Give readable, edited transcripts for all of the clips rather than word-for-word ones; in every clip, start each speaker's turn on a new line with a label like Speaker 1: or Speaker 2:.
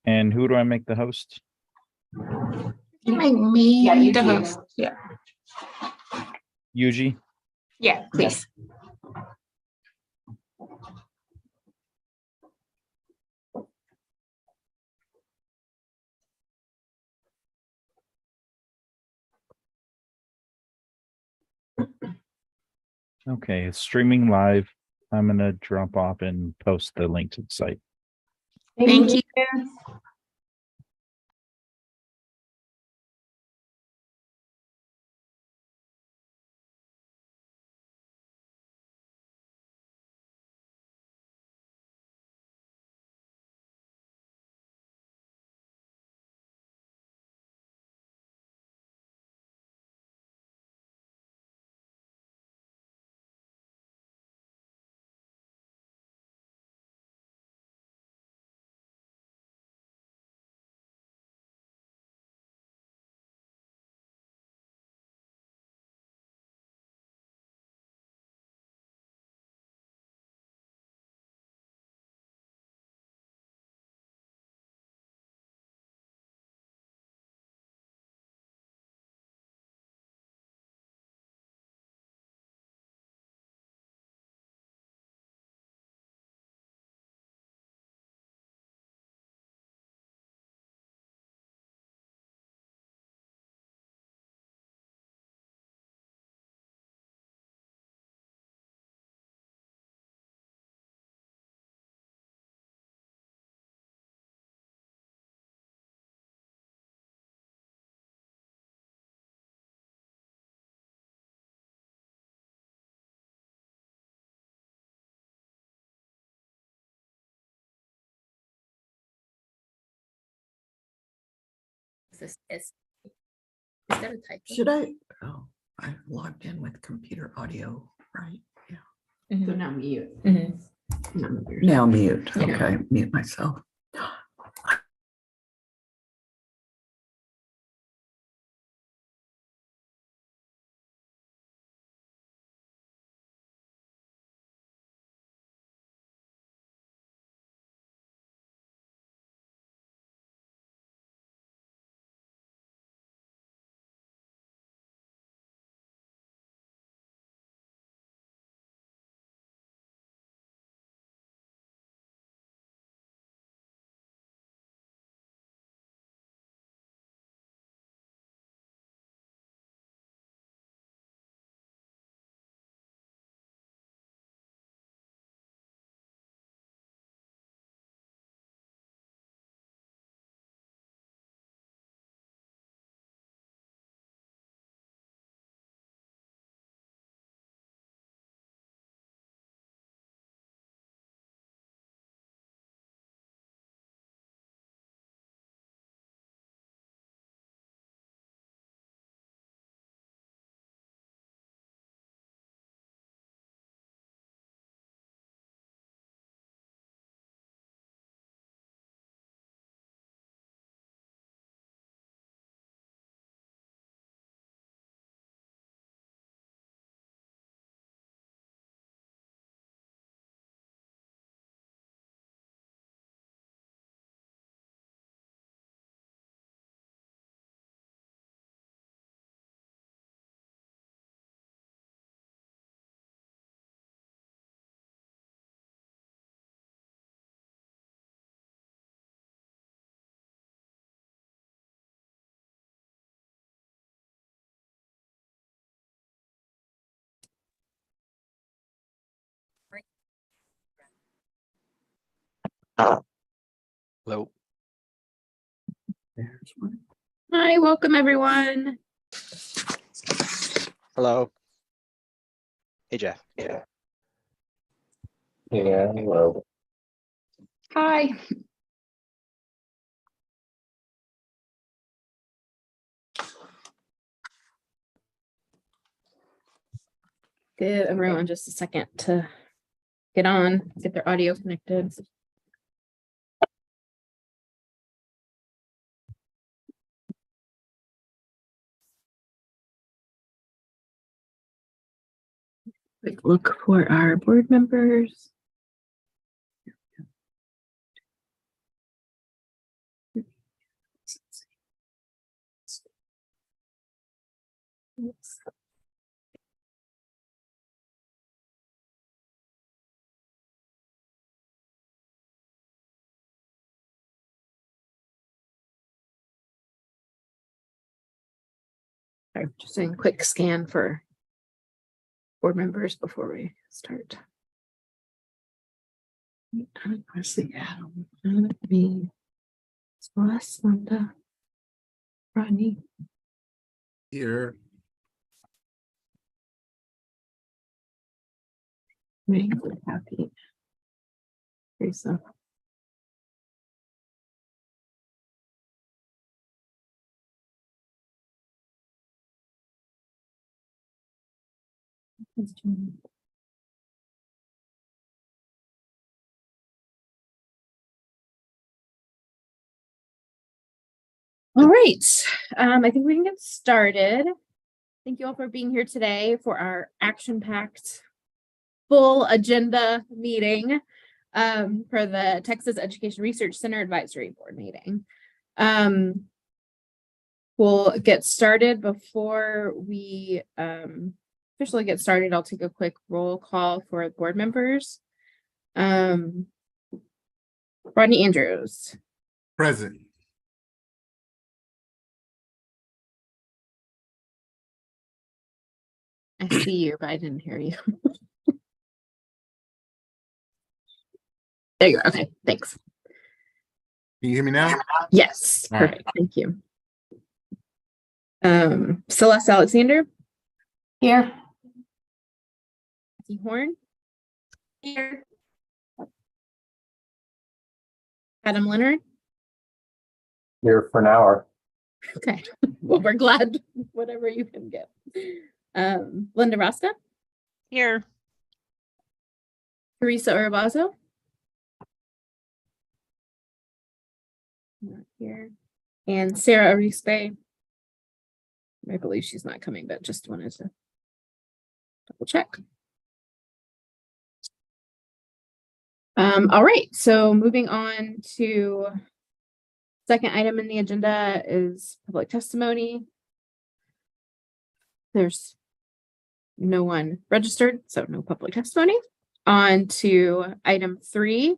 Speaker 1: And who do I make the host?
Speaker 2: You make me
Speaker 3: Yeah, you
Speaker 2: the
Speaker 3: do.
Speaker 2: host. Yeah.
Speaker 1: Yuji?
Speaker 2: Yeah, please.
Speaker 1: Okay, it's streaming live. I'm gonna drop off and post the link to the site.
Speaker 2: Thank you.
Speaker 4: This is there a typo?
Speaker 5: Should I? Oh, I logged in with computer audio, right? Yeah.
Speaker 3: So now mute.
Speaker 4: Mhm.
Speaker 5: Now mute.
Speaker 4: Yeah.
Speaker 5: Okay, mute myself.
Speaker 6: Hello.
Speaker 5: There's one.
Speaker 4: Hi, welcome everyone.
Speaker 6: Hello. Hey, Jeff.
Speaker 7: Yeah, hello.
Speaker 4: Hi. Give everyone just a second to get on, get their audio connected. Quick look for our board members. Sorry, just doing a quick scan for board members before we start. Where's the Adam? Me. Celeste, Linda. Rodney.
Speaker 3: Here.
Speaker 4: Me. Happy. Teresa. All right, I think we can get started. Thank you all for being here today for our action-packed full agenda meeting for the Texas Education Research Center Advisory Board meeting. We'll get started. Before we officially get started, I'll take a quick roll call for board members. Rodney Andrews.
Speaker 3: Present.
Speaker 4: I see you, but I didn't hear you. There you go. Okay, thanks.
Speaker 3: Can you hear me now?
Speaker 4: Yes,
Speaker 3: All right.
Speaker 4: perfect. Thank you. Celeste Alexander.
Speaker 2: Here.
Speaker 4: Kathy Horn.
Speaker 2: Here.
Speaker 4: Adam Leonard.
Speaker 7: Here for an hour.
Speaker 4: Okay, well, we're glad whatever you can get. Linda Rasta.
Speaker 2: Here.
Speaker 4: Teresa Urbazo. Not here. And Sarah Arispe. I believe she's not coming, but just wanted to double check. All right, so moving on to second item in the agenda is public testimony. There's no one registered, so no public testimony. On to item 3.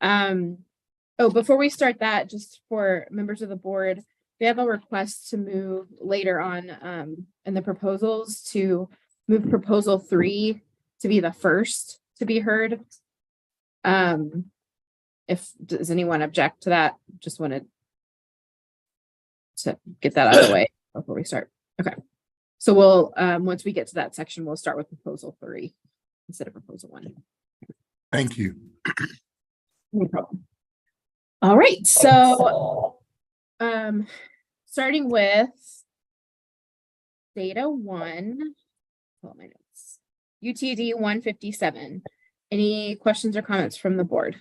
Speaker 4: Oh, before we start that, just for members of the board, we have a request to move later on in the proposals to move proposal 3 to be the first to be heard. Does anyone object to that? Just wanted to get that out of the way before we start. Okay. So we'll, once we get to that section, we'll start with proposal 3 instead of proposal 1.
Speaker 3: Thank you.
Speaker 4: No problem. All right, so starting with data 1, pull up my notes. UTD 157. Any questions or comments from the board?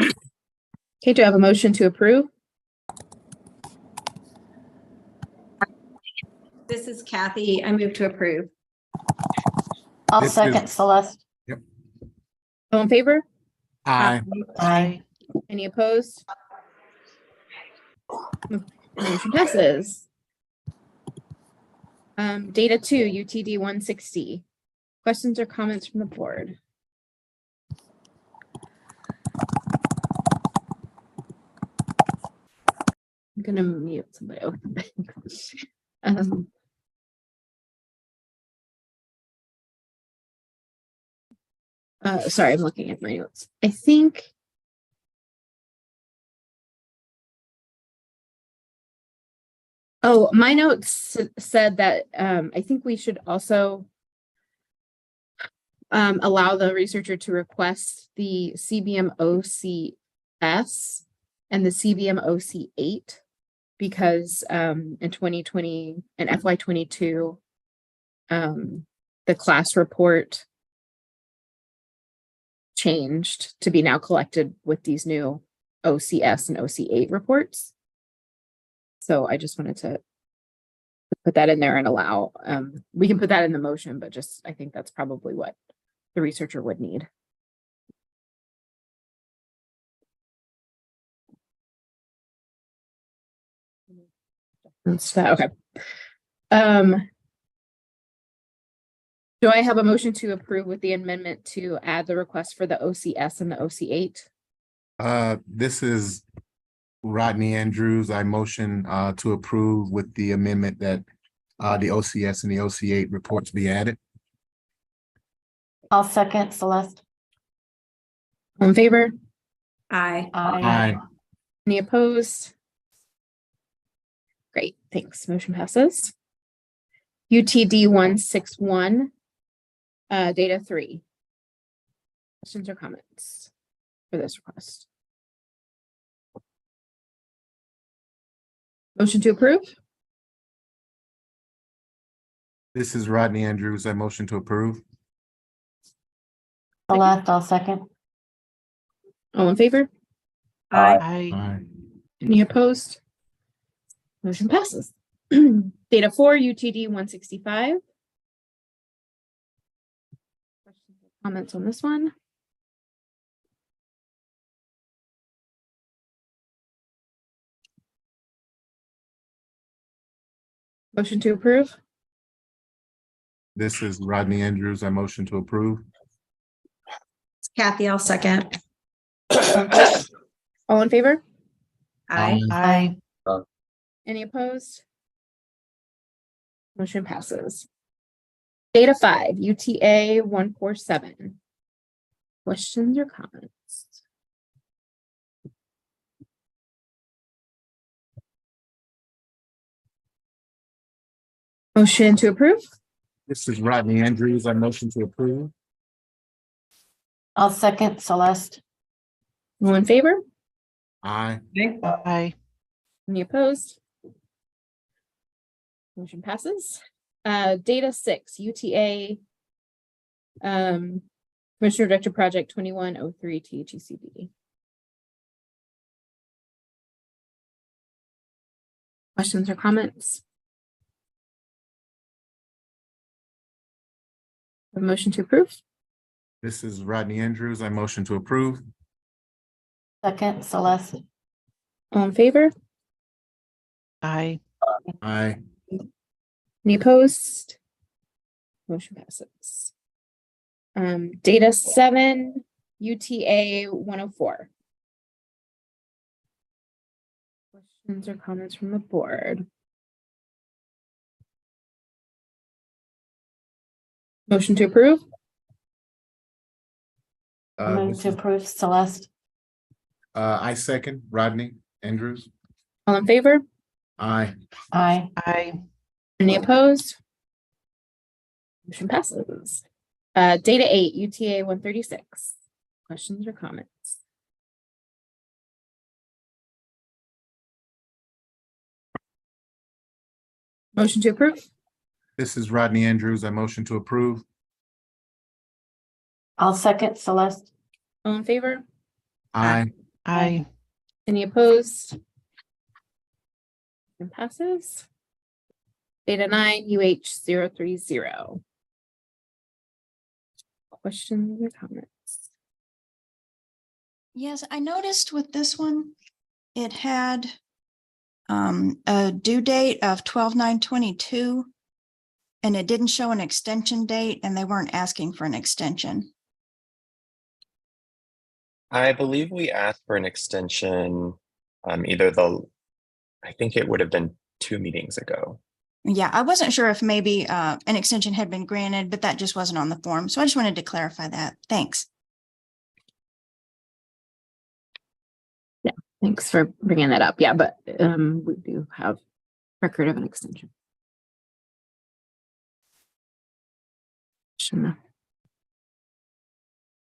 Speaker 4: Okay, do I have a motion to approve?
Speaker 8: This is Kathy. I move to approve.
Speaker 2: I'll
Speaker 3: This is-
Speaker 2: second Celeste.
Speaker 4: All in favor?
Speaker 3: Aye.
Speaker 2: Aye.
Speaker 4: Any opposed? Motion passes. Data 2, UTD 160. Questions or comments from the board? I'm gonna mute somebody. Sorry, I'm looking at my notes. I think my notes said that I think we should also allow the researcher to request the CBM OCS and the CBM OC8 because in 2020 and FY22 the class report changed to be now collected with these new OCS and OC8 reports. So I just wanted to put that in there and allow, we can put that in the motion, but just, I think that's probably what the researcher would need. That's that, okay. Do I have a motion to approve with the amendment to add the request for the OCS and the OC8?
Speaker 3: This is Rodney Andrews. I motion to approve with the amendment that the OCS and the OC8 reports be added.
Speaker 2: I'll second Celeste.
Speaker 4: All in favor?
Speaker 8: Aye.
Speaker 3: Aye.
Speaker 4: Any opposed? Great, thanks. Motion passes. UTD 161, data 3. Questions or comments for this request? Motion to approve?
Speaker 3: This is Rodney Andrews. I motion to approve.
Speaker 2: Celeste, I'll second.
Speaker 4: All in favor?
Speaker 2: Aye.
Speaker 3: Aye.
Speaker 4: Any opposed? Motion passes. Data 4, UTD 165. Questions or comments on this one? Motion to approve?
Speaker 3: This is Rodney Andrews. I motion to approve.
Speaker 8: Kathy, I'll second.
Speaker 4: All in favor?
Speaker 8: Aye.
Speaker 2: Aye.
Speaker 4: Any opposed? Motion passes. Data 5, UTA 147. Questions or comments? Motion to approve?
Speaker 3: This is Rodney Andrews. I motion to approve.
Speaker 2: I'll second Celeste.
Speaker 4: All in favor?
Speaker 3: Aye.
Speaker 2: Aye.
Speaker 4: Any opposed? Motion passes. Data 6, UTA. Commissioner Director Project 2103 THECB. Questions or comments? A motion to approve?
Speaker 3: This is Rodney Andrews. I motion to approve.
Speaker 2: Second Celeste.
Speaker 4: All in favor?
Speaker 2: Aye.
Speaker 3: Aye.
Speaker 4: Any opposed? Motion passes. Data 7, UTA 104. Questions or comments from the board? Motion to approve?
Speaker 2: Move
Speaker 3: This
Speaker 2: to
Speaker 3: is-
Speaker 2: approve Celeste.
Speaker 3: I second Rodney Andrews.
Speaker 4: All in favor?
Speaker 3: Aye.
Speaker 2: Aye. Aye.
Speaker 4: Any opposed? Motion passes. Data 8, UTA 136. Questions or comments? Motion to approve?
Speaker 3: This is Rodney Andrews. I motion to approve.
Speaker 2: I'll second Celeste.
Speaker 4: All in favor?
Speaker 3: Aye.
Speaker 2: Aye.
Speaker 4: Any opposed? Motion passes. Data 9, UH030. Questions or comments?
Speaker 9: Yes, I noticed with this one, it had a due date of 12/9/22, and it didn't show an extension date, and they weren't asking for an extension.
Speaker 7: I believe we asked for an extension, I think it would have been 2 meetings ago.
Speaker 9: Yeah, I wasn't sure if maybe an extension had been granted, but that just wasn't on the form. So I just wanted to clarify that. Thanks.
Speaker 4: Thanks for bringing that up. Yeah, but we do have record of an extension.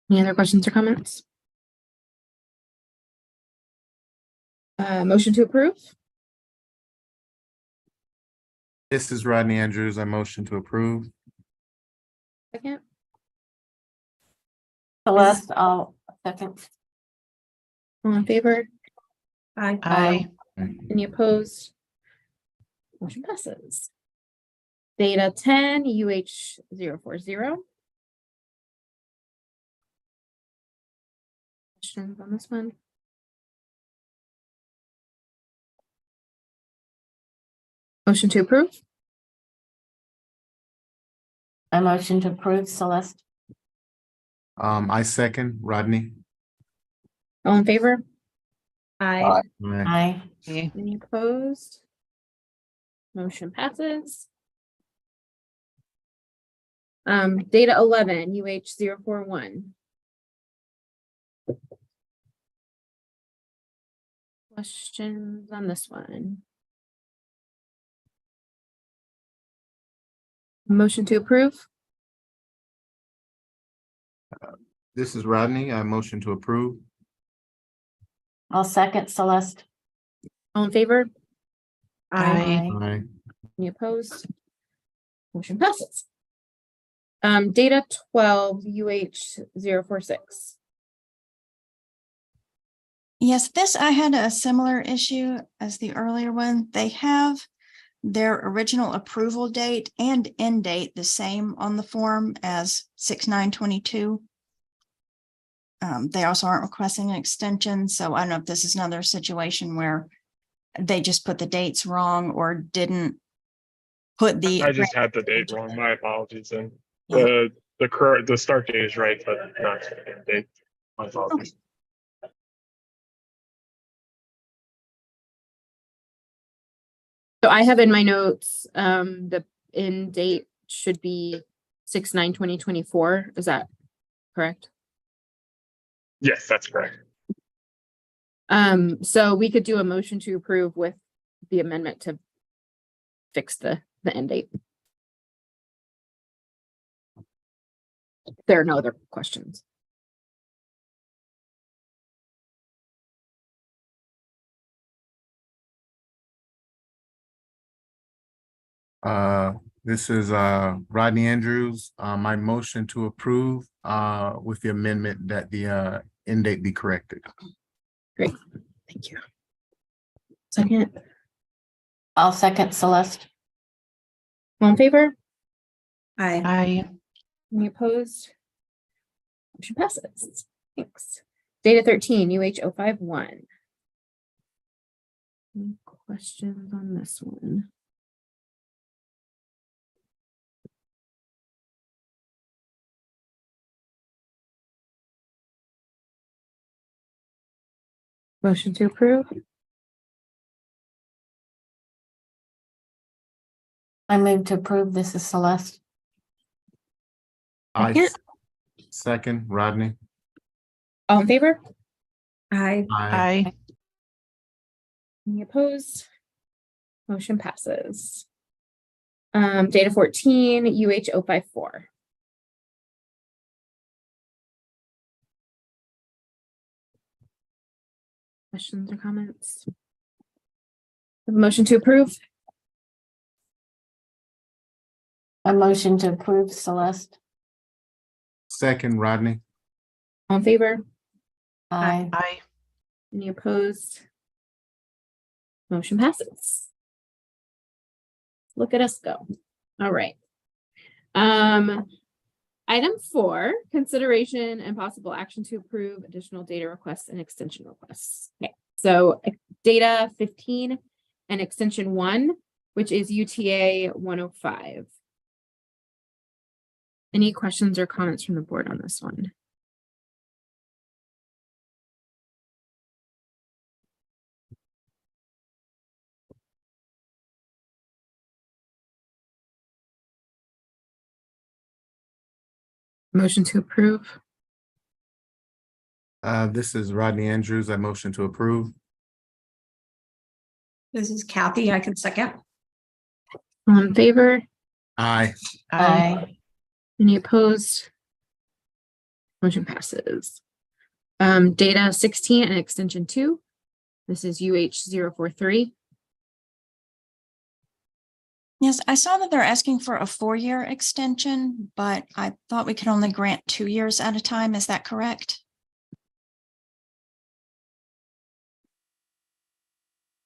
Speaker 4: Any other questions or comments? Motion to approve?
Speaker 3: This is Rodney Andrews. I motion to approve.
Speaker 4: Second?
Speaker 2: Celeste, I'll second.
Speaker 4: All in favor?
Speaker 8: Aye.
Speaker 2: Aye.
Speaker 4: Any opposed? Motion passes. Data 10, UH040. Questions on this one? Motion to approve.
Speaker 2: I motion to approve Celeste.
Speaker 3: I second Rodney.
Speaker 4: All in favor?
Speaker 8: Aye.
Speaker 3: Aye.
Speaker 2: Aye.
Speaker 4: Any opposed? Motion passes. Data 11, UH041. Questions on this one? Motion to approve.
Speaker 3: This is Rodney. I motion to approve.
Speaker 2: I'll second Celeste.
Speaker 4: All in favor?
Speaker 8: Aye.
Speaker 3: Aye.
Speaker 4: Any opposed? Motion passes. Data 12, UH046.
Speaker 9: Yes, this, I had a similar issue as the earlier one. They have their original approval date and end date the same on the form as 6/9/22. They also aren't requesting an extension, so I don't know if this is another situation where they just put the dates wrong or didn't put the.
Speaker 10: I just had the date wrong. My apologies. And
Speaker 9: Yeah.
Speaker 10: the start date is right, but not the end date. My apologies.
Speaker 4: So I have in my notes, the end date should be 6/9/2024. Is that correct?
Speaker 10: Yes, that's correct.
Speaker 4: So we could do a motion to approve with the amendment to fix the end date. There are no other questions.
Speaker 3: This is Rodney Andrews. My motion to approve with the amendment that the end date be corrected.
Speaker 4: Thank you. Second,
Speaker 2: I'll second Celeste.
Speaker 4: all in favor?
Speaker 8: Aye.
Speaker 4: Any opposed? Motion passes. Thanks. Data 13, UH051. Any questions on this one? Motion to approve.
Speaker 2: I move to approve. This is Celeste.
Speaker 3: I
Speaker 4: Second.
Speaker 3: second Rodney.
Speaker 4: All in favor?
Speaker 8: Aye.
Speaker 3: Aye.
Speaker 4: Any opposed? Motion passes. Data 14, UH054. Questions or comments? Have a motion to approve.
Speaker 2: I motion to approve Celeste.
Speaker 3: Second Rodney.
Speaker 4: All in favor?
Speaker 2: Aye.
Speaker 4: Any opposed? Motion passes. Look at us go. All right. Item 4, consideration and possible action to approve additional data requests and extension requests. Okay, so data 15 and extension 1, which is UTA 105. Any questions or comments from the board on this one? Motion to approve.
Speaker 3: This is Rodney Andrews. I motion to approve.
Speaker 8: This is Kathy. I can second.
Speaker 4: All in favor?
Speaker 3: Aye.
Speaker 2: Aye.
Speaker 4: Any opposed? Motion passes. Data 16 and extension 2. This is UH043.
Speaker 9: Yes, I saw that they're asking for a 4-year extension, but I thought we could only grant 2 years at a time. Is that correct?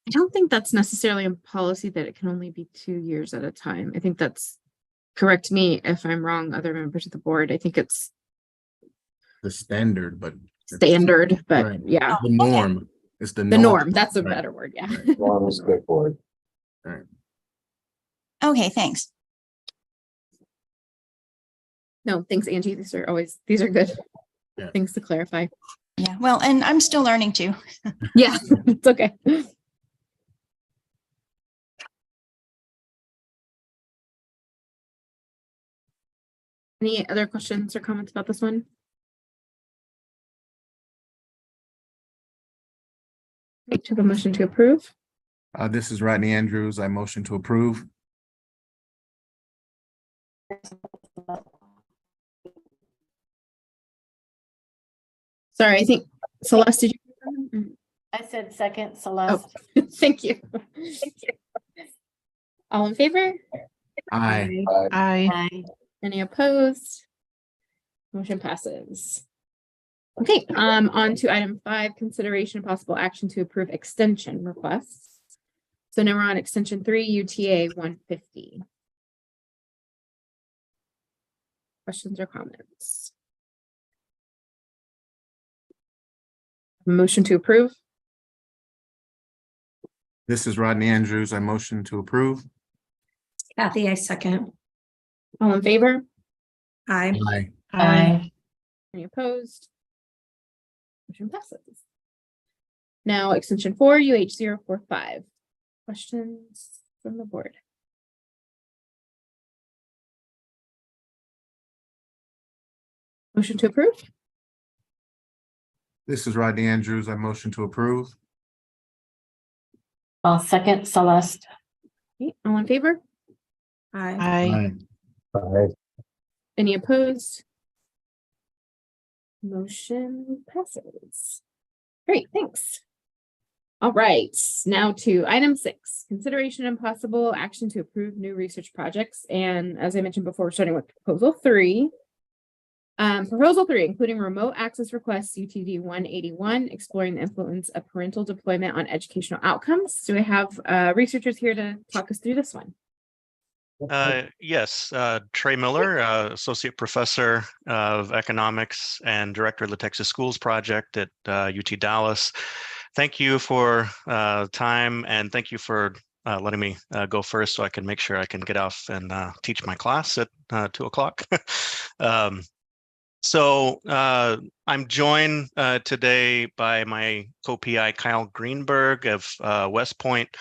Speaker 4: I don't think that's necessarily a policy that it can only be 2 years at a time. I think that's, correct me if I'm wrong, other members of the board. I think it's
Speaker 3: The standard, but.
Speaker 4: standard, but
Speaker 3: Right.
Speaker 4: yeah,
Speaker 3: The norm. It's the
Speaker 4: the norm. That's a
Speaker 3: Right.
Speaker 4: better word. Yeah.
Speaker 3: Right.
Speaker 9: Okay, thanks.
Speaker 4: No, thanks, Angie. These are good
Speaker 3: Yeah.
Speaker 4: things to clarify.
Speaker 9: Yeah, well, and I'm still learning too.
Speaker 4: Yeah, it's okay. Any other questions or comments about this one? To the motion to approve.
Speaker 3: This is Rodney Andrews. I motion to approve.
Speaker 4: Sorry, I think Celeste, did you?
Speaker 2: I said second, Celeste.
Speaker 4: Thank you. Thank you. All in favor?
Speaker 3: Aye.
Speaker 2: Aye.
Speaker 4: Any opposed? Motion passes. Okay, on to item 5, consideration of possible action to approve extension requests. So now we're on extension 3, UTA 150. Questions or comments? Motion to approve.
Speaker 3: This is Rodney Andrews. I motion to approve.
Speaker 8: Kathy, I second.
Speaker 4: All in favor?
Speaker 8: Aye.
Speaker 3: Aye.
Speaker 2: Aye.
Speaker 4: Any opposed? Motion passes. Now extension 4, UH045. Questions from the board? Motion to approve.
Speaker 3: This is Rodney Andrews. I motion to approve.
Speaker 2: I'll second, Celeste.
Speaker 4: Okay, all in favor?
Speaker 8: Aye.
Speaker 3: Aye.
Speaker 4: Any opposed? Motion passes. Great, thanks. All right, now to item 6, consideration and possible action to approve new research projects. And as I mentioned before, we're starting with proposal 3. Proposal 3, including remote access requests, UTD 181, exploring the influence of parental deployment on educational outcomes. Do I have researchers here to talk us through this one?
Speaker 11: Yes, Trey Miller, Associate Professor of Economics and Director of the Texas Schools Project at UT Dallas. Thank you for time, and thank you for letting me go first so I can make sure I can get off and teach my class at 2 o'clock. So I'm joined today by my co-PI Kyle Greenberg of West Point,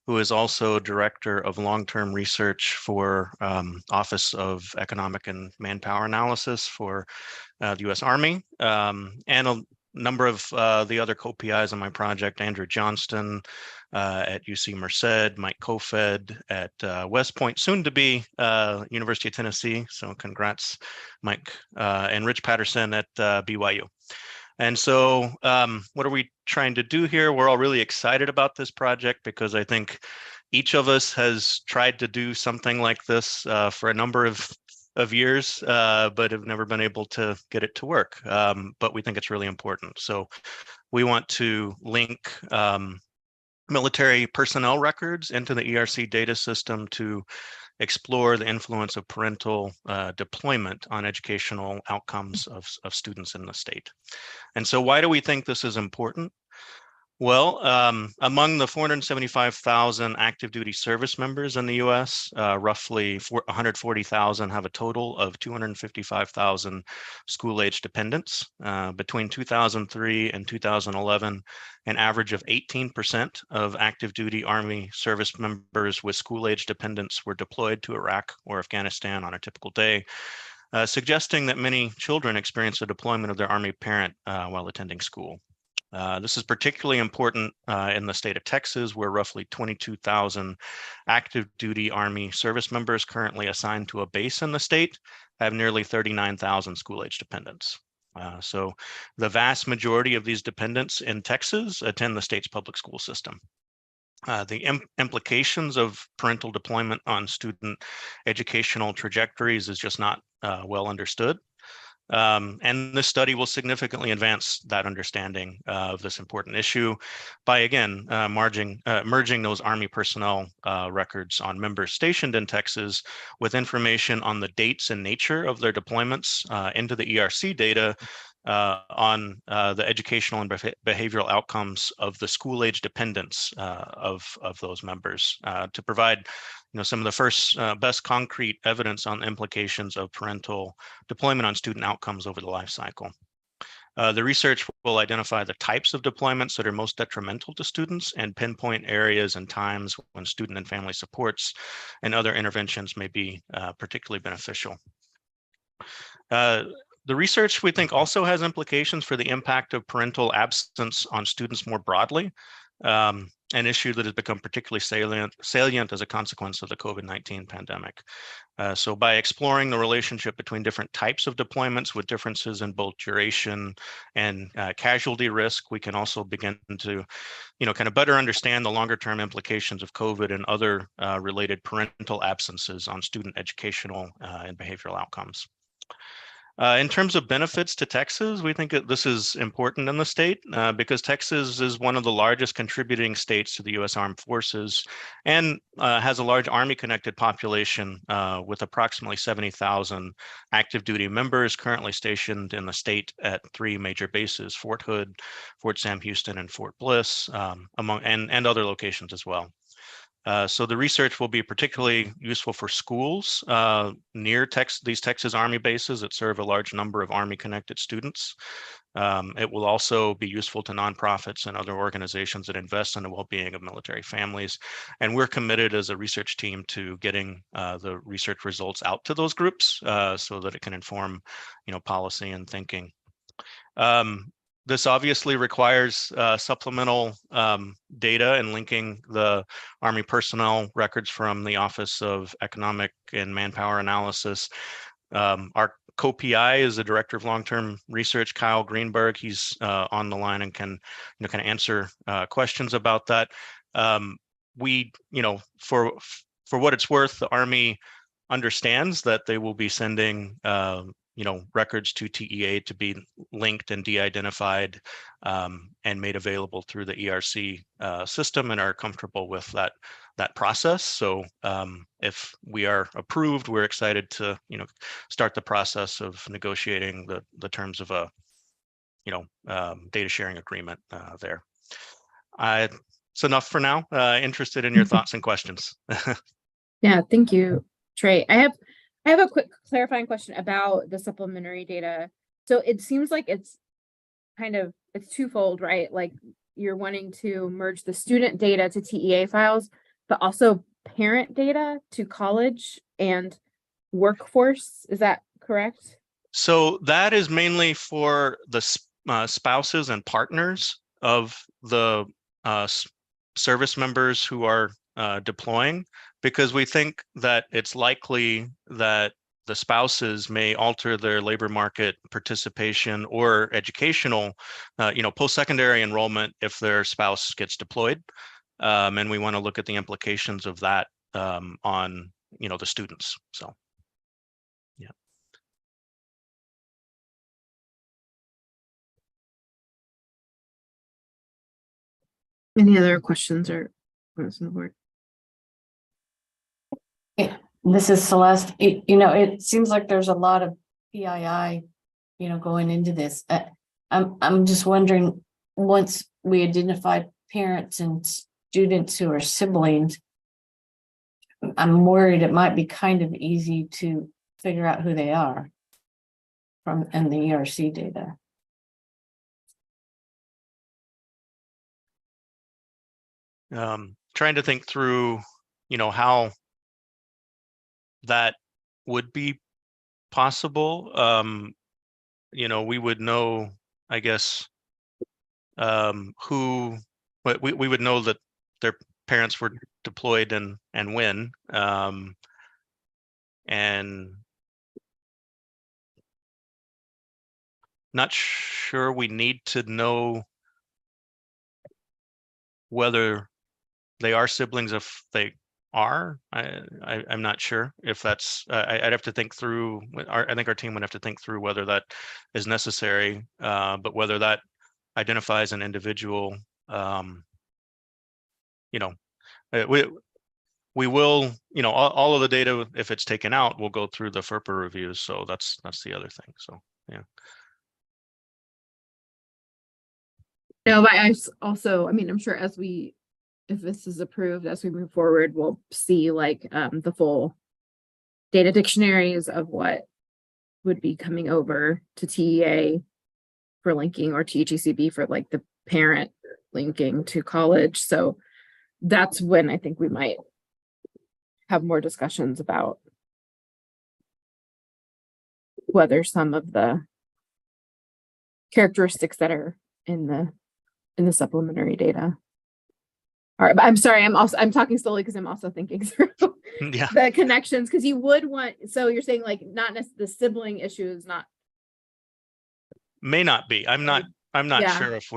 Speaker 11: who is also Director of Long-Term Research for Office of Economic and Manpower Analysis for the U.S. Army, and a number of the other co-PIs on my project, Andrew Johnston at UC Merced, Mike Kofed at West Point, soon to be University of Tennessee. So congrats, Mike, and Rich Patterson at BYU. And so what are we trying to do here? We're all really excited about this project because I think each of us has tried to do something like this for a number of years, but have never been able to get it to work. But we think it's really important. So we want to link military personnel records into the ERC data system to explore the influence of parental deployment on educational outcomes of students in the state. And so why do we think this is important? Well, among the 475,000 active duty service members in the US, roughly 140,000 have a total of 255,000 school-age dependents. Between 2003 and 2011, an average of 18% of active duty Army service members with school-age dependents were deployed to Iraq or Afghanistan on a typical day, suggesting that many children experience the deployment of their Army parent while attending school. This is particularly important in the state of Texas, where roughly 22,000 active duty Army service members currently assigned to a base in the state have nearly 39,000 school-age dependents. So the vast majority of these dependents in Texas attend the state's public school system. The implications of parental deployment on student educational trajectories is just not well understood. And this study will significantly advance that understanding of this important issue by, again, merging those Army personnel records on members stationed in Texas with information on the dates and nature of their deployments into the ERC data on the educational and behavioral outcomes of the school age dependence of those members to provide some of the first best concrete evidence on the implications of parental deployment on student outcomes over the life cycle. The research will identify the types of deployments that are most detrimental to students and pinpoint areas and times when student and family supports and other interventions may be particularly beneficial. The research, we think, also has implications for the impact of parental absence on students more broadly, an issue that has become particularly salient as a consequence of the COVID-19 pandemic. So by exploring the relationship between different types of deployments with differences in both duration and casualty risk, we can also begin to, kind of better understand the longer term implications of COVID and other related parental absences on student educational and behavioral outcomes. In terms of benefits to Texas, we think that this is important in the state because Texas is one of the largest contributing states to the U.S. Armed Forces and has a large Army-connected population with approximately 70,000 active duty members currently stationed in the state at 3 major bases: Fort Hood, Fort Sam Houston, and Fort Bliss, and other locations as well. So the research will be particularly useful for schools near these Texas Army bases that serve a large number of Army-connected students. It will also be useful to nonprofits and other organizations that invest in the well-being of military families. And we're committed as a research team to getting the research results out to those groups so that it can inform, policy and thinking. This obviously requires supplemental data and linking the Army personnel records from the Office of Economic and Manpower Analysis. Our co-PI is the Director of Long-Term Research, Kyle Greenberg. He's on the line and can kind of answer questions about that. We, for what it's worth, the Army understands that they will be sending records to TEA to be linked and de-identified and made available through the ERC system, and are comfortable with that process. So if we are approved, we're excited to start the process of negotiating the terms of a data sharing agreement there. It's enough for now. Interested in your thoughts and questions.
Speaker 4: Yeah, thank you, Trey. I have a quick clarifying question about the supplementary data. So it seems like it's twofold, right? Like you're wanting to merge the student data to TEA files, but also parent data to college and workforce. Is that correct?
Speaker 11: So that is mainly for the spouses and partners of the service members who are deploying, because we think that it's likely that the spouses may alter their labor market participation or educational, post-secondary enrollment if their spouse gets deployed. And we want to look at the implications of that on, the students. So, yeah.
Speaker 4: Any other questions or comments on the board?
Speaker 2: This is Celeste. It seems like there's a lot of PII, going into this. I'm just wondering, once we identify parents and students who are siblings, I'm worried it might be kind of easy to figure out who they are in the ERC data.
Speaker 11: Trying to think through, how that would be possible. We would know, I guess, who, but we would know that their parents were deployed and when, and not sure we need to know whether they are siblings. If they are, I'm not sure if that's, I'd have to think through. I think our team would have to think through whether that is necessary, but whether that identifies an individual, we will, all of the data, if it's taken out, will go through the FERPA reviews. So that's the other thing. So, yeah.
Speaker 4: No, but also, I mean, I'm sure if this is approved, as we move forward, we'll see like the full data dictionaries of what would be coming over to TEA for linking, or THECB for like the parent linking to college. So that's when I think we might have more discussions about whether some of the characteristics that are in the supplementary data. All right, but I'm sorry, I'm talking slowly because I'm also thinking through
Speaker 11: Yeah.
Speaker 4: the connections, because you would want, so you're saying like not the sibling issue is not.
Speaker 11: May not be. I'm not
Speaker 4: Yeah.
Speaker 11: sure if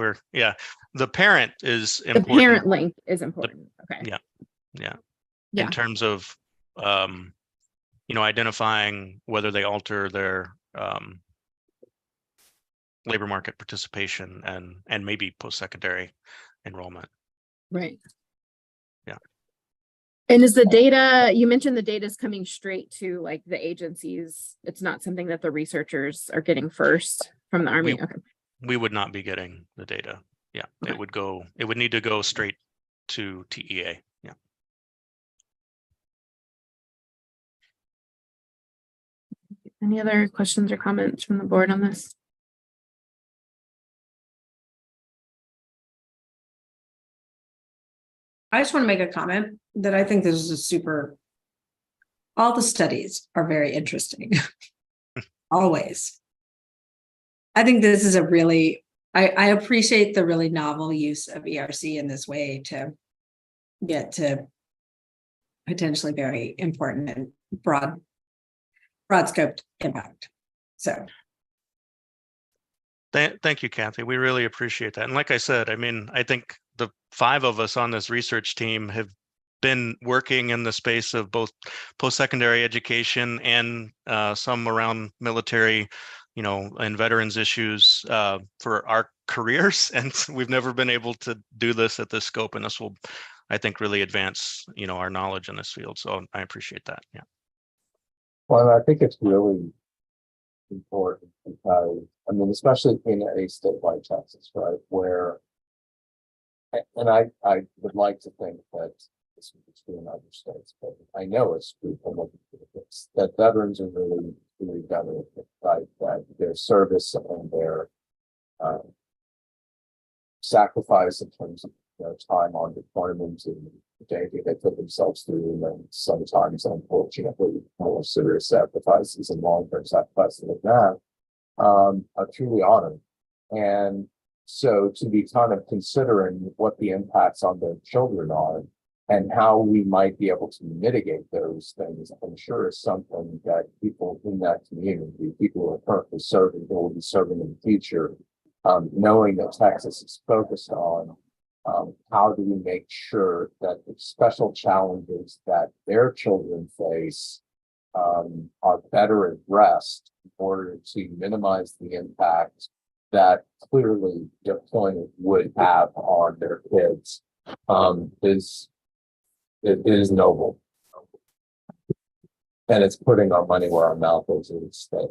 Speaker 11: the parent is
Speaker 4: The
Speaker 11: important.
Speaker 4: parent link is important. Okay.
Speaker 11: Yeah.
Speaker 4: Yeah.
Speaker 11: In terms of, identifying whether they alter their labor market participation and maybe post-secondary enrollment.
Speaker 4: Right.
Speaker 11: Yeah.
Speaker 4: And is the data, you mentioned the data is coming straight to like the agencies. It's not something that the researchers are getting first from the Army. Okay.
Speaker 11: We would not be getting the data. Yeah.
Speaker 4: Okay.
Speaker 11: It would need to go straight to TEA. Yeah.
Speaker 4: Any other questions or comments from the board on this?
Speaker 8: I just want to make a comment that I think this is all the studies are very interesting. Always. I think this is I appreciate the really novel use of ERC in this way to get to potentially very important and broad scoped impact. So.
Speaker 11: Thank you, Kathy. We really appreciate that. And like I said, I mean, I think the 5 of us on this research team have been working in the space of both post-secondary education and some around military, and veterans issues for our careers. And we've never been able to do this at this scope. And this will, I think, really advance, our knowledge in this field. So I appreciate that. Yeah.
Speaker 12: Well, I think it's really important because, I mean, especially in a state like Texas, right, where, and I would like to think that this would be true in other states, but I know it's true from looking at this, that veterans are really better, right, that their service and their sacrifice in terms of time on deployment and the danger they put themselves through, and then sometimes, unfortunately, more serious sacrifices and long-term sacrifices like that are truly honored. And so to be kind of considering what the impacts on their children are and how we might be able to mitigate those things, I'm sure is something that people in that community, people who are currently serving, who will be serving in the future, knowing that Texas is focused on how do we make sure that the special challenges that their children face are better addressed in order to minimize the impact that clearly deployment would have on their kids is noble. And it's putting our money where our mouth is in the state.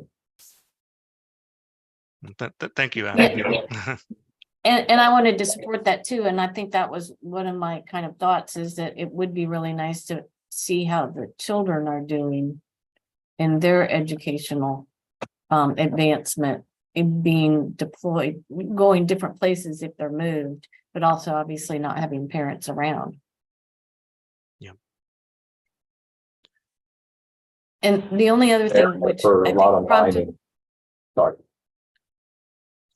Speaker 11: Thank you, Adam.
Speaker 2: And I wanted to support that too. And I think that was one of my kind of thoughts, is that it would be really nice to see how the children are doing in their educational advancement, in being deployed, going different places if they're moved, but also obviously not having parents around.
Speaker 11: Yeah.
Speaker 2: And the only other thing which
Speaker 12: for
Speaker 2: I
Speaker 12: a lot
Speaker 2: think
Speaker 12: of
Speaker 2: prompted,
Speaker 12: mining. Sorry.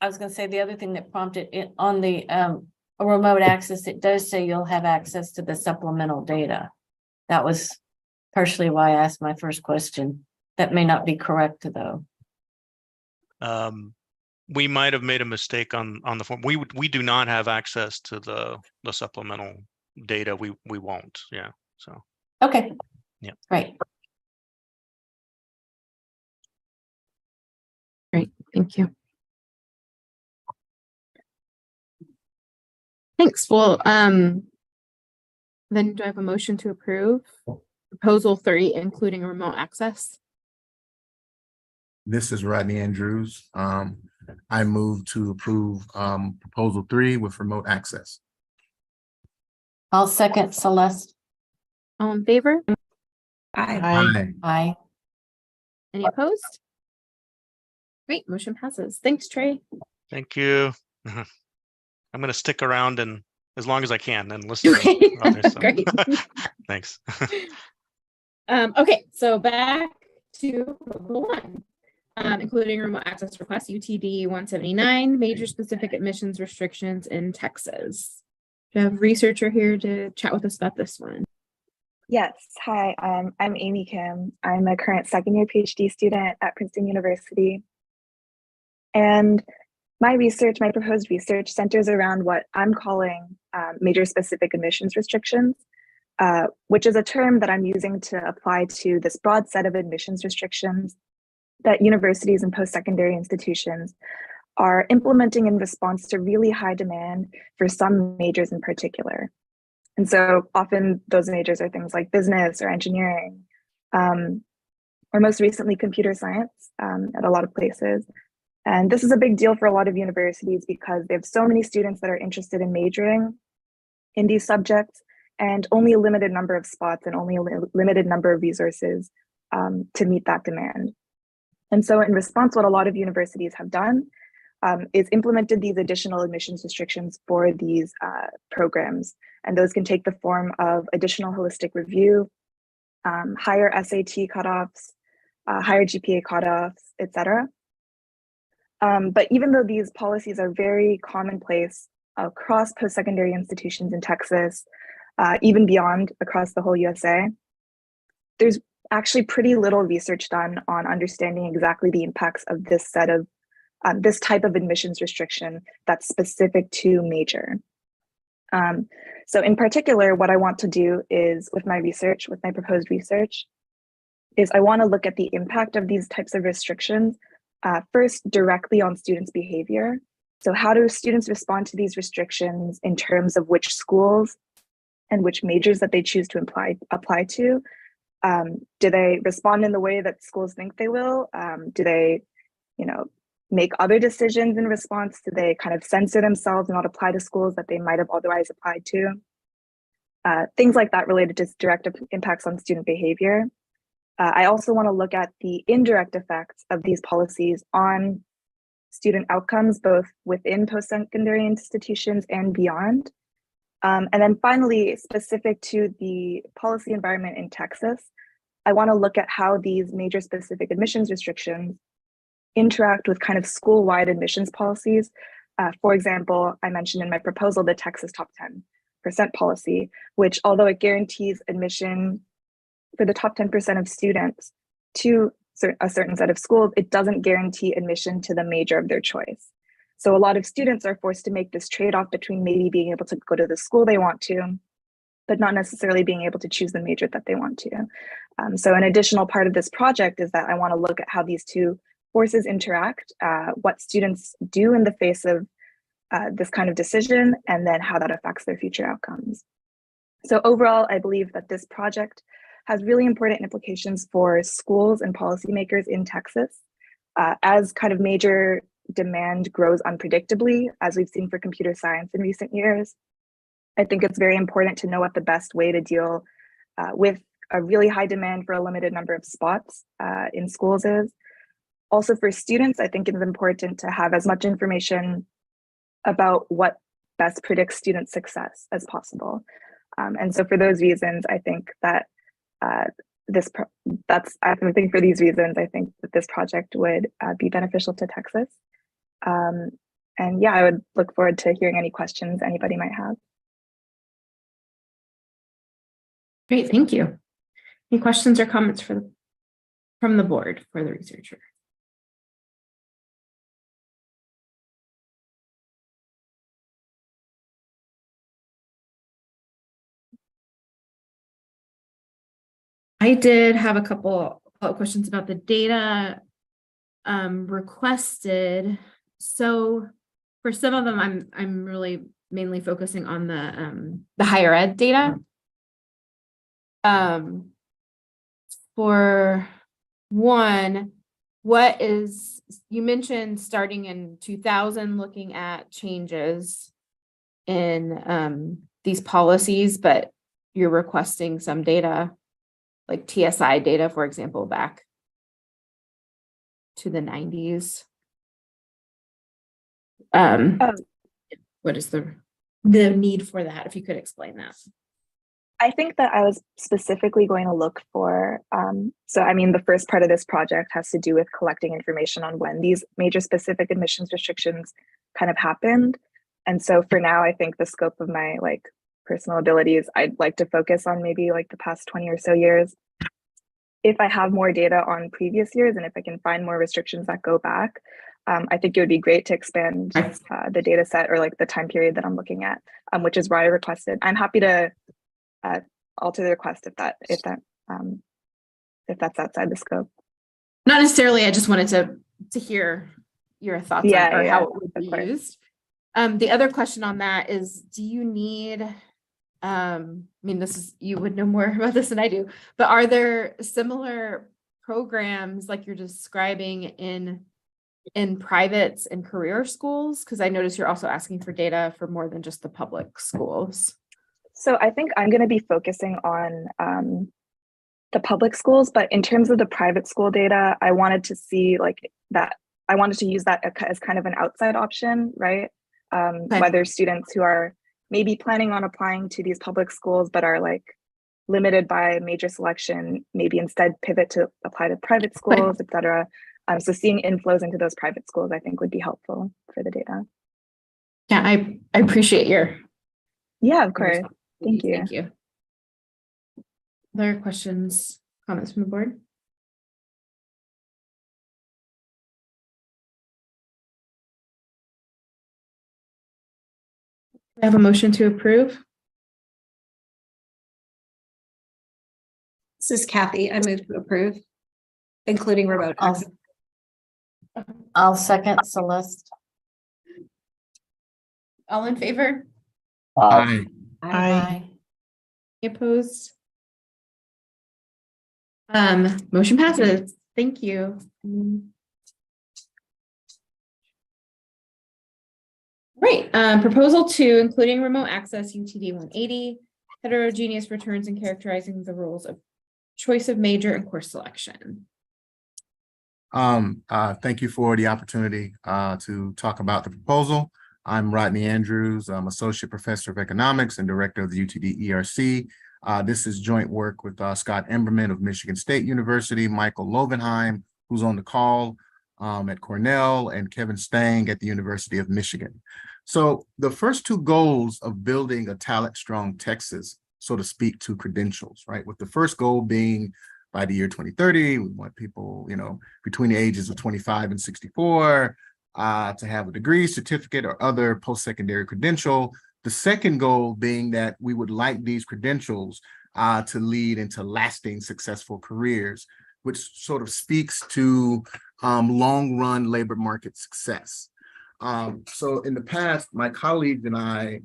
Speaker 2: I was going to say the other thing that prompted it on the remote access, it does say you'll have access to the supplemental data. That was partially why I asked my first question. That may not be correct though.
Speaker 11: We might have made a mistake on the form. We do not have access to the supplemental data. We won't. Yeah. So.
Speaker 2: Okay.
Speaker 11: Yeah.
Speaker 2: Right.
Speaker 4: Great. Thank you. Thanks. Well, then do I have a motion to approve proposal 3, including remote access?
Speaker 3: This is Rodney Andrews. I move to approve proposal 3 with remote access.
Speaker 2: I'll second Celeste.
Speaker 4: All in favor?
Speaker 3: Aye.
Speaker 2: Aye.
Speaker 4: Any opposed? Great, motion passes. Thanks, Trey.
Speaker 11: Thank you. I'm going to stick around and as long as I can and listen to others. So.
Speaker 4: Great.
Speaker 11: Thanks.
Speaker 4: Okay, so back to proposal 1, including remote access requests, UTD 179, major specific admissions restrictions in Texas. Do you have a researcher here to chat with us about this one?
Speaker 13: Yes, hi, I'm Amy Kim. I'm a current second-year PhD student at Princeton University. And my proposed research centers around what I'm calling major specific admissions restrictions, which is a term that I'm using to apply to this broad set of admissions restrictions that universities and post-secondary institutions are implementing in response to really high demand for some majors in particular. And so often those majors are things like business or engineering, or most recently computer science at a lot of places. And this is a big deal for a lot of universities because they have so many students that are interested in majoring in these subjects and only a limited number of spots and only a limited number of resources to meet that demand. And so in response, what a lot of universities have done is implemented these additional admissions restrictions for these programs. And those can take the form of additional holistic review, higher SAT cutoffs, higher GPA cutoffs, etc. But even though these policies are very commonplace across post-secondary institutions in Texas, even beyond across the whole USA, there's actually pretty little research done on understanding exactly the impacts of this set of this type of admissions restriction that's specific to major. So in particular, what I want to do is with my proposed research, is I want to look at the impact of these types of restrictions first directly on students' behavior. So how do students respond to these restrictions in terms of which schools and which majors that they choose to apply to? Do they respond in the way that schools think they will? Do they, make other decisions in response? Do they kind of censor themselves and not apply to schools that they might have otherwise applied to? Things like that related to direct impacts on student behavior. I also want to look at the indirect effects of these policies on student outcomes, both within post-secondary institutions and beyond. And then finally, specific to the policy environment in Texas, I want to look at how these major specific admissions restrictions interact with kind of school-wide admissions policies. For example, I mentioned in my proposal, the Texas top 10% policy, which although it guarantees admission for the top 10% of students to a certain set of schools, it doesn't guarantee admission to the major of their choice. So a lot of students are forced to make this trade-off between maybe being able to go to the school they want to, but not necessarily being able to choose the major that they want to. So an additional part of this project is that I want to look at how these two forces interact, what students do in the face of this kind of decision, and then how that affects their future outcomes. So overall, I believe that this project has really important implications for schools and policymakers in Texas. As kind of major demand grows unpredictably, as we've seen for computer science in recent years, I think it's very important to know what the best way to deal with a really high demand for a limited number of spots in schools is. Also for students, I think it's important to have as much information about what best predicts student success as possible. And so for those reasons, I think that I think for these reasons, I think that this project would be beneficial to Texas. And yeah, I would look forward to hearing any questions anybody might have.
Speaker 4: Great, thank you. Any questions or comments from the board for the researcher? I did have a couple of questions about the data requested. So for some of them, I'm really mainly focusing on the higher ed data. For one, what is, you mentioned starting in 2000, looking at changes in these policies, but you're requesting some data, like TSI data, for example, back to the 90s. What is the need for that, if you could explain that?
Speaker 13: I think that I was specifically going to look for, so I mean, the first part of this project has to do with collecting information on when these major specific admissions restrictions kind of happened. And so for now, I think the scope of my like personal abilities, I'd like to focus on maybe like the past 20 or so years. If I have more data on previous years and if I can find more restrictions that go back, I think it would be great to expand the data set or like the time period that I'm looking at, which is why I requested. I'm happy to alter the request if that's outside the scope.
Speaker 4: Not necessarily. I just wanted to hear your thoughts on or how it would be used. The other question on that is, do you need, I mean, this is, you would know more about this than I do, but are there similar programs like you're describing in privates and career schools? Because I notice you're also asking for data for more than just the public schools.
Speaker 13: So I think I'm going to be focusing on the public schools, but in terms of the private school data, I wanted to see like that. I wanted to use that as kind of an outside option, right? Whether students who are maybe planning on applying to these public schools, but are like limited by major selection, maybe instead pivot to apply to private schools, et cetera. So seeing inflows into those private schools, I think would be helpful for the data.
Speaker 4: Yeah, I appreciate your.
Speaker 13: Yeah, of course. Thank you.
Speaker 4: Thank you. Other questions, comments from the board? I have a motion to approve.
Speaker 8: This is Kathy. I move to approve, including remote access.
Speaker 2: I'll second Celeste.
Speaker 4: All in favor?
Speaker 3: Aye.
Speaker 2: Aye.
Speaker 4: Opposed? Motion passes. Thank you. Right. Proposal 2, including remote access UTD 180, heterogeneous returns and characterizing the rules of choice of major and course selection.
Speaker 3: Thank you for the opportunity to talk about the proposal. I'm Rodney Andrews. I'm Associate Professor of Economics and Director of the UTD ERC. This is joint work with Scott Emberman of Michigan State University, Michael Lovenheim, who's on the call at Cornell, and Kevin Stang at the University of Michigan. So the first two goals of building a talent-strong Texas, so to speak, to credentials, right? With the first goal being by the year 2030, we want people, you know, between the ages of 25 and 64 to have a degree, certificate, or other post-secondary credential. The second goal being that we would like these credentials to lead into lasting successful careers, which sort of speaks to long-run labor market success. So in the past, my colleagues and I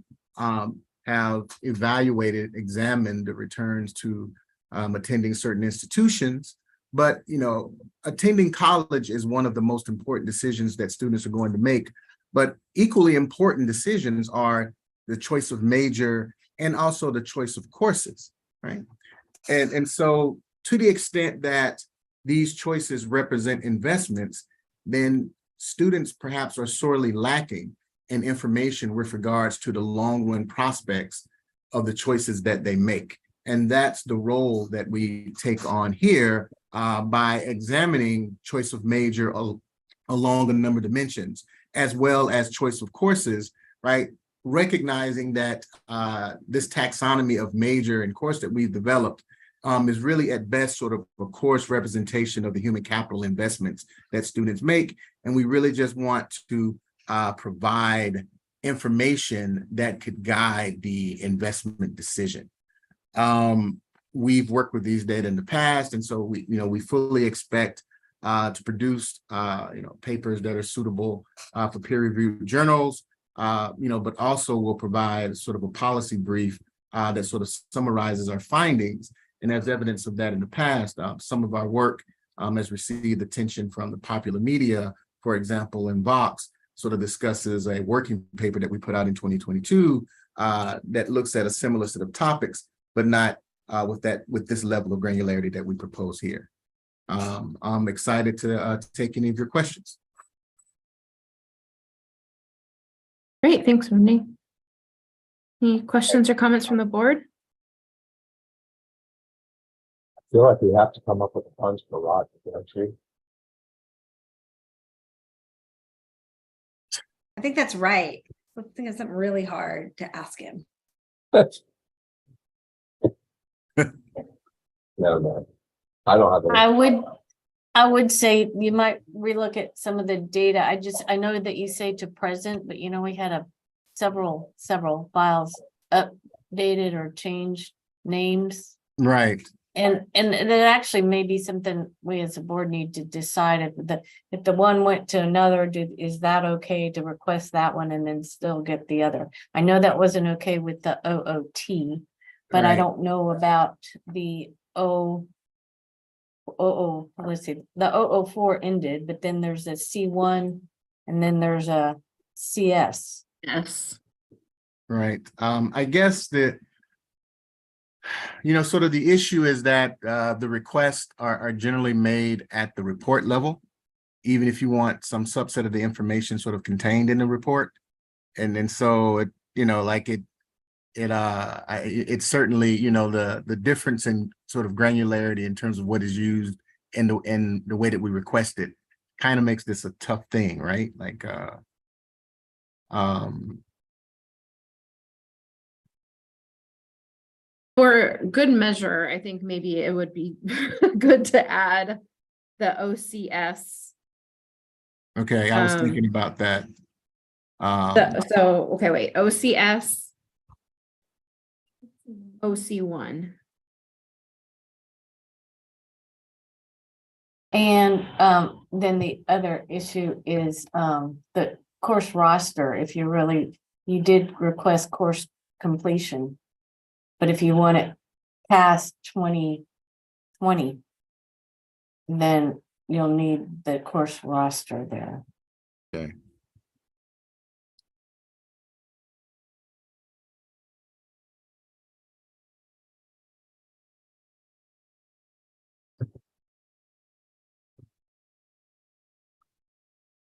Speaker 3: have examined the returns to attending certain institutions. But, you know, attending college is one of the most important decisions that students are going to make. But equally important decisions are the choice of major and also the choice of courses, right? And so to the extent that these choices represent investments, then students perhaps are sorely lacking in information with regards to the long-run prospects of the choices that they make. And that's the role that we take on here by examining choice of major along a number of dimensions, as well as choice of courses, right? Recognizing that this taxonomy of major and course that we've developed is really at best sort of a course representation of the human capital investments that students make. And we really just want to provide information that could guide the investment decision. We've worked with these data in the past, and so we fully expect to produce papers that are suitable for peer-reviewed journals, but also will provide sort of a policy brief that sort of summarizes our findings. And as evidence of that in the past, some of our work has received attention from the popular media. For example, in Vox, sort of discusses a working paper that we put out in 2022 that looks at a similar set of topics, but not with this level of granularity that we propose here. I'm excited to take any of your questions.
Speaker 4: Great, thanks, Rodney. Any questions or comments from the board?
Speaker 12: I feel like we have to come up with a bunch for Roger, don't you?
Speaker 8: I think that's right. I think it's something really hard to ask him.
Speaker 12: No, I don't have any.
Speaker 2: I would say you might relook at some of the data. I know that you say to present, but you know, we had several files updated or changed names.
Speaker 3: Right.
Speaker 2: And that actually may be something we as a board need to decide if the one went to another, is that okay to request that one and then still get the other? I know that wasn't okay with the OOT, but I
Speaker 3: Right.
Speaker 2: don't know about the let's see, the 004 ended, but then there's a C1 and then there's a CS.
Speaker 4: Yes.
Speaker 3: Right. I guess that, sort of the issue is that the requests are generally made at the report level, even if you want some subset of the information sort of contained in the report. And then so it's certainly, the difference in sort of granularity in terms of what is used and the way that we request it kind of makes this a tough thing, right? Like
Speaker 4: For good measure, I think maybe it would be good to add the OCS.
Speaker 3: okay, I was thinking about that.
Speaker 4: Okay, wait, OCS. OC1.
Speaker 2: And then the other issue is the course roster. If you did request course completion, but if you want it past 2020, then you'll need the course roster there.
Speaker 3: Okay.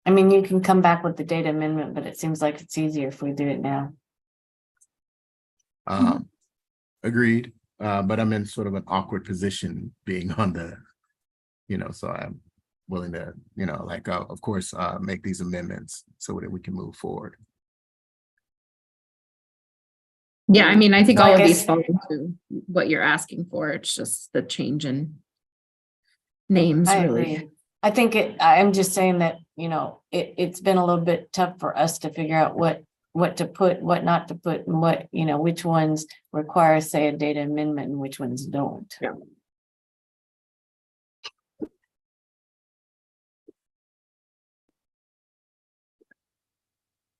Speaker 2: I mean, you can come back with the data amendment, but it seems like it's easier if we do it now.
Speaker 3: Agreed. But I'm in sort of an awkward position being on the, so I'm willing to, of course, make these amendments so that we can move forward.
Speaker 4: Yeah, I mean, I think
Speaker 2: So I
Speaker 4: all of these
Speaker 2: guess-
Speaker 4: fall into what you're asking for. It's just the change in names,
Speaker 2: I
Speaker 4: really.
Speaker 2: agree. I think I'm just saying that, it's been a little bit tough for us to figure out what to put, what not to put, and what, which ones require, say, a data amendment and which ones don't.
Speaker 4: Yeah.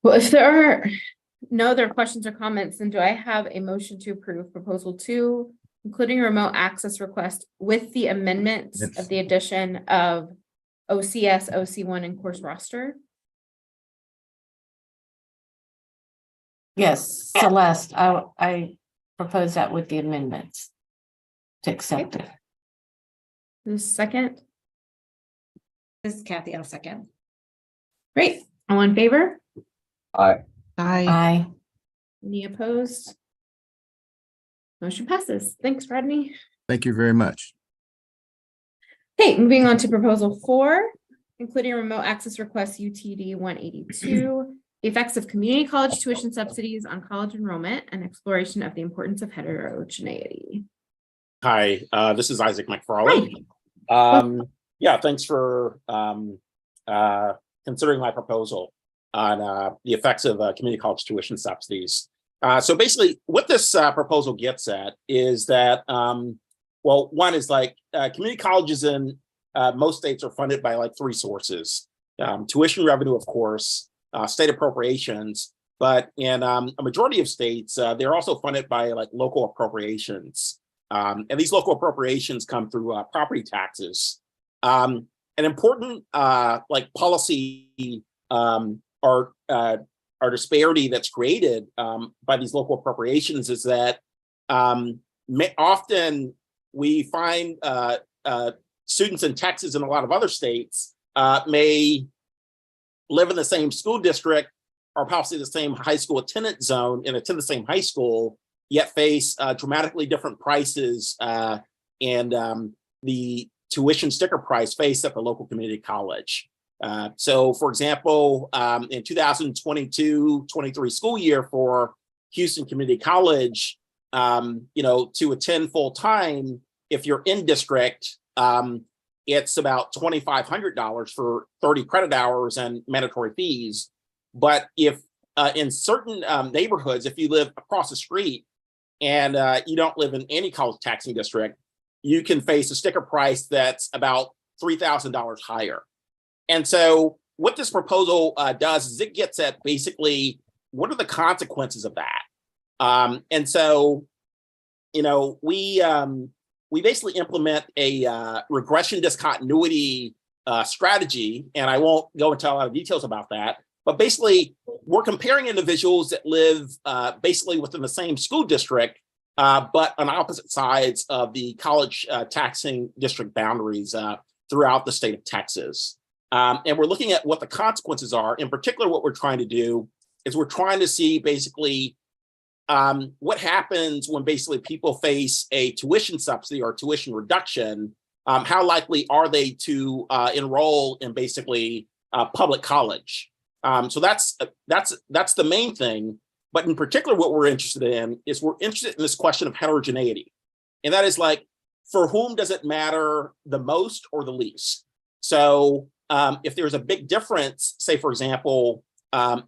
Speaker 4: Well, if there are no other questions or comments, then do I have a motion to approve proposal 2, including a remote access request with the amendments
Speaker 3: Yes.
Speaker 4: of the addition of OCS, OC1, and course roster?
Speaker 2: Yes, Celeste, I propose that with the amendments to accept it.
Speaker 4: The second,
Speaker 8: This is Kathy, I'll second.
Speaker 4: great. All in favor?
Speaker 5: I
Speaker 2: Aye.
Speaker 4: Any opposed? Motion passes. Thanks, Rodney.
Speaker 3: Thank you very much.
Speaker 4: Okay, moving on to proposal 4, including a remote access request UTD 182, the effects of community college tuition subsidies on college enrollment and exploration of the importance of heterogeneity.
Speaker 14: Hi, this is Isaac McFarlane. Yeah, thanks for considering my proposal on the effects of community college tuition subsidies. So basically, what this proposal gets at is that, well, one is like community colleges in most states are funded by like 3 sources. Tuition revenue, of course, state appropriations, but in a majority of states, they're also funded by like local appropriations. And these local appropriations come through property taxes. An important like policy or disparity that's created by these local appropriations is that often we find students in Texas and a lot of other states may live in the same school district or possibly the same high school attendance zone and attend the same high school, yet face dramatically different prices and the tuition sticker price faced at the local community college. So for example, in 2022-23 school year for Houston Community College, to attend full time, if you're in district, it's about $2,500 for 30 credit hours and mandatory fees. But if in certain neighborhoods, if you live across the street and you don't live in any college taxing district, you can face a sticker price that's about $3,000 higher. And so what this proposal does is it gets at basically what are the consequences of that. And so, we basically implement a regression discontinuity strategy, and I won't go into a lot of details about that. But basically, we're comparing individuals that live basically within the same school district, but on opposite sides of the college taxing district boundaries throughout the state of Texas. And we're looking at what the consequences are. In particular, what we're trying to do is we're trying to see basically what happens when basically people face a tuition subsidy or tuition reduction. How likely are they to enroll in basically public college? So that's the main thing. But in particular, what we're interested in is we're interested in this question of heterogeneity. And that is like, for whom does it matter the most or the least? So if there's a big difference, say, for example,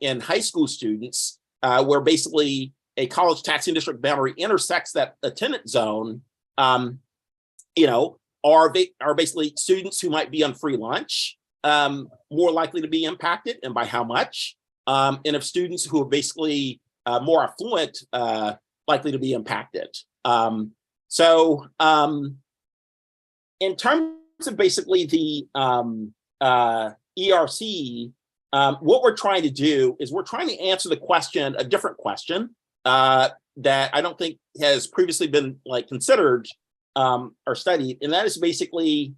Speaker 14: in high school students, where basically a college taxing district boundary intersects that attendance zone, are basically students who might be on free lunch more likely to be impacted, and by how much? And if students who are basically more affluent, likely to be impacted. So in terms of basically the ERC, what we're trying to do is we're trying to answer the question, a different question that I don't think has previously been considered or studied, and that is basically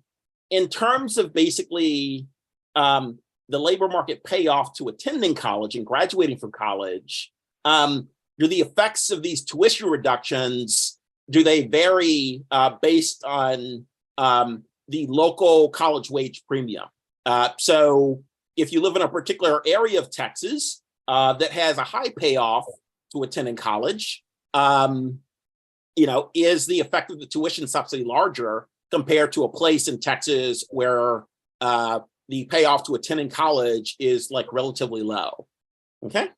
Speaker 14: in terms of basically the labor market payoff to attending college and graduating from college. Do the effects of these tuition reductions, do they vary based on the local college wage premium? So if you live in a particular area of Texas that has a high payoff to attending college, is the effect of the tuition subsidy larger compared to a place in Texas where the payoff to attending college is relatively low? Okay.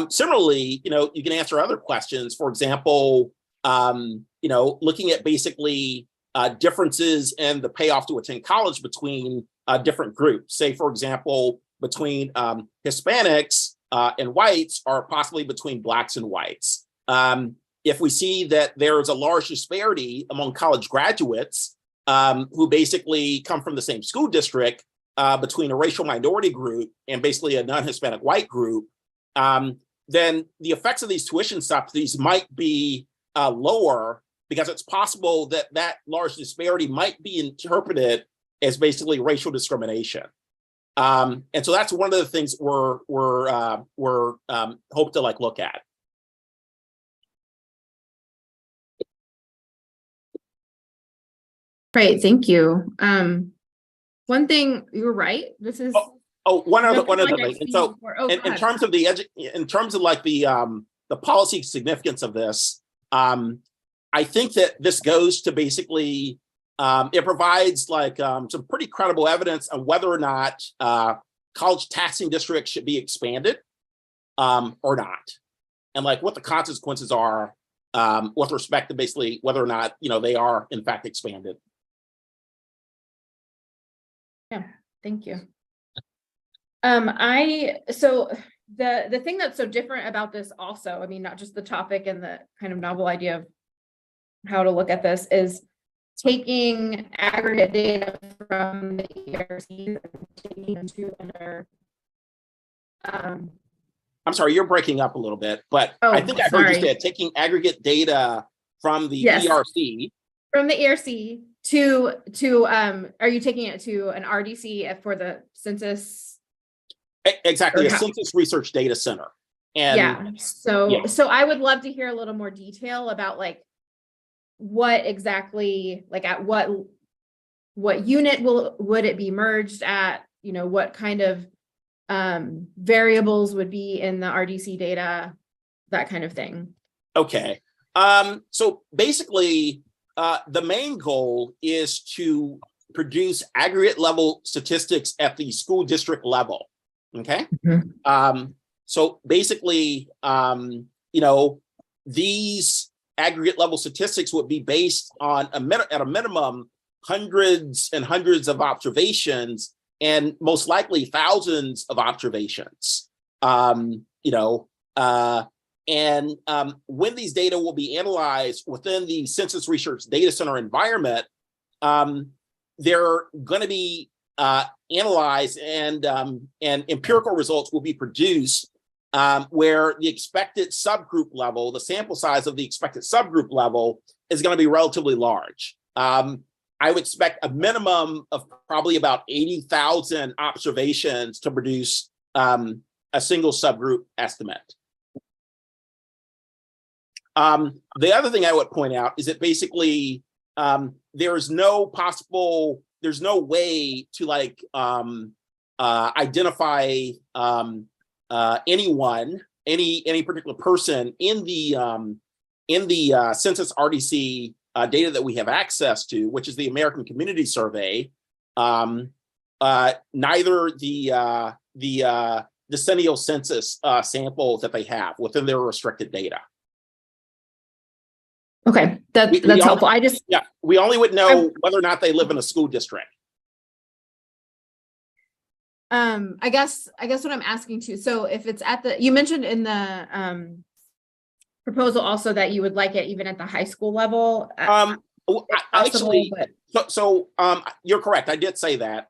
Speaker 14: Similarly, you can answer other questions. For example, looking at basically differences in the payoff to attend college between different groups. Say, for example, between Hispanics and whites, or possibly between blacks and whites. If we see that there's a large disparity among college graduates who basically come from the same school district between a racial minority group and basically a non-Hispanic white group, then the effects of these tuition subsidies might be lower, because it's possible that that large disparity might be interpreted as basically racial discrimination. And so that's one of the things we're hope to look at.
Speaker 4: Great, thank you. One thing, you're right. This is
Speaker 14: one other thing. And so in terms of the policy significance of this, I think that this goes to basically it provides some pretty credible evidence on whether or not college taxing districts should be expanded or not, and what the consequences are with respect to basically whether or not they are in fact expanded.
Speaker 4: Yeah, thank you. So the thing that's so different about this also, I mean, not just the topic and the kind of novel idea of how to look at this, is taking aggregate data from the ERC and taking them to another.
Speaker 14: I'm sorry, you're breaking up a little bit, but
Speaker 4: Oh,
Speaker 14: I think I heard you
Speaker 4: sorry.
Speaker 14: say taking aggregate data from the
Speaker 4: Yes.
Speaker 14: ERC.
Speaker 4: From the ERC to are you taking it to an RDC for the census?
Speaker 14: Exactly,
Speaker 4: Or
Speaker 14: a
Speaker 4: how-
Speaker 14: census research data center. And
Speaker 4: Yeah, so
Speaker 14: yeah.
Speaker 4: so I would love to hear a little more detail about like what exactly, like at what unit would it be merged at, you know, what kind of variables would be in the RDC data, that kind of thing.
Speaker 14: Okay. So basically, the main goal is to produce aggregate level statistics at the school district level. Okay. So basically, you know, these aggregate level statistics would be based on at a minimum hundreds and hundreds of observations, and most likely thousands of observations. You know, when these data will be analyzed within the Census Research Data Center environment, they're going to be analyzed, and empirical results will be produced where the expected subgroup level, the sample size of the expected subgroup level, is going to be relatively large. I would expect a minimum of probably about 80,000 observations to produce a single subgroup estimate. The other thing I would point out is that basically there's no way to like identify anyone, any particular person in the census RDC data that we have access to, which is the American Community Survey. Neither the decennial census sample that they have within their restricted data.
Speaker 4: Okay, that's helpful.
Speaker 14: We only would know whether or not they live in a school district.
Speaker 4: I guess what I'm asking too, so if it's you mentioned in the proposal also that you would like it even at the high school level.
Speaker 14: You're correct. I did say that.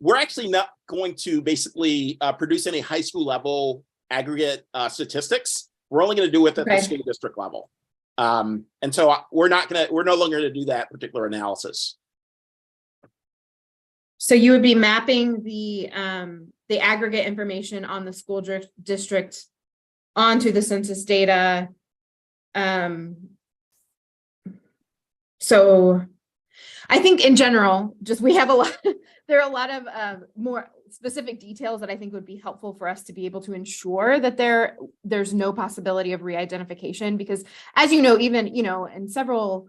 Speaker 14: We're actually not going to basically produce any high school level aggregate statistics. We're only going to do it at the school district level. And so we're no longer going to do that particular analysis.
Speaker 4: So you would be mapping the aggregate information on the school district onto the census data. So I think in general, there are a lot of more specific details that I think would be helpful for us to be able to ensure that there's no possibility of re-identification, because as you know, even, you know, in several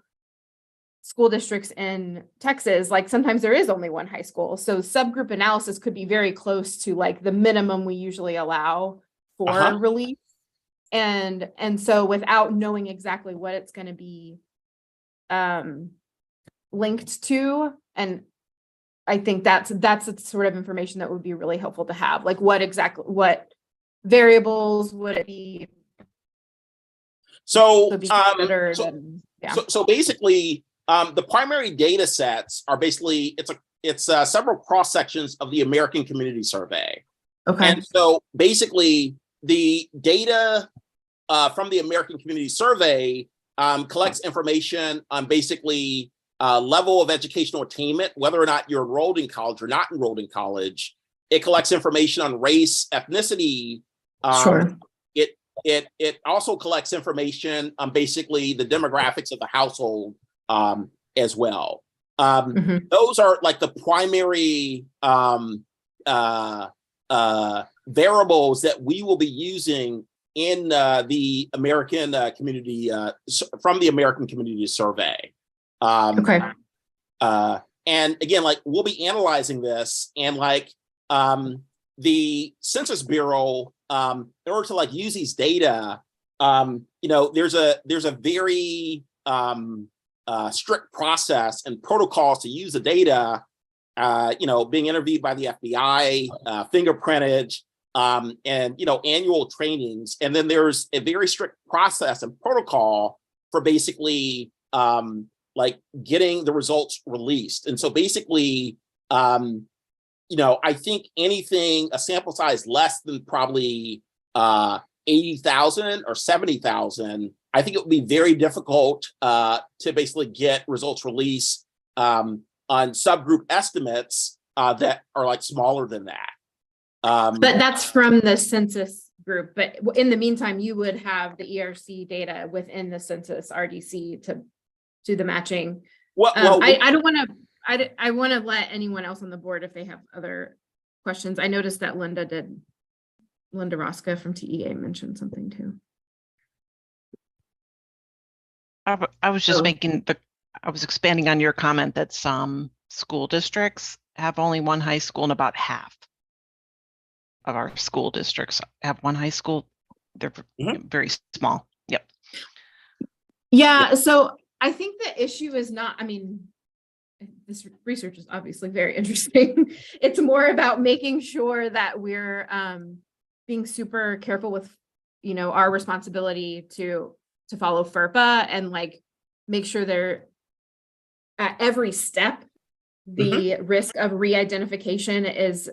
Speaker 4: school districts in Texas, like sometimes there is only one high school. So subgroup analysis could be very close to like the minimum we usually allow for release. And so without knowing exactly what it's going to be linked to, and I think that's the sort of information that would be really helpful to have. Like what variables would it be?
Speaker 14: So basically, the primary data sets are basically it's several cross sections of the American Community Survey.
Speaker 4: Okay.
Speaker 14: And so basically, the data from the American Community Survey collects information on basically level of educational attainment, whether or not you're enrolled in college or not enrolled in college. It collects information on race, ethnicity.
Speaker 4: Sure.
Speaker 14: It also collects information on basically the demographics of the household as well. Those are like the primary variables that we will be using in the American community from the American Community Survey. And again, like we'll be analyzing this, and like the Census Bureau, in order to like use these data, you know, there's a very strict process and protocols to use the data. You know, being interviewed by the FBI, fingerprinted, and you know, annual trainings, and then there's a very strict process and protocol for basically like getting the results released. And so basically, I think anything, a sample size less than probably 80,000 or 70,000, I think it would be very difficult to basically get results released on subgroup estimates that are like smaller than that.
Speaker 4: But that's from the census group. But in the meantime, you would have the ERC data within the census RDC to do the matching. I don't want to, I want to let anyone else on the board if they have other questions. I noticed that Linda Rosca from TEA mentioned something too.
Speaker 15: I was just I was expanding on your comment that some school districts have only one high school and about half of our school districts have one high school. They're very small. Yep.
Speaker 4: Yeah. So I think the issue is not, I mean, this research is obviously very interesting. It's more about making sure that we're being super careful with, our responsibility to follow FERPA and like make sure they're at every step, the risk of re-identification is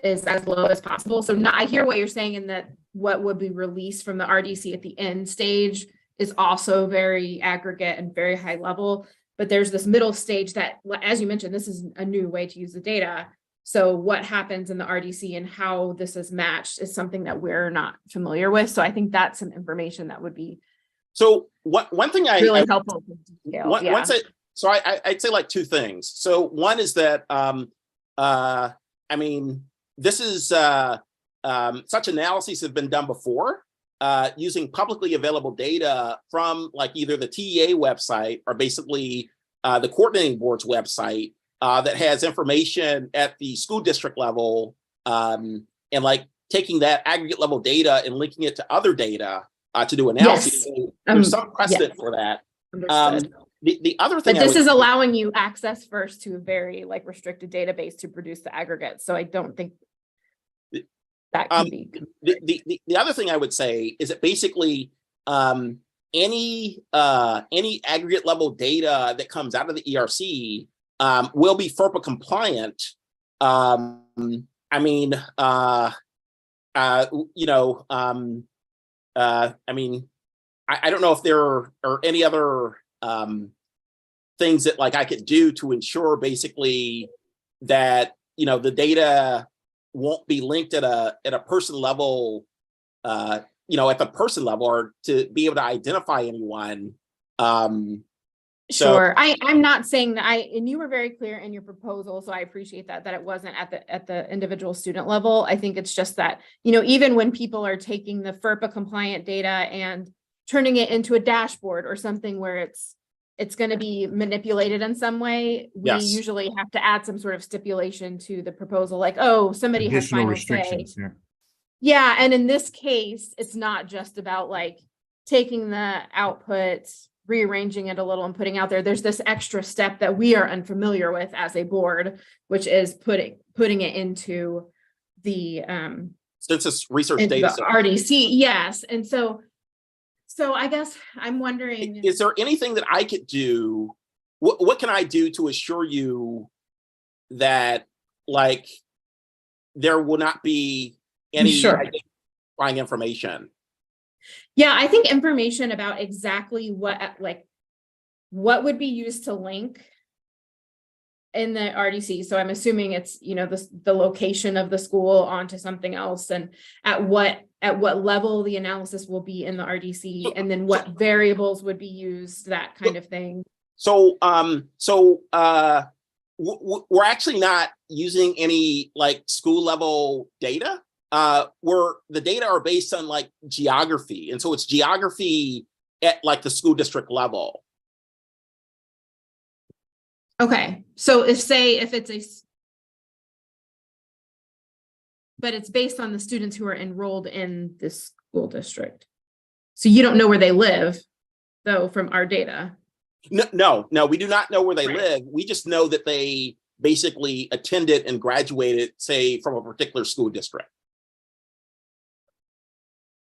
Speaker 4: as low as possible. So I hear what you're saying in that what would be released from the RDC at the end stage is also very aggregate and very high level. But there's this middle stage that, as you mentioned, this is a new way to use the data. So what happens in the RDC and how this is matched is something that we're not familiar with. So I think that's some information that would be
Speaker 14: one thing
Speaker 4: really helpful.
Speaker 14: I'd say like two things. So one is that this is such analyses have been done before using publicly available data from like either the TEA website or basically the coordinating board's website that has information at the school district level and like taking that aggregate level data and linking it to other data to do analysis.
Speaker 4: Yes.
Speaker 14: So there's some precedent for that. The other thing,
Speaker 4: but this is allowing you access first to a very like restricted database to produce the aggregate. So I don't think that can be.
Speaker 14: The other thing I would say is that basically any aggregate level data that comes out of the ERC will be FERPA compliant. I don't know if there are any other things that like I could do to ensure basically that the data won't be linked at a person level, at the person level, or to be able to identify anyone.
Speaker 4: Sure. I'm not saying that and you were very clear in your proposal, so I appreciate that it wasn't at the individual student level. I think it's just that, even when people are taking the FERPA compliant data and turning it into a dashboard or something where it's going to be manipulated in some way, we usually have to add some sort of stipulation to the proposal, like, oh, somebody has final say. Yeah. And in this case, it's not just about like taking the output, rearranging it a little and putting out there. There's this extra step that we are unfamiliar with as a board, which is putting it into the
Speaker 14: census research data
Speaker 4: RDC. Yes. And so I guess I'm wondering,
Speaker 14: is there anything that I could do? What can I do to assure you that like there will not be any identifying information?
Speaker 4: Yeah, I think information about exactly what would be used to link in the RDC. So I'm assuming it's, the location of the school onto something else, and at what level the analysis will be in the RDC, and then what variables would be used, that kind of thing.
Speaker 14: So we're actually not using any like school level data. Where the data are based on like geography, and so it's geography at like the school district level.
Speaker 4: Okay, so if it's but it's based on the students who are enrolled in this school district, so you don't know where they live though from our data.
Speaker 14: No, we do not know where they live. We just know that they basically attended and graduated, say, from a particular school district.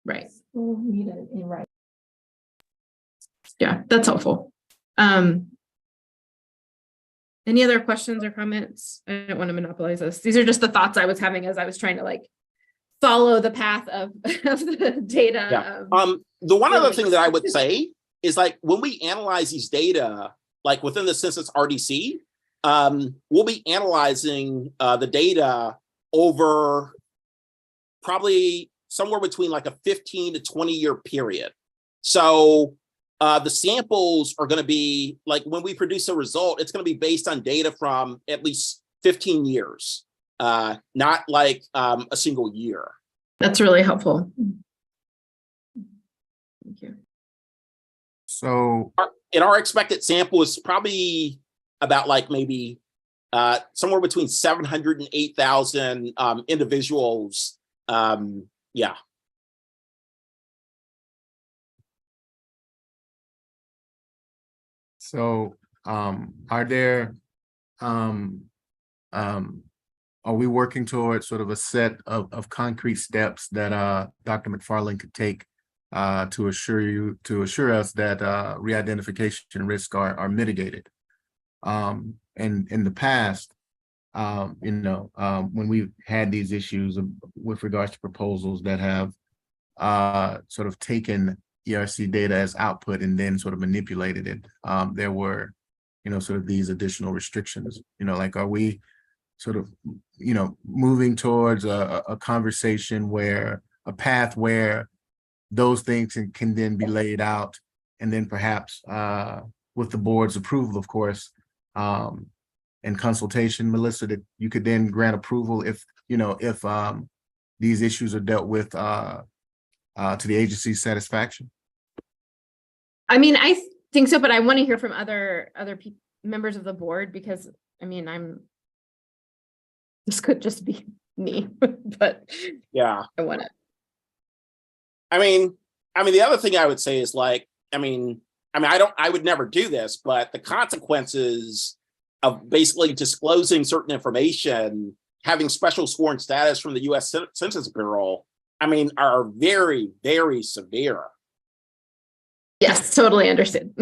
Speaker 4: Right. Right. Yeah, that's helpful. Any other questions or comments? I don't want to monopolize this. These are just the thoughts I was having as I was trying to like follow the path of, of the data.
Speaker 14: Yeah. The one other thing that I would say is like when we analyze these data, like within the census RDC, we'll be analyzing the data over probably somewhere between like a 15 to 20 year period. So the samples are going to be like when we produce a result, it's going to be based on data from at least 15 years, not like a single year.
Speaker 4: That's really helpful. Thank you.
Speaker 3: So
Speaker 14: Our expected sample is probably about like maybe somewhere between 700 and 8,000 individuals. Yeah.
Speaker 3: So, are we working towards sort of a set of concrete steps that Dr. McFarland could take to assure us that re-identification risks are mitigated? And in the past, when we've had these issues with regards to proposals that have sort of taken ERC data as output and then sort of manipulated it, there were, sort of these additional restrictions, like, are we sort of, moving towards a conversation a path where those things can then be laid out, and then perhaps with the board's approval, of course, and consultation, Melissa, that you could then grant approval if these issues are dealt with to the agency's satisfaction?
Speaker 4: I mean, I think so, but I want to hear from other members of the board, because I mean, this could just be me, but
Speaker 14: yeah,
Speaker 4: I want to.
Speaker 14: I mean, the other thing I would say is like, I would never do this, but the consequences of basically disclosing certain information, having special sworn status from the U.S. Census Bureau, are very, very severe.
Speaker 4: Yes, totally understood.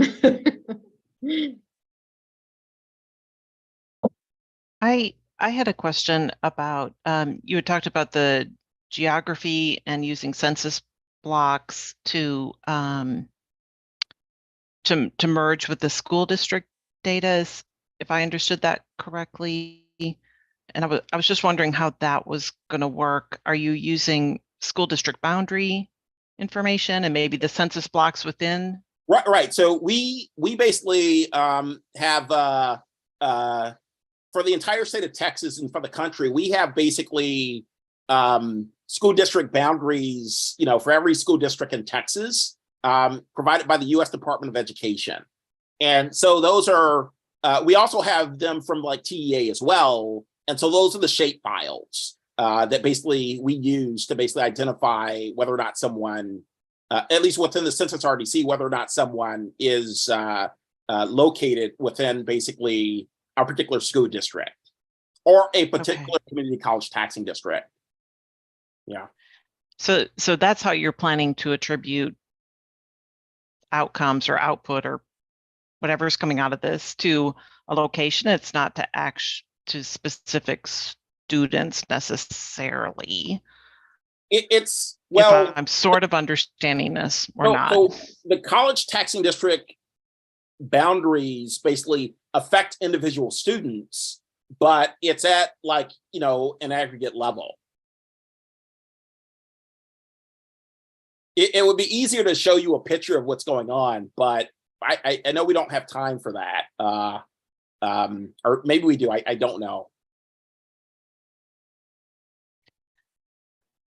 Speaker 15: I had a question about, you had talked about the geography and using census blocks to merge with the school district data, if I understood that correctly. And I was just wondering how that was going to work. Are you using school district boundary information and maybe the census blocks within?
Speaker 14: Right. So we basically have for the entire state of Texas and for the country, we have basically school district boundaries, for every school district in Texas, provided by the U.S. Department of Education. And so those are, we also have them from like TEA as well. And so those are the shape files that basically we use to basically identify whether or not someone, at least within the Census RDC, whether or not someone is located within basically a particular school district or a particular community college taxing district. Yeah.
Speaker 15: So that's how you're planning to attribute outcomes or output or whatever's coming out of this to a location. It's not to specific students necessarily.
Speaker 14: It's
Speaker 15: if I'm sort of understanding this or not.
Speaker 14: So the college taxing district boundaries basically affect individual students, but it's at like, an aggregate level. It would be easier to show you a picture of what's going on, but I know we don't have time for that. Or maybe we do, I don't know.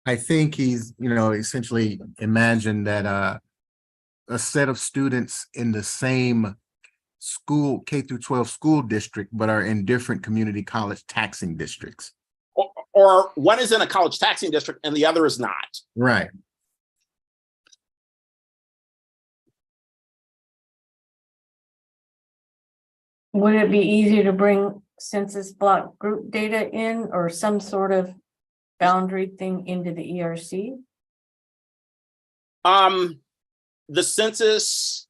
Speaker 3: I think he's, essentially imagined that a set of students in the same school, K through 12 school district, but are in different community college taxing districts.
Speaker 14: Or one is in a college taxing district and the other is not.
Speaker 3: Right.
Speaker 2: Would it be easier to bring census block group data in or some sort of boundary thing into the ERC?
Speaker 14: The census,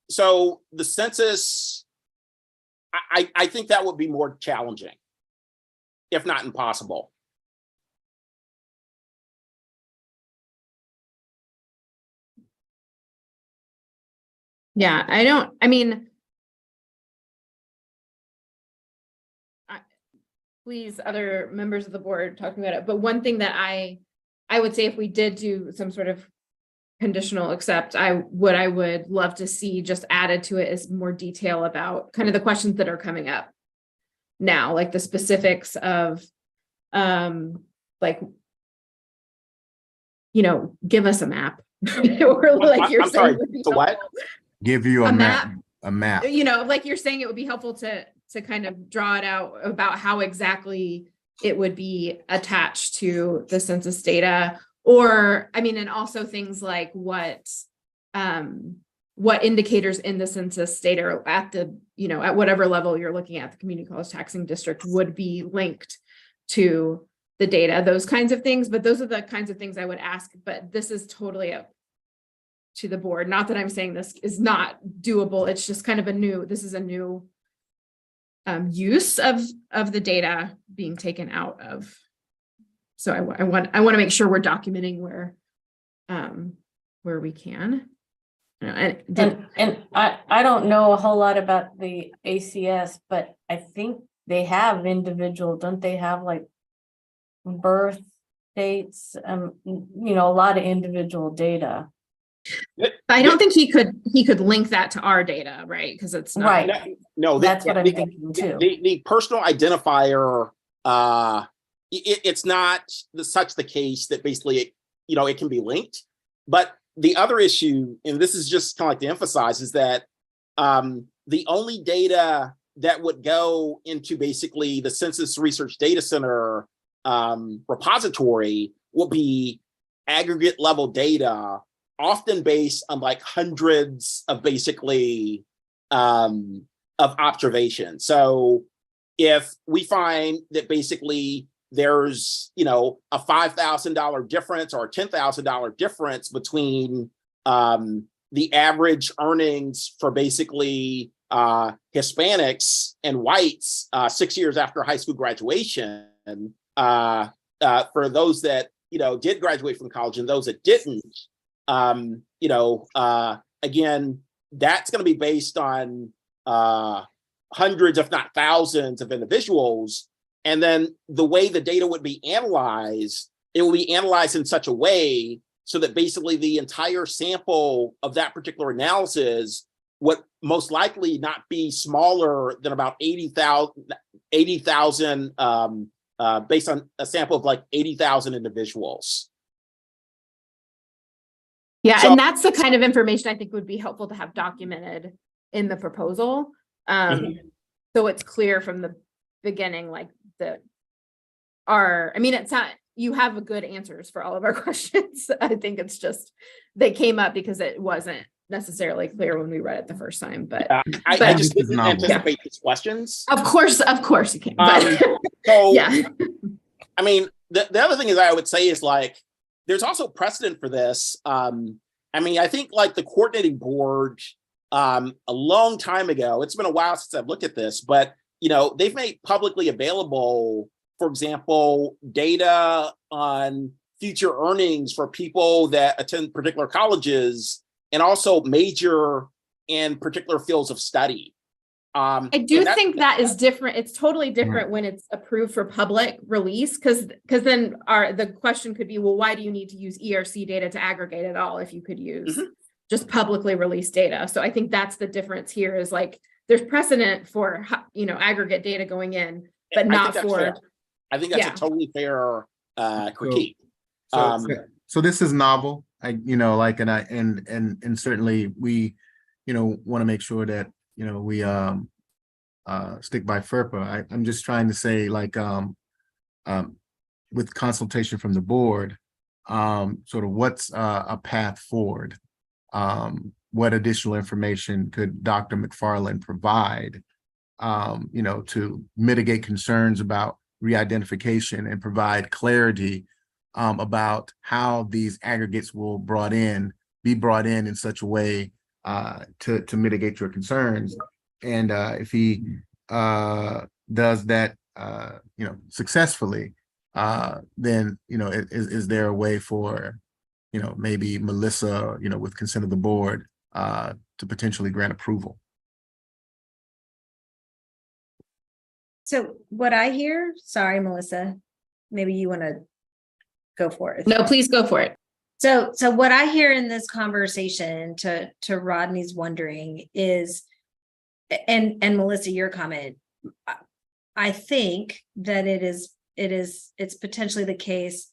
Speaker 14: so the census I think that would be more challenging, if not impossible.
Speaker 4: Yeah, I mean, please, other members of the board talking about it, but one thing that I would say if we did do some sort of conditional accept, I would love to see just added to it is more detail about kind of the questions that are coming up now, like the specifics of, like, you know, give us a map. Or like you're
Speaker 14: I'm
Speaker 4: saying,
Speaker 14: sorry,
Speaker 4: would be
Speaker 14: so what?
Speaker 4: helpful.
Speaker 3: Give you a map, a map.
Speaker 4: You know, like you're saying, it would be helpful to kind of draw it out about how exactly it would be attached to the census data. Or, I mean, and also things like what indicators in the census data at the, you know, at whatever level you're looking at, the community college taxing district would be linked to the data, those kinds of things. But those are the kinds of things I would ask, but this is totally up to the board. Not that I'm saying this is not doable. It's just kind of this is a new use of the data being taken out of. So I want to make sure we're documenting where we can.
Speaker 2: And I don't know a whole lot about the ACS, but I think they have individual, don't they have like birth dates, you know, a lot of individual data.
Speaker 4: I don't think he could link that to our data, right? Because it's not
Speaker 2: right.
Speaker 14: No,
Speaker 2: that's what I'm thinking too.
Speaker 14: The personal identifier, it's not such the case that basically, you know, it can be linked. But the other issue, and this is just kind of like to emphasize, is that the only data that would go into basically the Census Research Data Center repository will be aggregate level data, often based on like hundreds of basically of observations. So if we find that basically there's, you know, a $5,000 difference or a $10,000 difference between the average earnings for basically Hispanics and whites 6 years after high school graduation, for those that, you know, did graduate from college and those that didn't, you know, again, that's going to be based on hundreds, if not thousands of individuals. And then the way the data would be analyzed, it will be analyzed in such a way so that basically the entire sample of that particular analysis would most likely not be smaller than about 80,000 based on a sample of like 80,000 individuals.
Speaker 4: Yeah,
Speaker 14: So-
Speaker 4: and that's the kind of information I think would be helpful to have documented in the proposal. So it's clear from the beginning, like I mean, it's not, you have a good answers for all of our questions. I think it's just, they came up because it wasn't necessarily clear when we read it the first time, but.
Speaker 14: I just didn't anticipate these questions.
Speaker 4: Of course you can. But,
Speaker 14: So,
Speaker 4: yeah.
Speaker 14: I mean, the other thing is I would say is like, there's also precedent for this. I mean, I think like the coordinating board a long time ago, it's been a while since I've looked at this, but you know, they've made publicly available, for example, data on future earnings for people that attend particular colleges and also major in particular fields of study.
Speaker 4: I do think that is different. It's totally different when it's approved for public release, because then the question could be, well, why do you need to use ERC data to aggregate it all if you could use just publicly released data? So I think that's the difference here is like, there's precedent for, you know, aggregate data going in, but not for.
Speaker 14: Fair. I think that's a totally fair critique.
Speaker 3: So this is novel. You know, like, and certainly we, you know, want to make sure that, you know, we stick by FERPA. I'm just trying to say, like, with consultation from the board, sort of what's a path forward? What additional information could Dr. McFarland provide, you know, to mitigate concerns about re-identification and provide clarity about how these aggregates will be brought in such a way to mitigate your concerns. And if he does that, successfully, then, is there a way for, maybe Melissa, with consent of the board, to potentially grant approval?
Speaker 8: So what I hear, sorry, Melissa, maybe you want to go for it.
Speaker 4: No, please go for it.
Speaker 8: So what I hear in this conversation to Rodney's wondering is, and Melissa, your comment, I think that it's potentially the case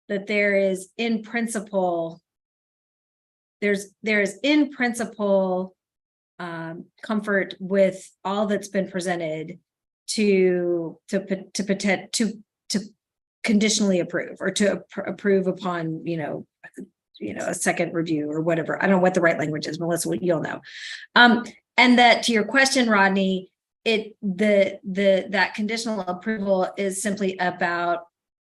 Speaker 8: that there is in principle, there is in principle comfort with all that's been presented to conditionally approve or to approve upon, a second review or whatever. I don't know what the right language is, Melissa, you'll know. And that to your question, Rodney, that conditional approval is simply about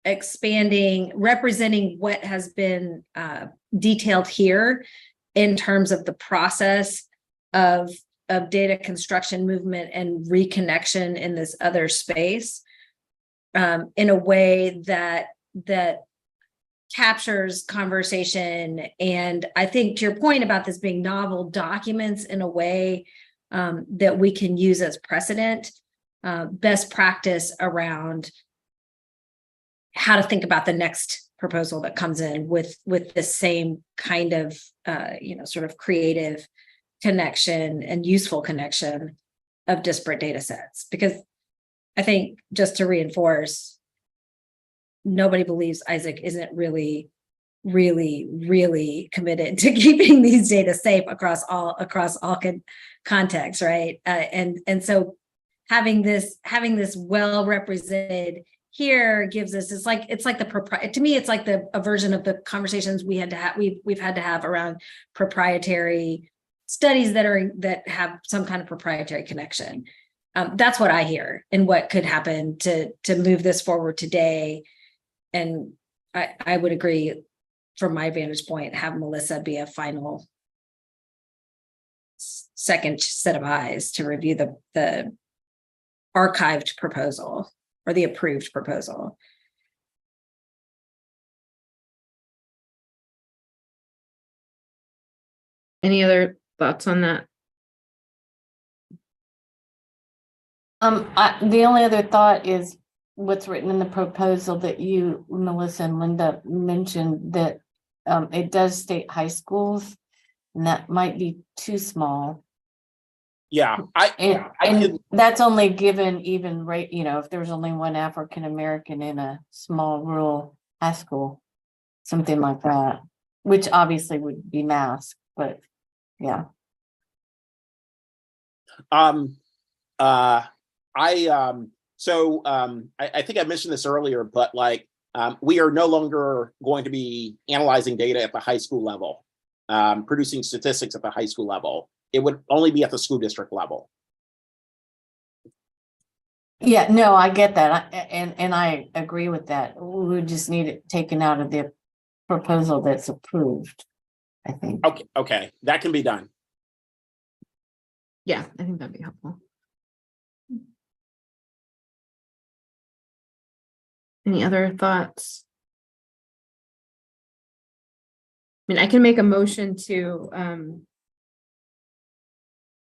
Speaker 8: representing what has been detailed here in terms of the process of data construction, movement, and reconnection in this other space, in a way that captures conversation. And I think to your point about this being novel, documents in a way that we can use as precedent, best practice around how to think about the next proposal that comes in with the same kind of sort of creative connection and useful connection of disparate data sets. Because I think, just to reinforce, nobody believes Isaac isn't really committed to keeping these data safe across all contexts, right? And so having this well represented here gives us, it's like to me, it's like a version of the conversations we've had to have around proprietary studies that have some kind of proprietary connection. That's what I hear and what could happen to move this forward today. And I would agree, from my vantage point, have Melissa be a final second set of eyes to review the archived proposal or the approved proposal.
Speaker 4: Any other thoughts on that?
Speaker 2: The only other thought is what's written in the proposal that you, Melissa and Linda, mentioned, that it does state high schools, and that might be too small.
Speaker 14: Yeah,
Speaker 2: and that's only given even right, if there's only one African American in a small rural high school, something like that, which obviously would be masked, but yeah.
Speaker 14: I think I mentioned this earlier, but we are no longer going to be analyzing data at the high school level, producing statistics at the high school level. It would only be at the school district level.
Speaker 2: Yeah, no, I get that. And I agree with that. We would just need it taken out of the proposal that's approved, I think.
Speaker 14: Okay, that can be done.
Speaker 4: Yeah, I think that'd be helpful. Any other thoughts? I mean, I can make a motion to,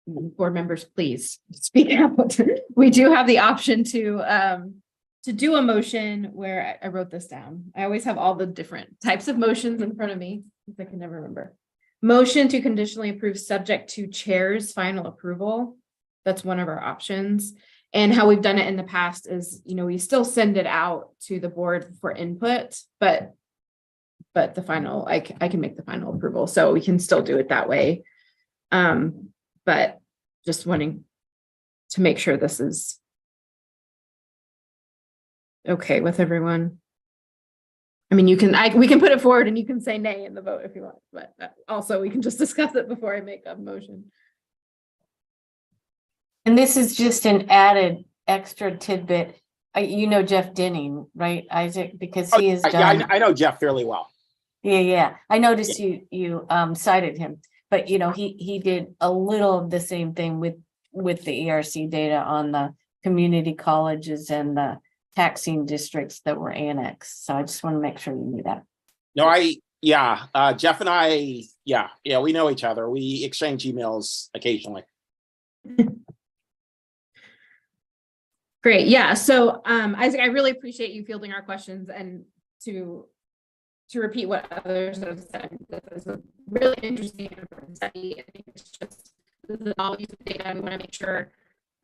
Speaker 4: board members, please speak out. We do have the option to do a motion where I wrote this down. I always have all the different types of motions in front of me, because I can never remember. Motion to conditionally approve subject to chair's final approval. That's one of our options. And how we've done it in the past is, we still send it out to the board for input, but the final, I can make the final approval. So we can still do it that way. But just wanting to make sure this is okay with everyone. I mean, we can put it forward and you can say nay in the vote if you want, but also we can just discuss it before I make a motion.
Speaker 2: And this is just an added extra tidbit. Jeff Denning, right, Isaac? Because he is done.
Speaker 14: I know Jeff fairly well.
Speaker 2: Yeah. I noticed you cited him, but he did a little of the same thing with with the ERC data on the community colleges and the taxing districts that were annexed. So I just want to make sure you knew that.
Speaker 14: No, Jeff and I, we know each other. We exchange emails occasionally.
Speaker 4: Great. Yeah. So Isaac, I really appreciate you fielding our questions, and to repeat what others have said, this is a really interesting and important study. I think it's just the all use of data. We want to make sure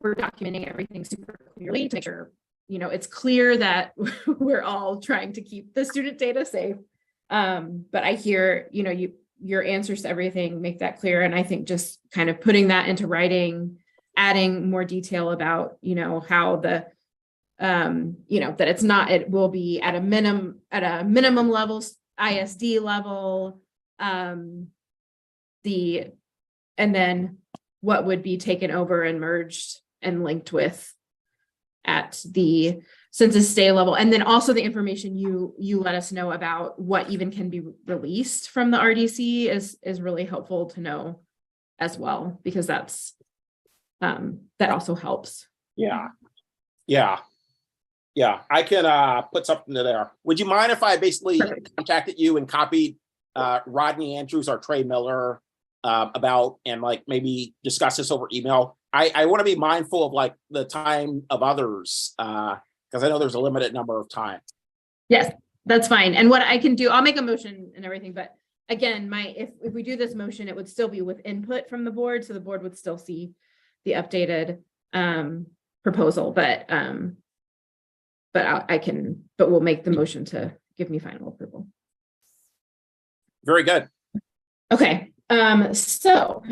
Speaker 4: we're documenting everything super clearly to make sure, it's clear that we're all trying to keep the student data safe. But I hear, your answers to everything make that clear. And I think just kind of putting that into writing, adding more detail about, how the, that it's not, it will be at a minimum level, ISD level, and then what would be taken over and merged and linked with at the census state level. And then also the information you let us know about what even can be released from the RDC is really helpful to know as well, because that's that also helps.
Speaker 14: Yeah. I can put something to there. Would you mind if I basically contacted you and copied Rodney Andrews or Trey Miller about, and like maybe discuss this over email? I want to be mindful of like the time of others, because I know there's a limited number of time.
Speaker 4: Yes, that's fine. And what I can do, I'll make a motion and everything, but again, if we do this motion, it would still be with input from the board, so the board would still see the updated proposal, but we'll make the motion to give me final approval.
Speaker 14: Very good.
Speaker 4: Okay, so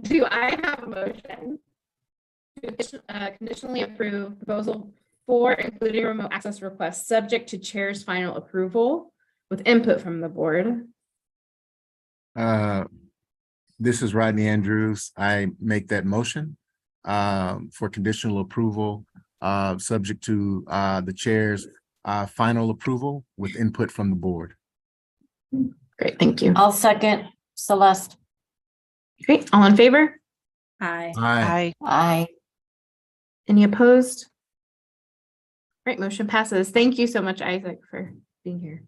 Speaker 4: do I have a motion to conditionally approve proposal 4, including remote access requests, subject to chair's final approval with input from the board?
Speaker 3: This is Rodney Andrews. I make that motion for conditional approval, subject to the chair's final approval with input from the board.
Speaker 4: Great, thank you.
Speaker 2: I'll second Celeste.
Speaker 4: Great, all in favor?
Speaker 8: Aye.
Speaker 3: Aye.
Speaker 2: Aye.
Speaker 4: Any opposed? Right, motion passes. Thank you so much, Isaac, for being here.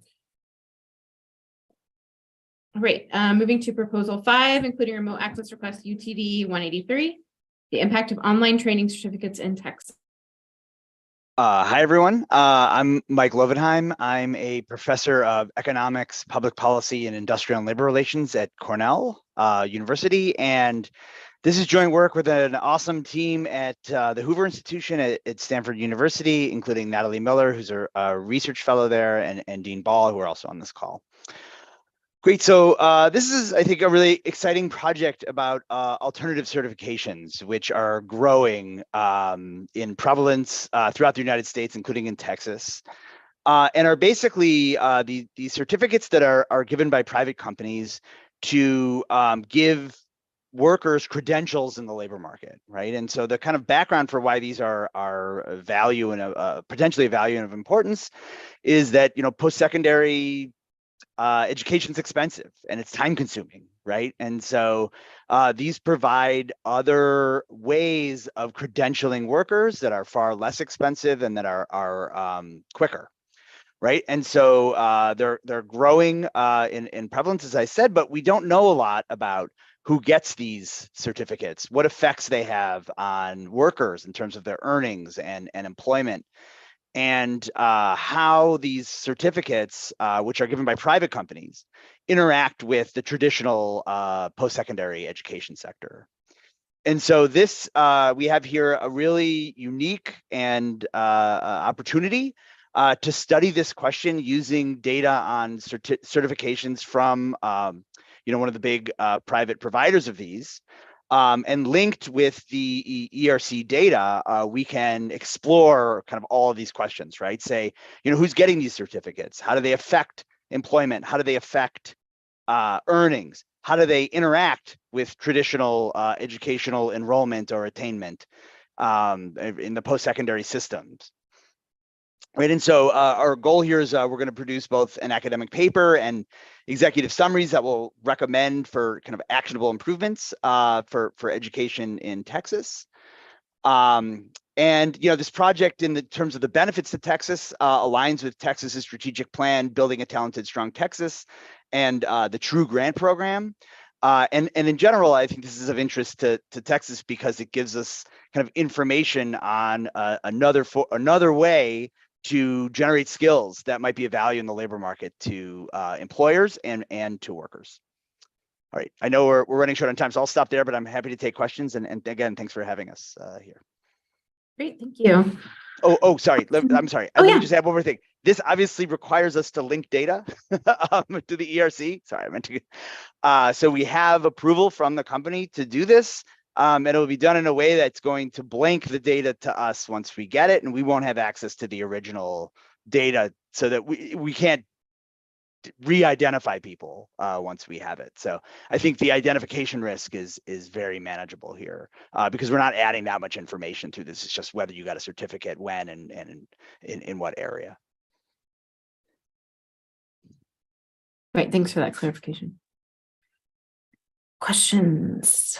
Speaker 4: All right, moving to proposal 5, including remote access request UTD 183, the impact of online training certificates in Texas.
Speaker 6: Hi, everyone. I'm Mike Lovenheim. I'm a professor of economics, public policy, and industrial and labor relations at Cornell University. And this is joint work with an awesome team at the Hoover Institution at Stanford University, including Natalie Miller, who's a research fellow there, and Dean Ball, who are also on this call. Great. So this is, I think, a really exciting project about alternative certifications, which are growing in prevalence throughout the United States, including in Texas, and are basically these certificates that are given by private companies to give workers credentials in the labor market, right? And so the kind of background for why these are a value and potentially a value and of importance is that, post-secondary education's expensive and it's time consuming, right? And so these provide other ways of credentialing workers that are far less expensive and that are quicker, right? And so they're growing in prevalence, as I said, but we don't know a lot about who gets these certificates, what effects they have on workers in terms of their earnings and employment, and how these certificates, which are given by private companies, interact with the traditional post-secondary education sector. And so this, we have here a really unique and opportunity to study this question using data on certifications from one of the big private providers of these. And linked with the ERC data, we can explore kind of all of these questions, right? Say, who's getting these certificates? How do they affect employment? How do they affect earnings? How do they interact with traditional educational enrollment or attainment in the post-secondary systems? Right, and so our goal here is we're going to produce both an academic paper and executive summaries that will recommend for kind of actionable improvements for education in Texas. And this project, in the terms of the benefits to Texas, aligns with Texas's strategic plan, Building a Talented, Strong Texas, and the True Grant Program. And in general, I think this is of interest to Texas because it gives us kind of information on another way to generate skills that might be of value in the labor market to employers and to workers. All right, I know we're running short on time, so I'll stop there, but I'm happy to take questions. And again, thanks for having us here.
Speaker 4: Great, thank you.
Speaker 6: Oh, sorry. I'm sorry.
Speaker 4: Oh,
Speaker 6: Let
Speaker 4: yeah.
Speaker 6: me just add one more thing. This obviously requires us to link data to the ERC. Sorry, I meant to. So we have approval from the company to do this, and it will be done in a way that's going to blank the data to us once we get it, and we won't have access to the original data, so that we can't re-identify people once we have it. So I think the identification risk is very manageable here because we're not adding that much information to this. It's just whether you got a certificate, when, and in what area.
Speaker 4: Right, thanks for that clarification. Questions?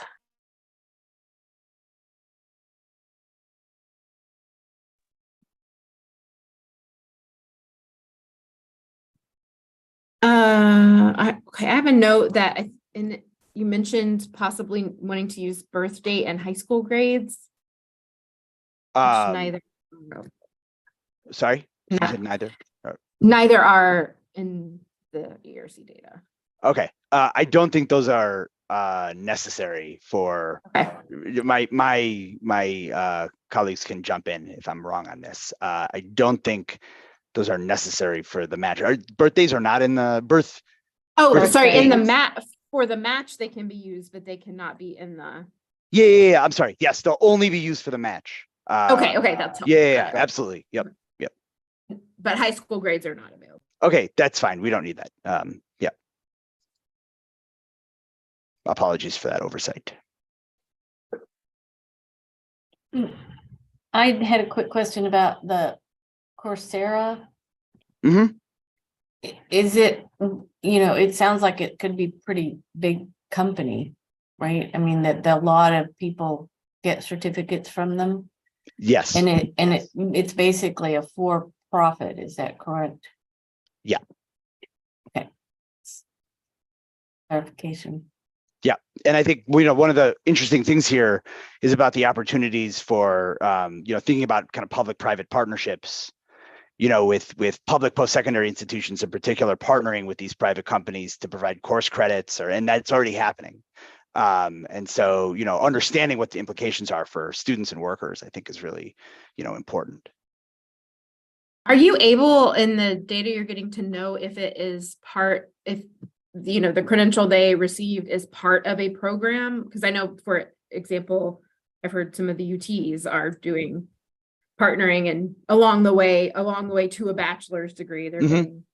Speaker 4: I have a note that you mentioned possibly wanting to use birth date and high school grades. Which neither.
Speaker 6: Sorry, you said neither.
Speaker 4: Neither are in the ERC data.
Speaker 6: Okay, I don't think those are necessary for my colleagues can jump in if I'm wrong on this. I don't think those are necessary for the match. Our birthdays are not in the birth.
Speaker 4: Oh, sorry. In the match, for the match, they can be used, but they cannot be in the.
Speaker 6: Yeah. I'm sorry. Yes, they'll only be used for the match.
Speaker 4: Okay, that's helpful.
Speaker 6: Yeah, absolutely. Yep.
Speaker 4: But high school grades are not available.
Speaker 6: Okay, that's fine. We don't need that. Yeah. Apologies for that oversight.
Speaker 2: I had a quick question about the Coursera.
Speaker 6: Mm-hmm.
Speaker 2: Is it, it sounds like it could be pretty big company, right? I mean, that a lot of people get certificates from them.
Speaker 6: Yes.
Speaker 2: And it's basically a for-profit, is that correct?
Speaker 6: Yeah.
Speaker 2: Okay. Clarification.
Speaker 6: Yeah, and I think one of the interesting things here is about the opportunities for thinking about kind of public-private partnerships, with public post-secondary institutions in particular, partnering with these private companies to provide course credits, and that's already happening. And so, understanding what the implications are for students and workers, I think, is really, important.
Speaker 4: Are you able, in the data you're getting, to know if it is the credential they received is part of a program? Because I know, for example, I've heard some of the UTs are doing partnering, and along the way to a bachelor's degree, they're getting.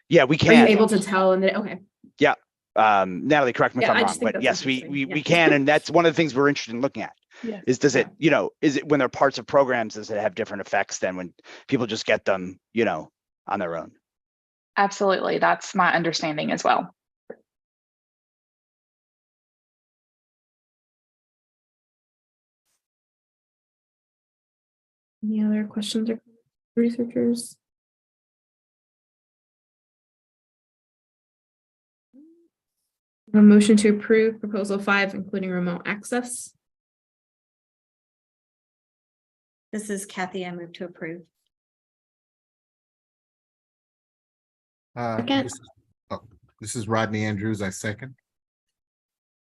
Speaker 6: Yeah, we can.
Speaker 4: Are you able to tell? Okay.
Speaker 6: Yeah. Natalie, correct me if I'm wrong, but yes, we can, and that's one of the things we're interested in looking at.
Speaker 4: Yes.
Speaker 6: Is is it when they're parts of programs, does it have different effects than when people just get them, on their own?
Speaker 16: Absolutely, that's my understanding as well.
Speaker 4: Any other questions or researchers? A motion to approve proposal 5, including remote access.
Speaker 17: This is Kathy. I move to approve.
Speaker 3: This is Rodney Andrews. I second.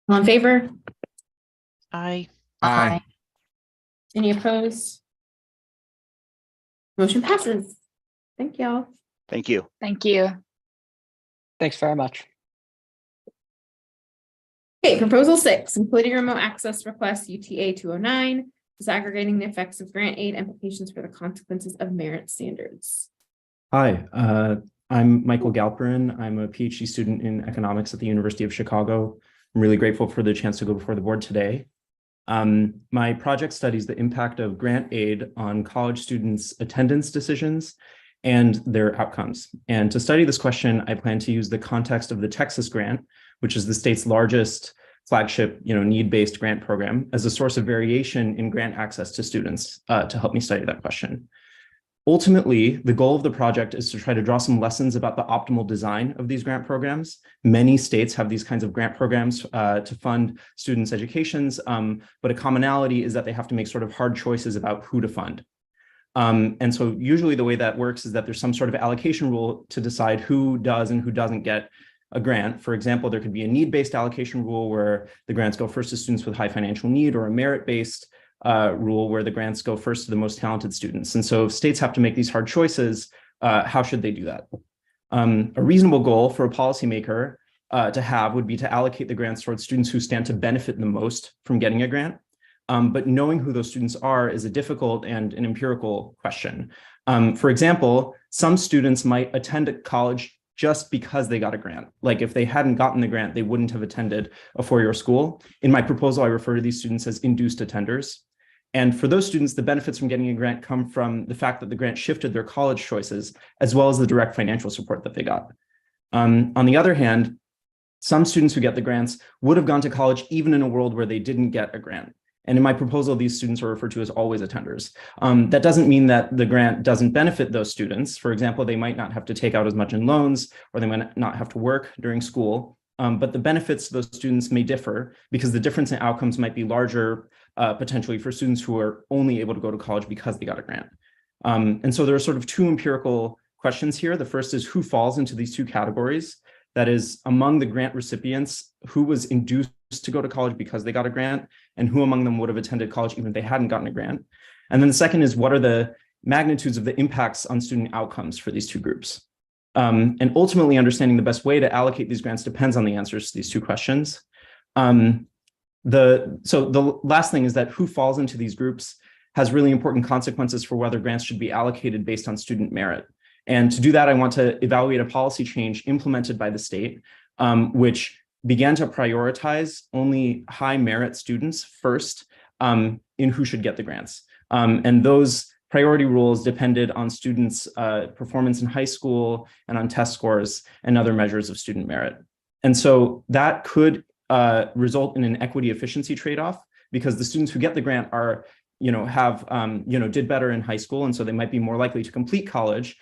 Speaker 4: All in favor?
Speaker 15: Aye.
Speaker 3: Aye.
Speaker 4: Any opposed? Motion passes. Thank y'all.
Speaker 6: Thank you.
Speaker 16: Thank you.
Speaker 18: Thanks very much.
Speaker 4: Okay, proposal 6, including remote access request UTA 209, disaggregating the effects of grant aid implications for the consequences of merit standards.
Speaker 19: Hi, I'm Michael Galperin. I'm a PhD student in economics at the University of Chicago. I'm really grateful for the chance to go before the board today. My project studies the impact of grant aid on college students' attendance decisions and their outcomes. And to study this question, I plan to use the context of the Texas grant, which is the state's largest flagship, need-based grant program as a source of variation in grant access to students to help me study that question. Ultimately, the goal of the project is to try to draw some lessons about the optimal design of these grant programs. Many states have these kinds of grant programs to fund students' educations, but a commonality is that they have to make sort of hard choices about who to fund. And so usually the way that works is that there's some sort of allocation rule to decide who does and who doesn't get a grant. For example, there could be a need-based allocation rule where the grants go first to students with high financial need, or a merit-based rule where the grants go first to the most talented students. And so if states have to make these hard choices, how should they do that? A reasonable goal for a policymaker to have would be to allocate the grants towards students who stand to benefit the most from getting a grant. But knowing who those students are is a difficult and an empirical question. For example, some students might attend a college just because they got a grant. Like if they hadn't gotten the grant, they wouldn't have attended a four-year school. In my proposal, I refer to these students as induced attenders. And for those students, the benefits from getting a grant come from the fact that the grant shifted their college choices, as well as the direct financial support that they got. On the other hand, some students who get the grants would have gone to college even in a world where they didn't get a grant. And in my proposal, these students are referred to as always attenders. That doesn't mean that the grant doesn't benefit those students. For example, they might not have to take out as much in loans, or they might not have to work during school. But the benefits to those students may differ because the difference in outcomes might be larger potentially for students who are only able to go to college because they got a grant. And so there are sort of two empirical questions here. The first is who falls into these two categories. That is, among the grant recipients, who was induced to go to college because they got a grant, and who among them would have attended college even if they hadn't gotten a grant. And then the second is, what are the magnitudes of the impacts on student outcomes for these two groups? And ultimately, understanding the best way to allocate these grants depends on the answers to these two questions. So the last thing is that who falls into these groups has really important consequences for whether grants should be allocated based on student merit. And to do that, I want to evaluate a policy change implemented by the state, which began to prioritize only high merit students first in who should get the grants. And those priority rules depended on students' performance in high school and on test scores and other measures of student merit. And so that could result in an equity efficiency trade-off, because the students who get the grant are did better in high school, and so they might be more likely to complete college.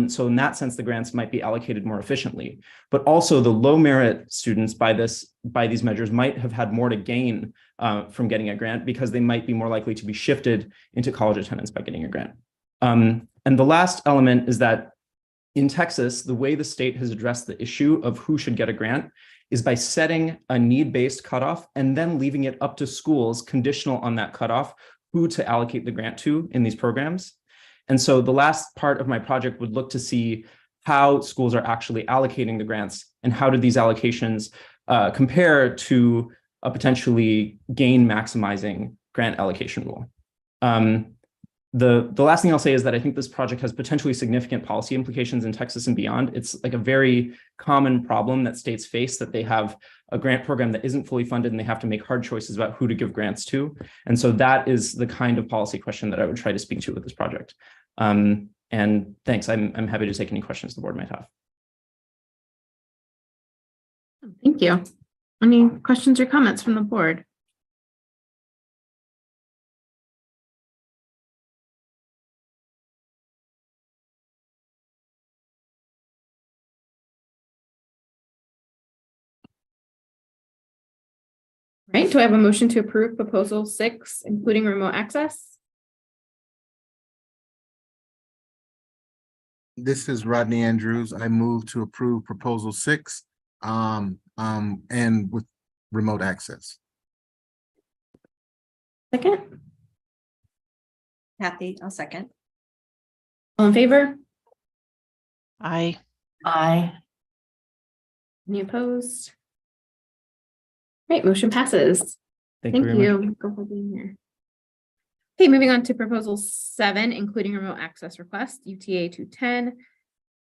Speaker 19: So in that sense, the grants might be allocated more efficiently. But also the low merit students by these measures might have had more to gain from getting a grant, because they might be more likely to be shifted into college attendance by getting a grant. And the last element is that in Texas, the way the state has addressed the issue of who should get a grant is by setting a need-based cutoff and then leaving it up to schools conditional on that cutoff who to allocate the grant to in these programs. And so the last part of my project would look to see how schools are actually allocating the grants, and how do these allocations compare to a potentially gain maximizing grant allocation rule. The last thing I'll say is that I think this project has potentially significant policy implications in Texas and beyond. It's like a very common problem that states face, that they have a grant program that isn't fully funded and they have to make hard choices about who to give grants to. And so that is the kind of policy question that I would try to speak to with this project. And thanks, I'm happy to take any questions the board might have.
Speaker 4: Thank you. Any questions or comments from the board? Right, do I have a motion to approve proposal 6, including remote access?
Speaker 3: This is Rodney Andrews. I move to approve proposal 6 and with remote access.
Speaker 4: Second?
Speaker 17: Kathy, I'll second.
Speaker 4: All in favor?
Speaker 15: Aye.
Speaker 2: Aye.
Speaker 4: Any opposed? Right, motion passes.
Speaker 19: Thank you very much.
Speaker 4: Go for being here. Okay, moving on to proposal 7, including remote access request, UTA 210,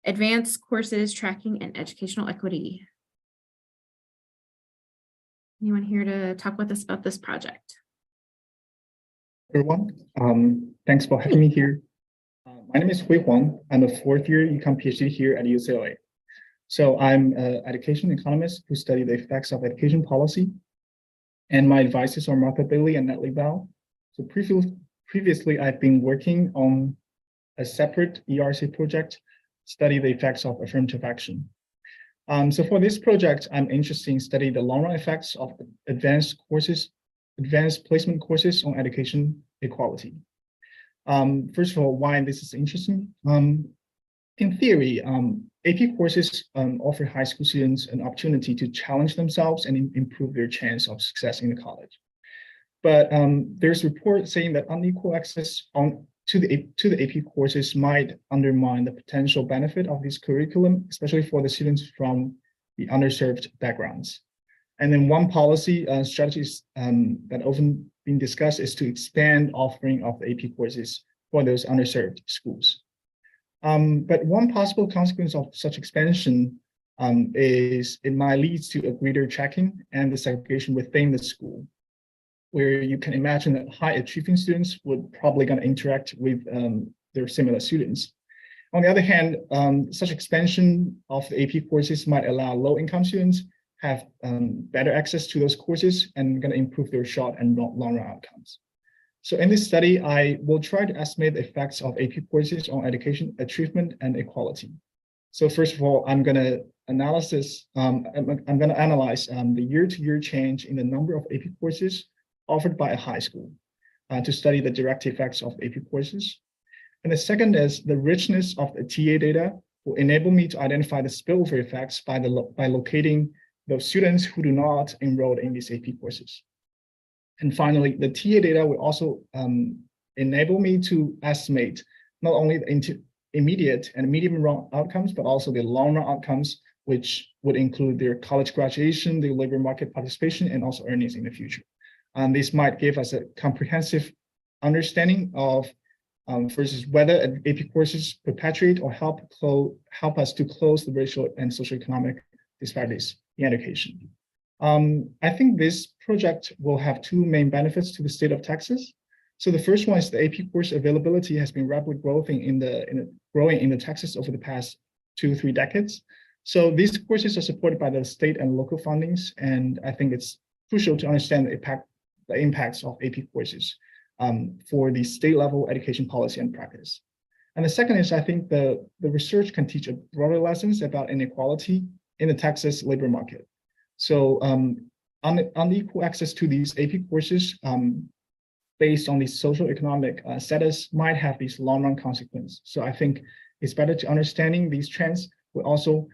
Speaker 4: advanced courses tracking and educational equity. Anyone here to talk with us about this project?
Speaker 20: Everyone, thanks for having me here. My name is Hui Huang. I'm a 4th-year econ PhD here at UCLA. So I'm an education economist who studied the effects of education policy and my advisors are Martha Bailey and Natalie Bell. So previously, I've been working on a separate ERC project, study the effects of affirmative action. So for this project, I'm interested in studying the long run effects of advanced placement courses on education equality. First of all, why this is interesting. In theory, AP courses offer high school students an opportunity to challenge themselves and improve their chance of success in the college. But there's reports saying that unequal access to the AP courses might undermine the potential benefit of this curriculum, especially for the students from the underserved backgrounds. And then one policy strategies that often been discussed is to expand offering of the AP courses for those underserved schools. But one possible consequence of such expansion is it might lead to a greater checking and the segregation within the school, where you can imagine that high achieving students would probably going to interact with their similar students. On the other hand, such expansion of the AP courses might allow low income students have better access to those courses and going to improve their short and long run outcomes. So in this study, I will try to estimate the effects of AP courses on education achievement and equality. So first of all, I'm going to analyze the year-to-year change in the number of AP courses offered by a high school to study the direct effects of AP courses. And the second is the richness of the TA data will enable me to identify the spillover effects by locating those students who do not enroll in these AP courses. And finally, the TA data will also enable me to estimate not only the immediate and medium run outcomes, but also the long run outcomes, which would include their college graduation, their labor market participation, and also earnings in the future. This might give us a comprehensive understanding of versus whether AP courses perpetuate or help us to close the racial and socioeconomic disparities in education. I think this project will have two main benefits to the state of Texas. So the first one is the AP course availability has been rapidly growing in the Texas over the past 2 or 3 decades. So these courses are supported by the state and local fundings, and I think it's crucial to understand the impacts of AP courses for the state level education policy and practice. And the second is I think the research can teach broader lessons about inequality in the Texas labor market. So unequal access to these AP courses based on the social economic status might have these long run consequences. So I think it's better to understanding these trends will also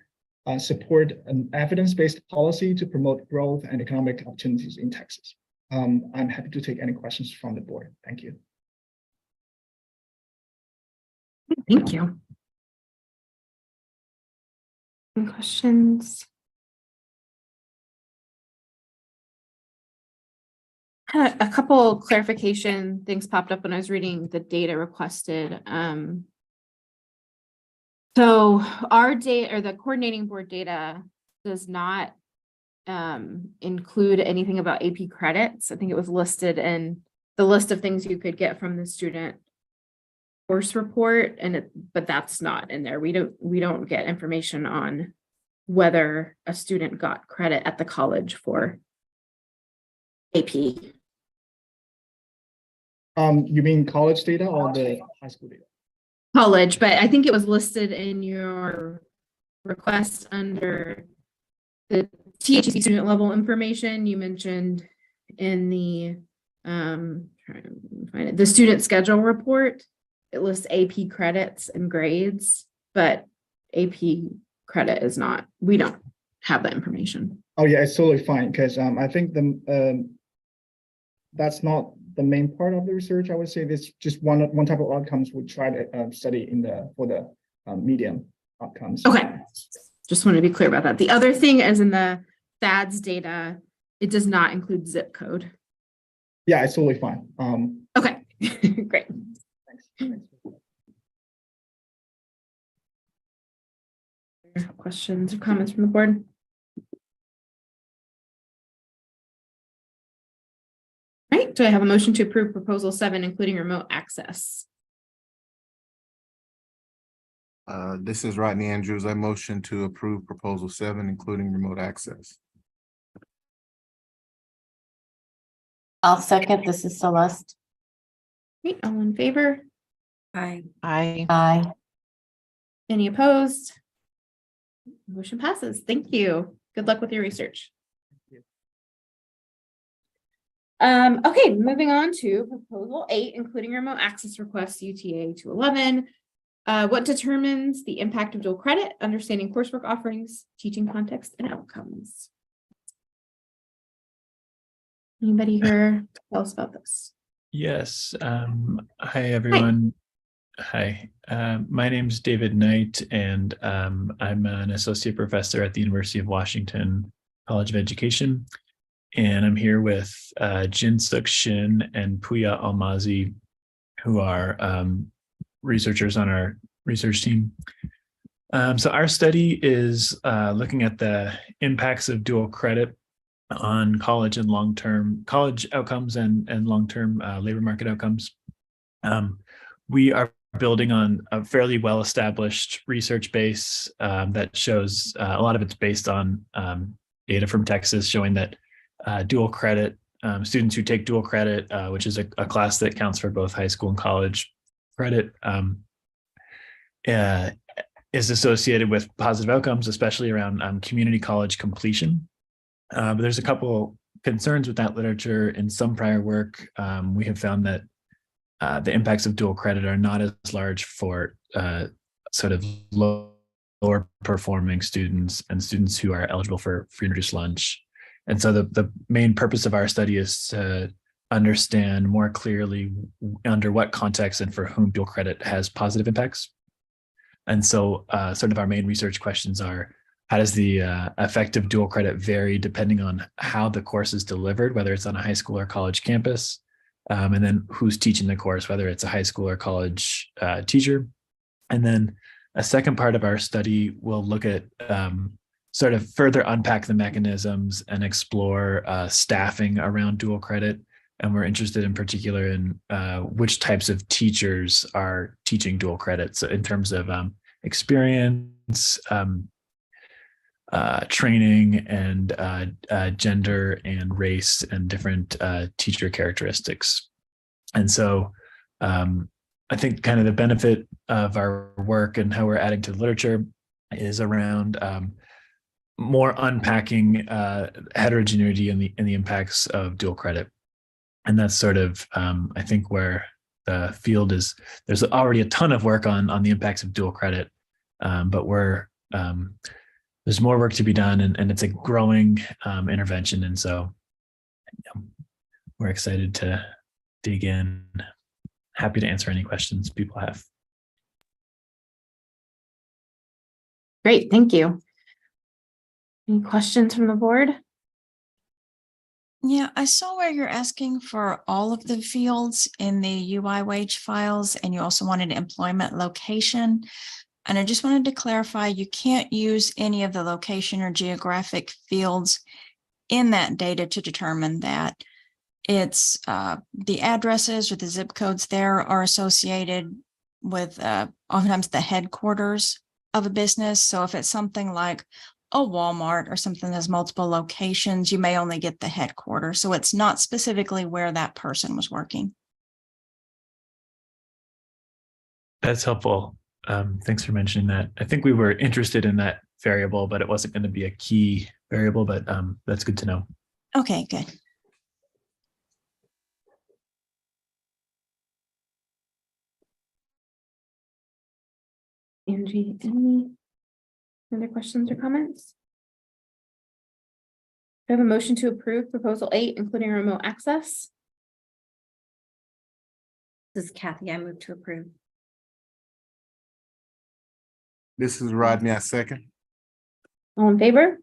Speaker 20: support an evidence-based policy to promote growth and economic opportunities in Texas. I'm happy to take any questions from the board. Thank you.
Speaker 4: Thank you. Any questions? Had a couple clarification things popped up when I was reading the data requested. So our data or the coordinating board data does not include anything about AP credits. I think it was listed in the list of things you could get from the student course report, but that's not in there. We don't get information on whether a student got credit at the college for AP.
Speaker 20: You mean college data or the high school data?
Speaker 4: College, but I think it was listed in your request under the THC student level information. You mentioned in the the student schedule report, it lists AP credits and grades, but AP credit is not. We don't have that information.
Speaker 20: Oh yeah, it's totally fine because I think that's not the main part of the research. I would say this just one type of outcomes we try to study for the medium outcomes.
Speaker 4: Okay, just want to be clear about that. The other thing is in the THADS data, it does not include zip code.
Speaker 20: Yeah, it's totally fine.
Speaker 4: Okay, great.
Speaker 20: Thanks.
Speaker 4: Questions or comments from the board? Right, do I have a motion to approve proposal 7, including remote access?
Speaker 3: This is Rodney Andrews. I motion to approve proposal 7, including remote access.
Speaker 2: I'll second. This is Celeste.
Speaker 4: Great, all in favor?
Speaker 17: Aye.
Speaker 2: Aye.
Speaker 4: Any opposed? Motion passes. Thank you. Good luck with your research. Okay, moving on to proposal 8, including remote access requests UTA 211. What determines the impact of dual credit, understanding coursework offerings, teaching context, and outcomes? Anybody here tell us about this?
Speaker 21: Yes. Hi, everyone. Hi. My name's David Knight, and I'm an associate professor at the University of Washington College of Education. And I'm here with Jinsuk Shin and Puya Almazi, who are researchers on our research team. So our study is looking at the impacts of dual credit on college and long-term college outcomes and long-term labor market outcomes. We are building on a fairly well-established research base that shows a lot of it's based on data from Texas showing that dual credit, students who take dual credit, which is a class that counts for both high school and college credit, is associated with positive outcomes, especially around community college completion. But there's a couple concerns with that literature. In some prior work, we have found that the impacts of dual credit are not as large for sort of lower performing students and students who are eligible for free and reduced lunch. And so the main purpose of our study is to understand more clearly under what context and for whom dual credit has positive impacts. And so sort of our main research questions are, how does the effect of dual credit vary depending on how the course is delivered, whether it's on a high school or college campus, and then who's teaching the course, whether it's a high school or college teacher. And then a second part of our study will look at sort of further unpack the mechanisms and explore staffing around dual credit. And we're interested in particular in which types of teachers are teaching dual credit. So in terms of experience, training, and gender and race and different teacher characteristics. And so I think kind of the benefit of our work and how we're adding to the literature is around more unpacking heterogeneity and the impacts of dual credit. And that's sort of, I think, where the field is. There's already a ton of work on the impacts of dual credit, but there's more work to be done, and it's a growing intervention. And so we're excited to dig in. Happy to answer any questions people have.
Speaker 4: Great, thank you. Any questions from the board?
Speaker 9: Yeah, I saw where you're asking for all of the fields in the UI wage files, and you also wanted employment location. And I just wanted to clarify, you can't use any of the location or geographic fields in that data to determine that. It's the addresses or the zip codes there are associated with oftentimes the headquarters of a business. So if it's something like a Walmart or something that has multiple locations, you may only get the headquarters. So it's not specifically where that person was working.
Speaker 21: That's helpful. Thanks for mentioning that. I think we were interested in that variable, but it wasn't going to be a key variable, but that's good to know.
Speaker 9: Okay, good.
Speaker 4: Angie, any other questions or comments? Do I have a motion to approve proposal 8, including remote access?
Speaker 17: This is Kathy. I move to approve.
Speaker 3: This is Rodney, I second.
Speaker 4: All in favor?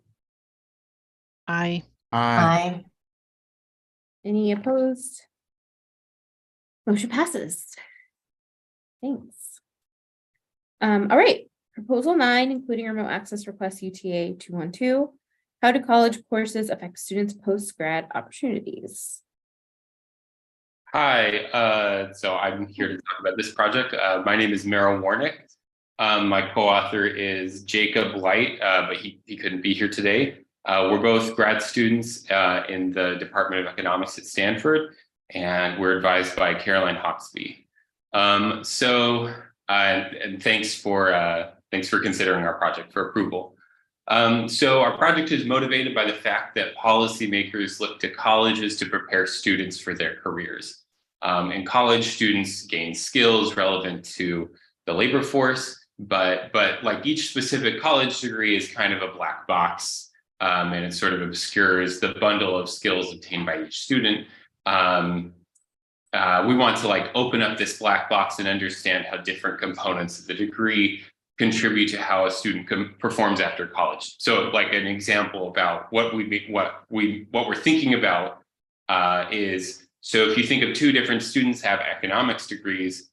Speaker 15: Aye.
Speaker 2: Aye.
Speaker 4: Any opposed? Motion passes. Thanks. All right, proposal 9, including remote access request UTA 212. How do college courses affect students' post-grad opportunities?
Speaker 22: Hi, so I'm here to talk about this project. My name is Merrill Warnick. My co-author is Jacob Light, but he couldn't be here today. We're both grad students in the Department of Economics at Stanford, and we're advised by Caroline Hawksby. And thanks for considering our project for approval. So our project is motivated by the fact that policymakers look to colleges to prepare students for their careers. In college, students gain skills relevant to the labor force, but like each specific college degree is kind of a black box, and it sort of obscures the bundle of skills obtained by each student. We want to like open up this black box and understand how different components of the degree contribute to how a student performs after college. So like an example about what we're thinking about is, so if you think of two different students have economics degrees,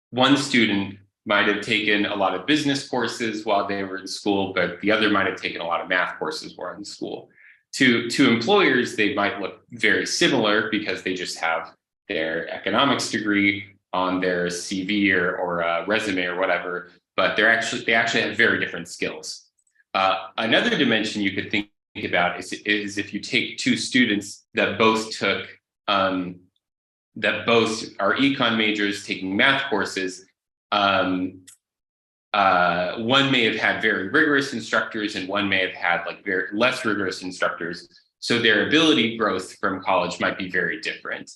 Speaker 22: one student might have taken a lot of business courses while they were in school, but the other might have taken a lot of math courses while in school. To employers, they might look very similar because they just have their economics degree on their CV or resume or whatever, but they actually have very different skills. Another dimension you could think about is if you take two students that both took are econ majors taking math courses. One may have had very rigorous instructors and one may have had like very less rigorous instructors. So their ability growth from college might be very different.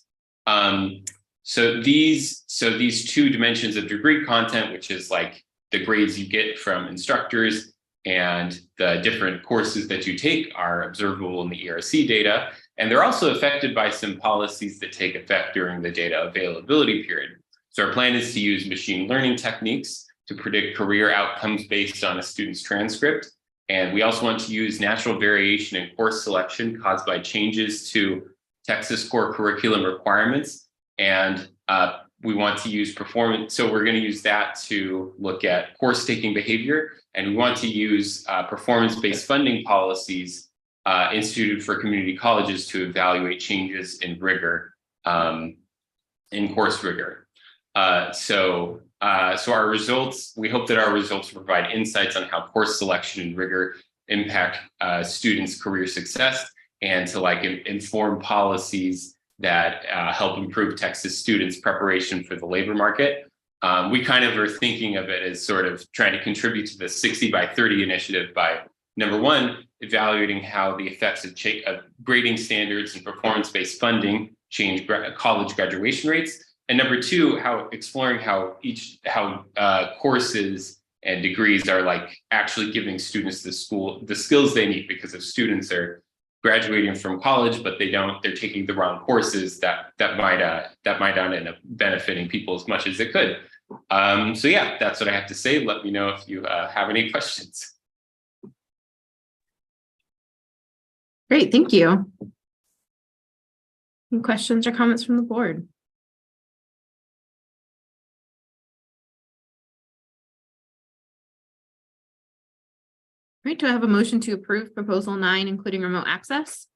Speaker 22: So these two dimensions of degree content, which is like the grades you get from instructors and the different courses that you take, are observable in the ERC data. And they're also affected by some policies that take effect during the data availability period. So our plan is to use machine learning techniques to predict career outcomes based on a student's transcript. And we also want to use natural variation in course selection caused by changes to Texas core curriculum requirements. And we want to use performance. So we're going to use that to look at course taking behavior. And we want to use performance-based funding policies instituted for community colleges to evaluate changes in rigor, in course rigor. So our results, we hope that our results provide insights on how course selection and rigor impact students' career success, and to like inform policies that help improve Texas students' preparation for the labor market. We kind of are thinking of it as sort of trying to contribute to the 60 by 30 initiative by, number one, evaluating how the effects of grading standards and performance-based funding change college graduation rates. And number two, exploring how courses and degrees are like actually giving students the skills they need, because if students are graduating from college, but they're taking the wrong courses, that might not end up benefiting people as much as it could. So yeah, that's what I have to say. Let me know if you have any questions.
Speaker 4: Great, thank you. Any questions or comments from the board? All right, do I have a motion to approve proposal 9, including remote access?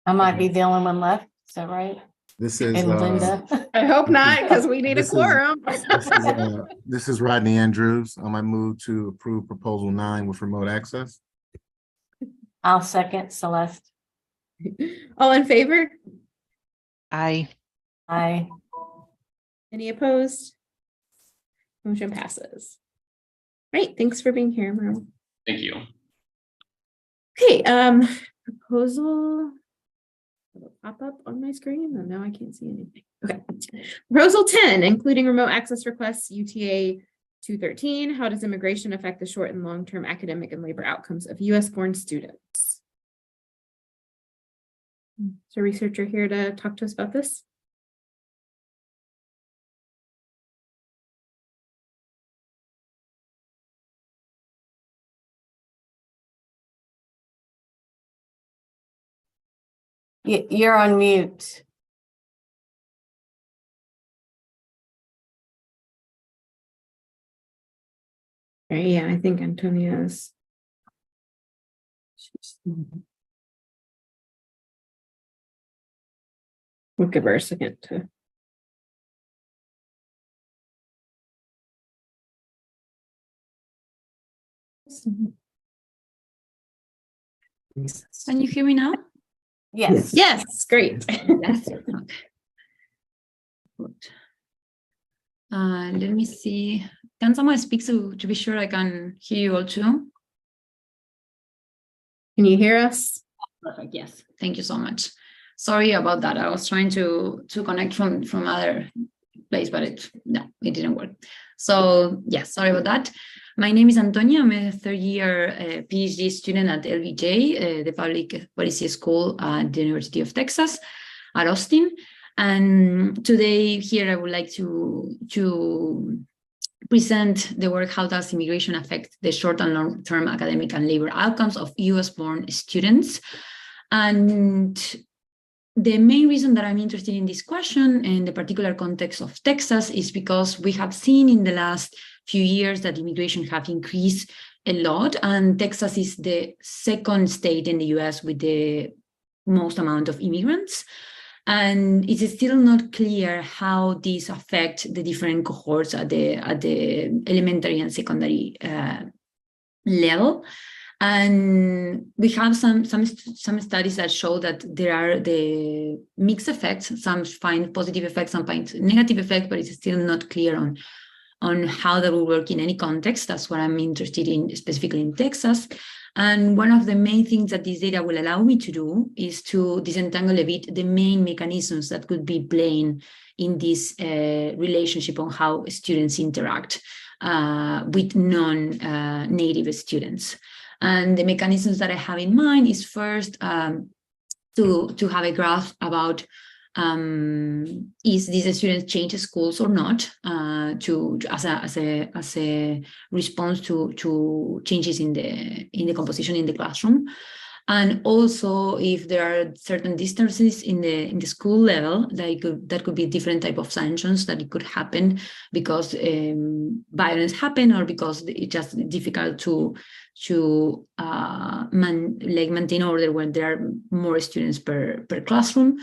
Speaker 2: I might be the only one left. Is that right?
Speaker 3: This is
Speaker 2: And Linda.
Speaker 4: I hope not, because we need a
Speaker 3: This is-
Speaker 4: quorum.
Speaker 3: This is Rodney Andrews. I move to approve proposal 9 with remote access.
Speaker 2: I'll second Celeste.
Speaker 4: All in favor?
Speaker 15: Aye.
Speaker 2: Aye.
Speaker 4: Any opposed? Motion passes. Great, thanks for being here, Merle.
Speaker 22: Thank you.
Speaker 4: Okay, proposal. It'll pop up on my screen, and now I can't see anything. Okay. Proposal 10, including remote access requests, UTA 213. How does immigration affect the short and long-term academic and labor outcomes of US-born students? Is there a researcher here to talk to us about this?
Speaker 2: You're on mute.
Speaker 4: Yeah, I think Antonia's. We'll give her a second to
Speaker 17: Can you hear me now?
Speaker 2: Yes.
Speaker 4: Yes, great.
Speaker 17: Yes. Good. Let me see. Can someone speak to be sure I can hear you all too?
Speaker 4: Can you hear us?
Speaker 17: Perfect. Yes. Thank you so much. Sorry about that. I was trying to connect from other place, but it didn't work. So yes, sorry about that. My name is Antonia. I'm a third-year PhD student at LBJ, the Public Policy School at the University of Texas at Austin. And today here I would like to present the work, how does immigration affect the short and long-term academic and labor outcomes of US-born students. And the main reason that I'm interested in this question in the particular context of Texas is because we have seen in the last few years that immigration have increased a lot, and Texas is the second state in the US with the most amount of immigrants. And it is still not clear how these affect the different cohorts at the elementary and secondary level. And we have some studies that show that there are the mixed effects. Some find positive effects, some find negative effects, but it's still not clear on how that will work in any context. That's what I'm interested in, specifically in Texas. And one of the main things that this data will allow me to do is to disentangle a bit the main mechanisms that could be playing in this relationship on how students interact with non-native students. And the mechanisms that I have in mind is first to have a graph about is these students change schools or not as a response to changes in the composition in the classroom, and also if there are certain distances in the school level that could be different type of sanctions that it could happen because violence happen or because it's just difficult to maintain order when there are more students per classroom.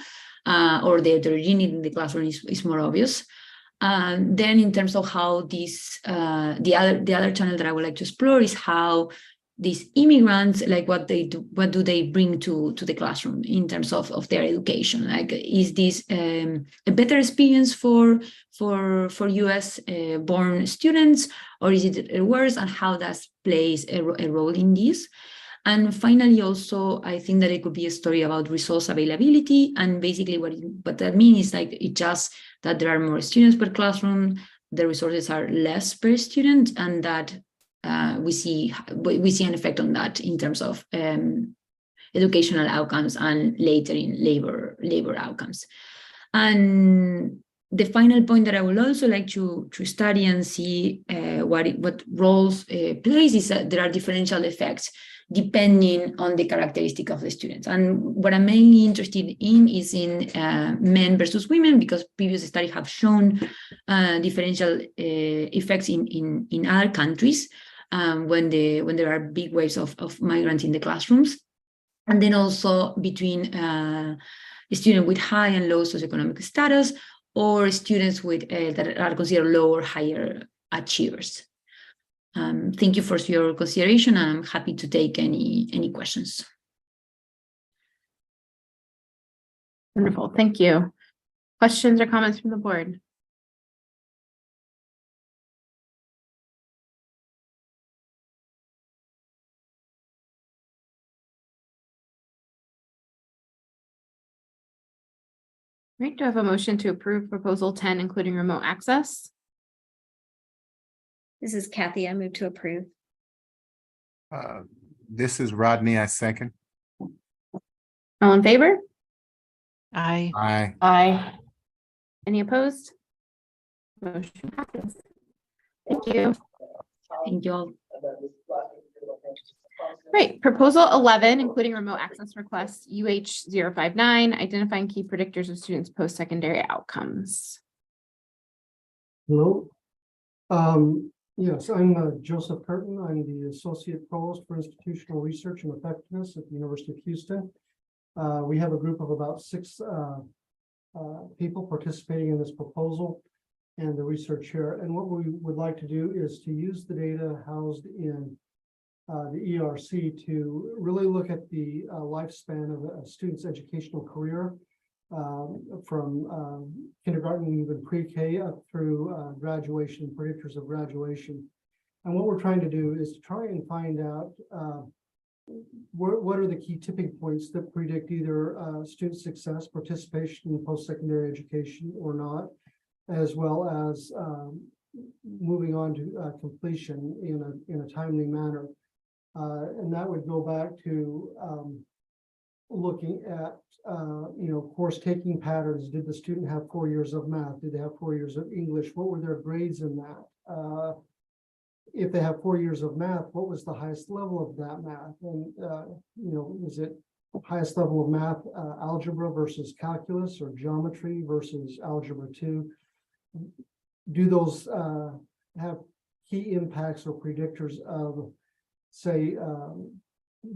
Speaker 17: Or the heterogeneity in the classroom is more obvious. Then in terms of how this, the other channel that I would like to explore is how these immigrants, like what do they bring to the classroom in terms of their education? Like, is this a better experience for US born students, or is it worse, and how that plays a role in this? And finally, also, I think that it could be a story about resource availability. And basically what that means is like it just that there are more students per classroom, the resources are less per student, and that we see an effect on that in terms of educational outcomes and later in labor outcomes. And the final point that I would also like to study and see what roles plays is that there are differential effects depending on the characteristic of the students. And what I'm mainly interested in is in men versus women, because previous studies have shown differential effects in other countries when there are big waves of migrants in the classrooms. And then also between a student with high and low socioeconomic status, or students with that are considered low or higher achievers. Thank you for your consideration. I'm happy to take any questions.
Speaker 4: Wonderful, thank you. Questions or comments from the board? Right, do I have a motion to approve proposal 10, including remote access?
Speaker 17: This is Kathy. I move to approve.
Speaker 3: This is Rodney. I second.
Speaker 4: All in favor?
Speaker 15: Aye.
Speaker 3: Aye.
Speaker 2: Aye.
Speaker 4: Any opposed? Motion passes. Thank you.
Speaker 2: Thank you all.
Speaker 4: Right, proposal 11, including remote access requests, UH059, identifying key predictors of students' post-secondary outcomes.
Speaker 1: Hello. Yes, I'm Joseph Curtin. I'm the Associate Provost for Institutional Research and Effectiveness at the University of Houston. We have a group of about 6 people participating in this proposal and the research here. And what we would like to do is to use the data housed in the ERC to really look at the lifespan of a student's educational career from kindergarten, even pre-K up through graduation, predictors of graduation. And what we're trying to do is to try and find out what are the key tipping points that predict either student success, participation in post-secondary education or not, as well as moving on to completion in a timely manner. And that would go back to looking at, course taking patterns. Did the student have 4 years of math? Did they have 4 years of English? What were their grades in that? If they have 4 years of math, what was the highest level of that math? And, is it highest level of math, algebra versus calculus, or geometry versus algebra 2? Do those have key impacts or predictors of, say,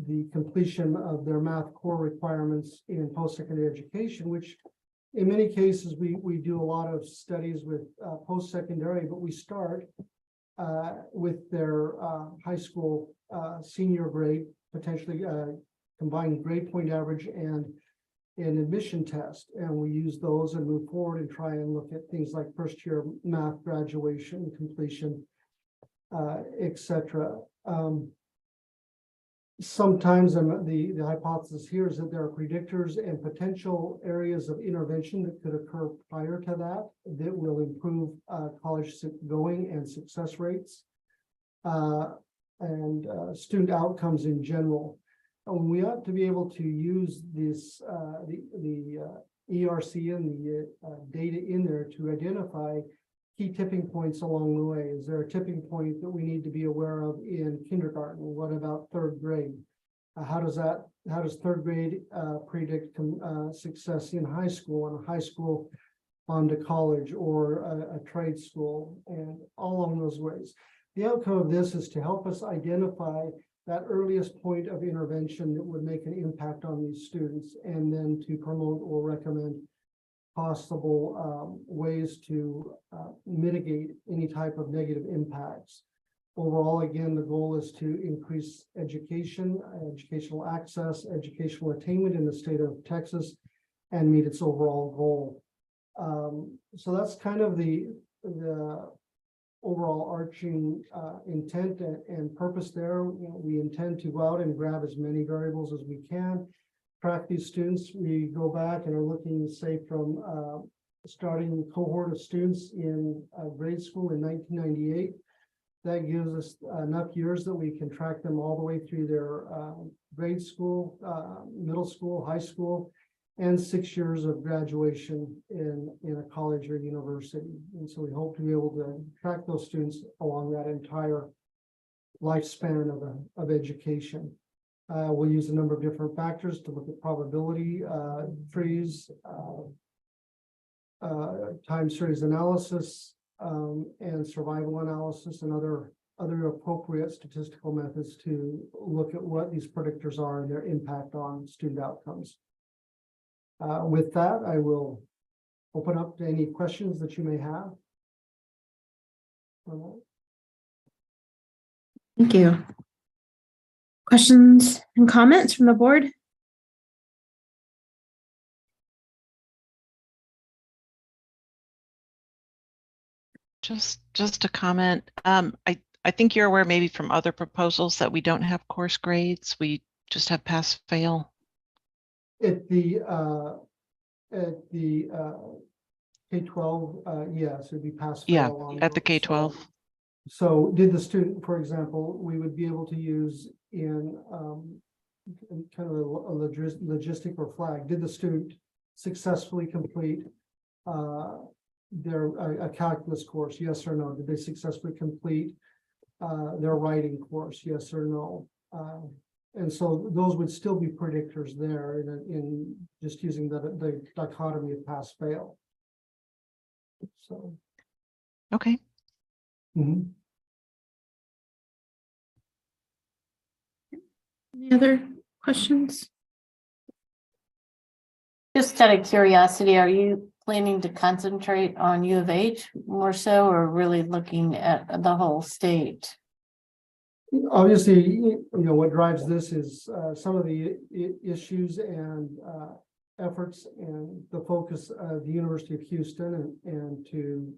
Speaker 1: the completion of their math core requirements in post-secondary education, which in many cases, we do a lot of studies with post-secondary, but we start with their high school senior grade, potentially combining grade point average and an admission test. And we use those and move forward and try and look at things like first year math graduation, completion, etc. Sometimes the hypothesis here is that there are predictors and potential areas of intervention that could occur prior to that will improve college going and success rates and student outcomes in general. And we ought to be able to use this the ERC and the data in there to identify key tipping points along the way. Is there a tipping point that we need to be aware of in kindergarten? What about third grade? How does third grade predict success in high school, and high school on to college or a trade school, and all along those ways? The outcome of this is to help us identify that earliest point of intervention that would make an impact on these students, and then to promote or recommend possible ways to mitigate any type of negative impacts. Overall, again, the goal is to increase education, educational access, educational attainment in the state of Texas, and meet its overall goal. So that's kind of the overall arching intent and purpose there. We intend to go out and grab as many variables as we can, track these students. We go back and are looking, say, from starting cohort of students in grade school in 1998. That gives us enough years that we can track them all the way through their grade school, middle school, high school, and 6 years of graduation in a college or university. And so we hope to be able to track those students along that entire lifespan of education. We'll use a number of different factors to look at probability trees, time series analysis, and survival analysis, and other appropriate statistical methods to look at what these predictors are and their impact on student outcomes. With that, I will open up to any questions that you may have.
Speaker 4: Thank you. Questions and comments from the board?
Speaker 15: Just a comment. I think you're aware maybe from other proposals that we don't have course grades. We just have pass fail.
Speaker 1: At the K-12, yes, it'd be pass fail.
Speaker 15: Yeah, at the K-12.
Speaker 1: So did the student, for example, we would be able to use in kind of a logistic or flag, did the student successfully complete a calculus course, yes or no? Did they successfully complete their writing course, yes or no? And so those would still be predictors there in just using the dichotomy of pass fail. So.
Speaker 15: Okay.
Speaker 1: Mm-hmm.
Speaker 4: Any other questions?
Speaker 2: Just out of curiosity, are you planning to concentrate on U of H more so, or really looking at the whole state?
Speaker 1: Obviously, what drives this is some of the issues and efforts and the focus of the University of Houston and to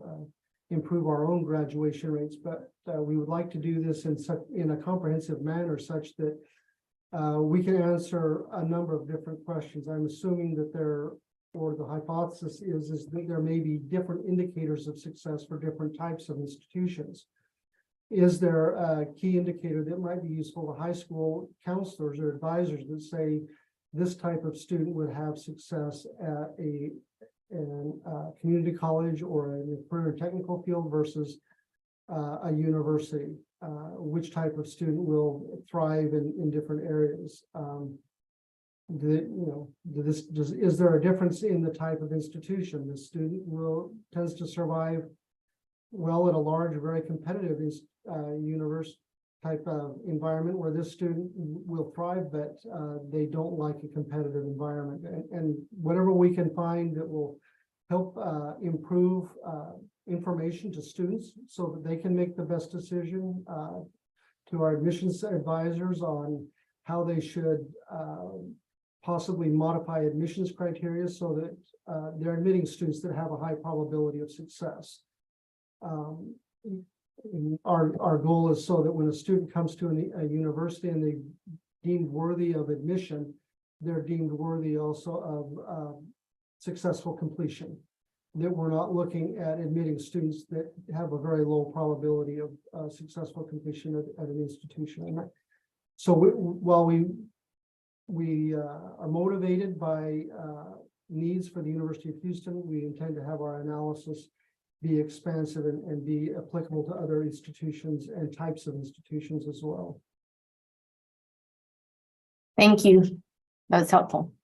Speaker 1: improve our own graduation rates. But we would like to do this in a comprehensive manner such that we can answer a number of different questions. I'm assuming that the hypothesis is that there may be different indicators of success for different types of institutions. Is there a key indicator that might be useful to high school counselors or advisors that say this type of student would have success at a community college or in a career technical field versus a university? Which type of student will thrive in different areas? Is there a difference in the type of institution? The student tends to survive well at a large, very competitive universe type of environment where this student will thrive, but they don't like a competitive environment. And whatever we can find that will help improve information to students so that they can make the best decision to our admissions advisors on how they should possibly modify admissions criteria so that they're admitting students that have a high probability of success. Our goal is so that when a student comes to a university and they deemed worthy of admission, they're deemed worthy also of successful completion. That we're not looking at admitting students that have a very low probability of successful completion at an institution. So while we are motivated by needs for the University of Houston, we intend to have our analysis be expansive and be applicable to other institutions and types of institutions as well.
Speaker 2: Thank you. That was helpful.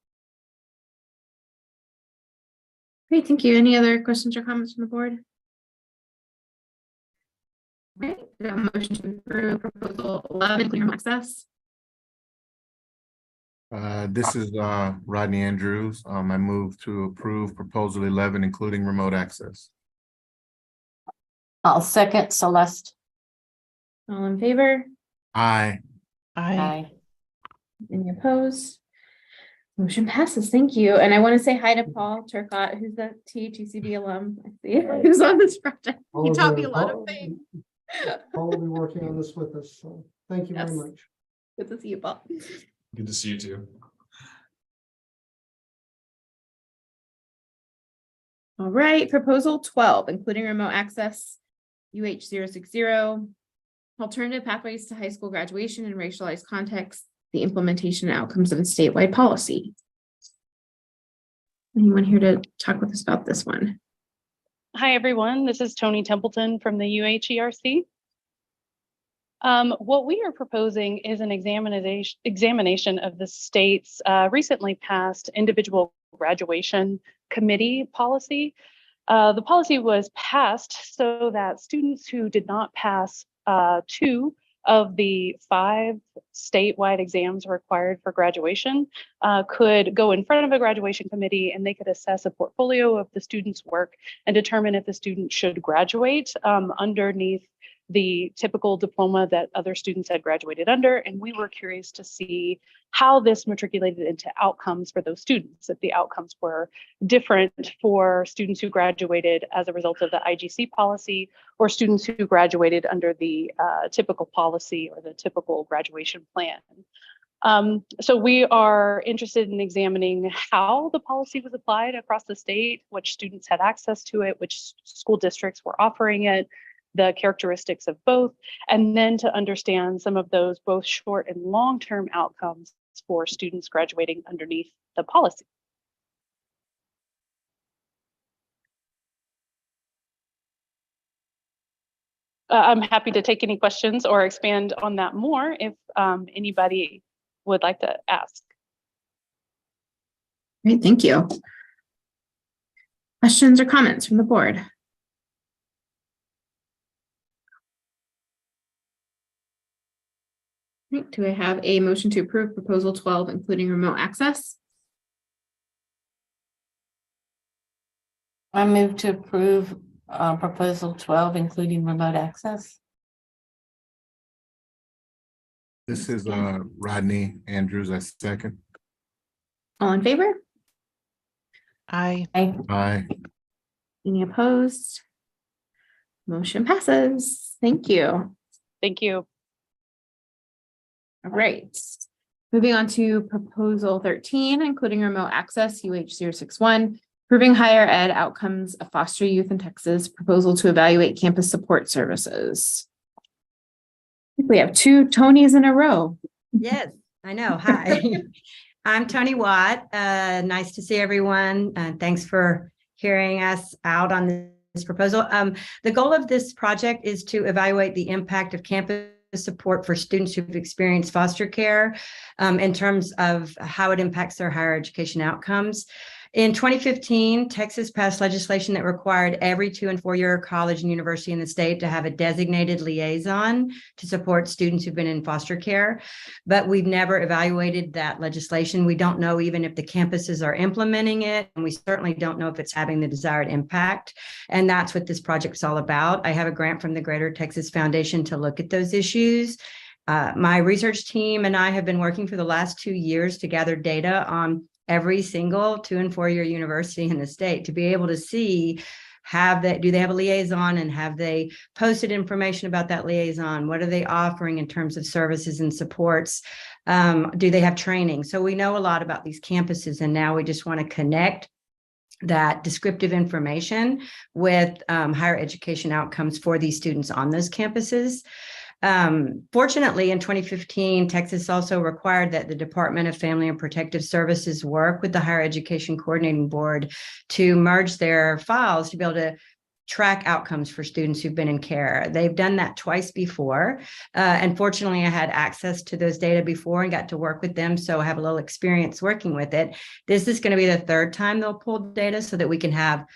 Speaker 4: Great, thank you. Any other questions or comments from the board? Right, we have a motion to approve proposal 11, clear access.
Speaker 3: This is Rodney Andrews. I move to approve proposal 11, including remote access.
Speaker 2: I'll second Celeste.
Speaker 4: All in favor?
Speaker 3: Aye.
Speaker 2: Aye.
Speaker 4: Any opposed? Motion passes. Thank you. And I want to say hi to Paul Turcott, who's the THUCB alum. I see who's on this project. He taught me a lot of things.
Speaker 1: Paul will be working on this with us. So thank you very much.
Speaker 4: Good to see you, Paul.
Speaker 21: Good to see you too.
Speaker 4: All right, proposal 12, including remote access, UH060, alternative pathways to high school graduation in racialized context, the implementation and outcomes of a statewide policy. Anyone here to talk with us about this one?
Speaker 7: Hi, everyone. This is Tony Templeton from the UHERC. What we are proposing is an examination of the state's recently passed individual graduation committee policy. The policy was passed so that students who did not pass 2 of the 5 statewide exams required for graduation could go in front of a graduation committee and they could assess a portfolio of the student's work and determine if the student should graduate underneath the typical diploma that other students had graduated under. And we were curious to see how this matriculated into outcomes for those students, if the outcomes were different for students who graduated as a result of the IGC policy or students who graduated under the typical policy or the typical graduation plan. So we are interested in examining how the policy was applied across the state, which students had access to it, which school districts were offering it, the characteristics of both, and then to understand some of those both short and long-term outcomes for students graduating underneath the policy. I'm happy to take any questions or expand on that more if anybody would like to ask.
Speaker 4: Great, thank you. Questions or comments from the board? Right, do I have a motion to approve proposal 12, including remote access?
Speaker 2: I move to approve proposal 12, including remote access.
Speaker 3: This is Rodney Andrews, I second.
Speaker 4: All in favor?
Speaker 15: Aye.
Speaker 3: Aye.
Speaker 4: Any opposed? Motion passes. Thank you.
Speaker 7: Thank you.
Speaker 4: All right. Moving on to proposal 13, including remote access, UH061, proving higher ed outcomes of foster youth in Texas, proposal to evaluate campus support services. I think we have 2 Tonys in a row.
Speaker 10: Yes, I know. Hi, I'm Tony Watt. Nice to see everyone. Thanks for hearing us out on this proposal. The goal of this project is to evaluate the impact of campus support for students who've experienced foster care in terms of how it impacts their higher education outcomes. In 2015, Texas passed legislation that required every 2- and 4-year college and university in the state to have a designated liaison to support students who've been in foster care. But we've never evaluated that legislation. We don't know even if the campuses are implementing it, and we certainly don't know if it's having the desired impact. And that's what this project is all about. I have a grant from the Greater Texas Foundation to look at those issues. My research team and I have been working for the last 2 years to gather data on every single 2- and 4-year university in the state to be able to see, do they have a liaison, and have they posted information about that liaison? What are they offering in terms of services and supports? Do they have training? So we know a lot about these campuses, and now we just want to connect that descriptive information with higher education outcomes for these students on those campuses. Fortunately, in 2015, Texas also required that the Department of Family and Protective Services work with the Higher Education Coordinating Board to merge their files to be able to track outcomes for students who've been in care. They've done that twice before. And fortunately, I had access to those data before and got to work with them. So I have a little experience working with it. This is going to be the 3rd time they'll pull data so that we can have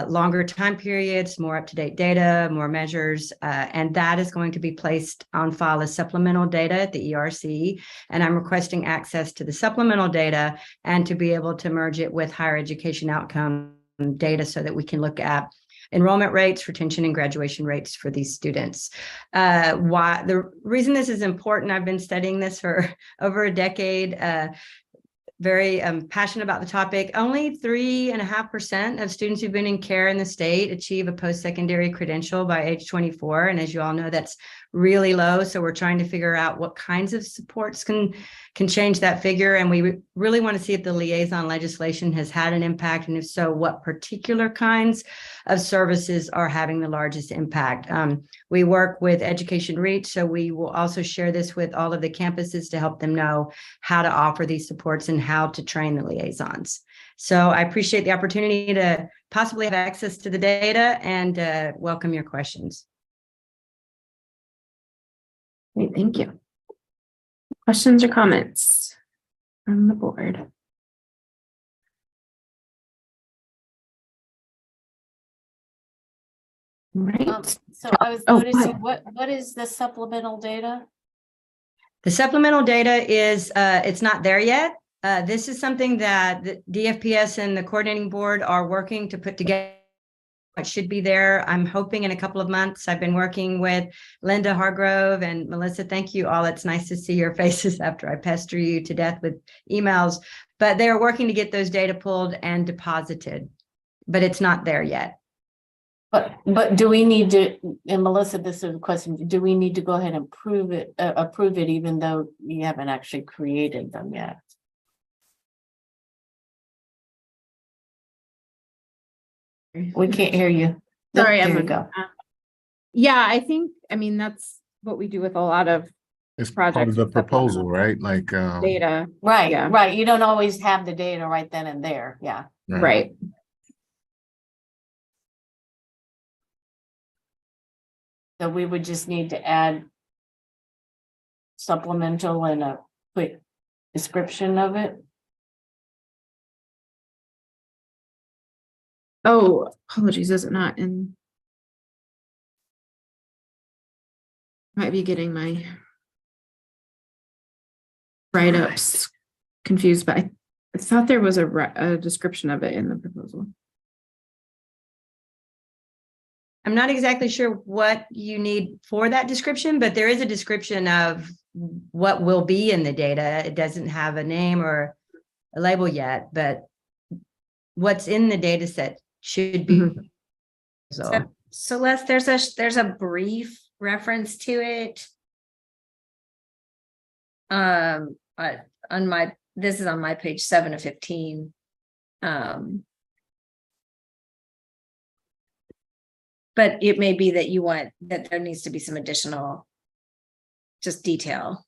Speaker 10: longer time periods, more up-to-date data, more measures, and that is going to be placed on file as supplemental data at the ERC. And I'm requesting access to the supplemental data and to be able to merge it with higher education outcome data so that we can look at enrollment rates, retention, and graduation rates for these students. Why the reason this is important, I've been studying this for over a decade, very passionate about the topic. Only 3.5% of students who've been in care in the state achieve a post-secondary credential by age 24. And as you all know, that's really low. So we're trying to figure out what kinds of supports can change that figure. And we really want to see if the liaison legislation has had an impact. And if so, what particular kinds of services are having the largest impact. We work with Education Reach, so we will also share this with all of the campuses to help them know how to offer these supports and how to train the liaisons. So I appreciate the opportunity to possibly have access to the data and welcome your questions.
Speaker 4: Great, thank you. Questions or comments from the board? Right.
Speaker 2: So I was noticing, what is the supplemental data?
Speaker 10: The supplemental data is, it's not there yet. This is something that the DFPS and the coordinating board are working to put together. It should be there. I'm hoping in a couple of months. I've been working with Linda Hargrove and Melissa. Thank you all. It's nice to see your faces after I pester you to death with emails, but they're working to get those data pulled and deposited, but it's not there yet.
Speaker 2: But do we need to, and Melissa, this is a question, do we need to go ahead and approve it even though you haven't actually created them yet? We can't hear you.
Speaker 4: Sorry,
Speaker 2: there
Speaker 4: I'm
Speaker 2: you go.
Speaker 4: Yeah, I think, I mean, that's what we do with a lot of
Speaker 3: It's
Speaker 4: projects.
Speaker 3: part of the
Speaker 4: with
Speaker 3: proposal, right? Like
Speaker 4: data.
Speaker 2: Right,
Speaker 4: Yeah.
Speaker 2: right. You don't always have the data right then and there. Yeah.
Speaker 4: Right.
Speaker 2: So we would just need to add supplemental and a quick description of it.
Speaker 4: Oh, apologies, is it not in? Might be getting my write-ups confused, but I thought there was a description of it in the proposal.
Speaker 10: I'm not exactly sure what you need for that description, but there is a description of what will be in the data. It doesn't have a name or a label yet, but what's in the data set should be. So
Speaker 8: Celeste, there's a brief reference to it. This is on my page 7 of 15. But it may be that you want that there needs to be some additional just detail.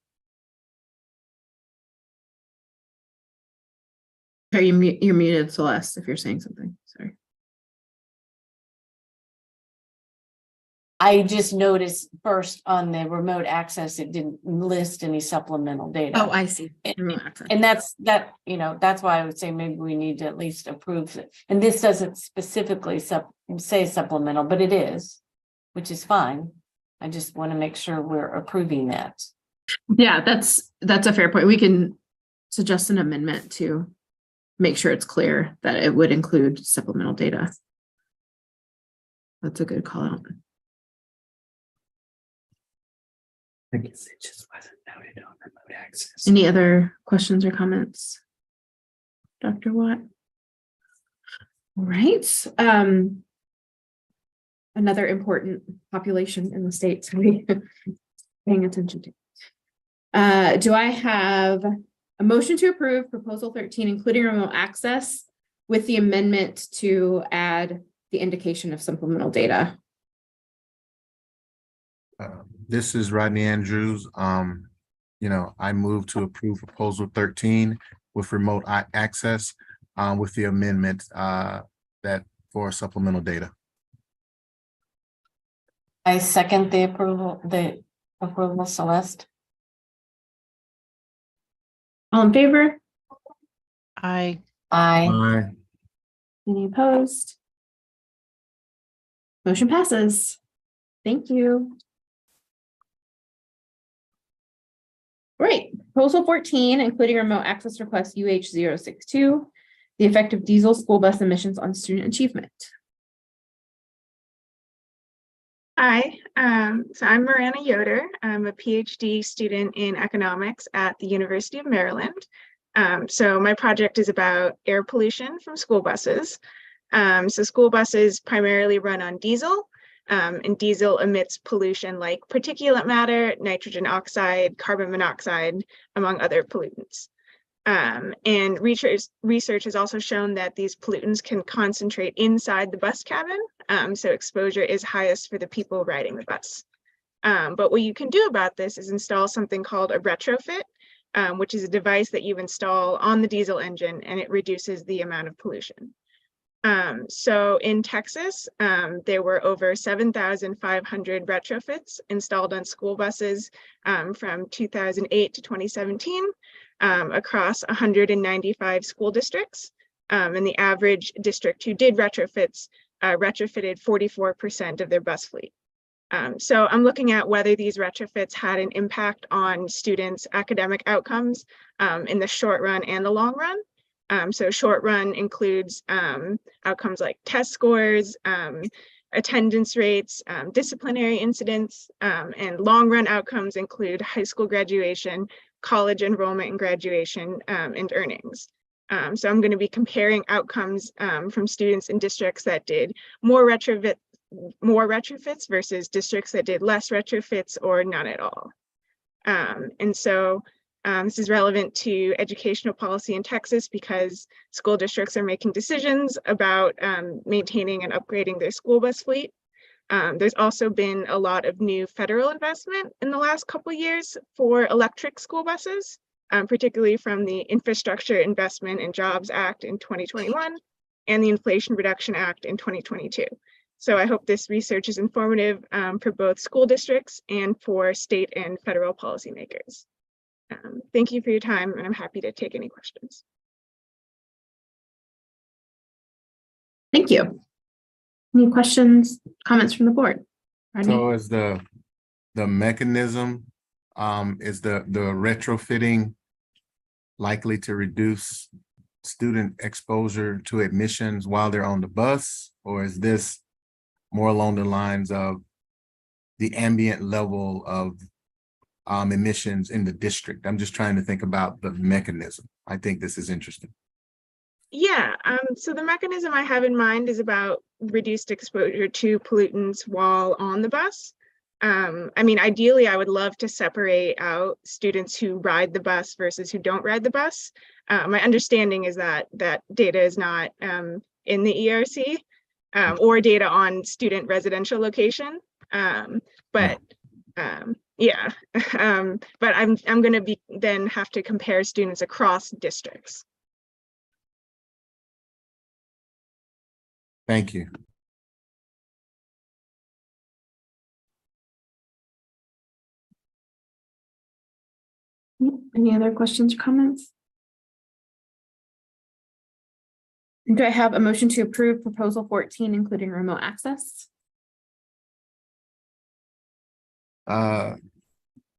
Speaker 4: You're muted, Celeste, if you're saying something. Sorry.
Speaker 2: I just noticed first on the remote access, it didn't list any supplemental data.
Speaker 4: Oh, I see.
Speaker 2: And that's why I would say maybe we need to at least approve it. And this doesn't specifically say supplemental, but it is, which is fine. I just want to make sure we're approving that.
Speaker 4: Yeah, that's a fair point. We can suggest an amendment to make sure it's clear that it would include supplemental data. That's a good call out.
Speaker 19: I guess it just wasn't noted on remote access.
Speaker 4: Any other questions or comments? Dr. Watt? All right. Another important population in the state to be paying attention to. Do I have a motion to approve proposal 13, including remote access with the amendment to add the indication of supplemental data?
Speaker 3: This is Rodney Andrews. I move to approve proposal 13 with remote access with the amendment that for supplemental data.
Speaker 2: I second the approval, Celeste.
Speaker 4: All in favor?
Speaker 15: Aye.
Speaker 2: Aye.
Speaker 4: Any opposed? Motion passes. Thank you. Great. Proposal 14, including remote access request UH062, the effect of diesel school bus emissions on student achievement.
Speaker 11: Hi, so I'm Miranda Yoder. I'm a PhD student in economics at the University of Maryland. So my project is about air pollution from school buses. So school buses primarily run on diesel, and diesel emits pollution like particulate matter, nitrogen oxide, carbon monoxide, among other pollutants. And research has also shown that these pollutants can concentrate inside the bus cabin. So exposure is highest for the people riding the bus. But what you can do about this is install something called a retrofit, which is a device that you install on the diesel engine, and it reduces the amount of pollution. So in Texas, there were over 7,500 retrofits installed on school buses from 2008 to 2017 across 195 school districts. And the average district who did retrofits retrofitted 44% of their bus fleet. So I'm looking at whether these retrofits had an impact on students' academic outcomes in the short run and the long run. So short run includes outcomes like test scores, attendance rates, disciplinary incidents, and long run outcomes include high school graduation, college enrollment and graduation, and earnings. So I'm going to be comparing outcomes from students in districts that did more retrofits versus districts that did less retrofits or none at all. And so this is relevant to educational policy in Texas because school districts are making decisions about maintaining and upgrading their school bus fleet. There's also been a lot of new federal investment in the last couple of years for electric school buses, particularly from the Infrastructure Investment and Jobs Act in 2021 and the Inflation Reduction Act in 2022. So I hope this research is informative for both school districts and for state and federal policymakers. Thank you for your time, and I'm happy to take any questions.
Speaker 4: Thank you. Any questions, comments from the board? Rodney?
Speaker 3: So is the mechanism, is the retrofitting likely to reduce student exposure to admissions while they're on the bus? Or is this more along the lines of the ambient level of emissions in the district. I'm just trying to think about the mechanism. I think this is interesting.
Speaker 11: Yeah, so the mechanism I have in mind is about reduced exposure to pollutants while on the bus. I mean, ideally, I would love to separate out students who ride the bus versus who don't ride the bus. My understanding is that data is not in the ERC or data on student residential location. But I'm going to then have to compare students across districts.
Speaker 3: Thank you.
Speaker 4: Any other questions or comments? Do I have a motion to approve proposal 14, including remote access?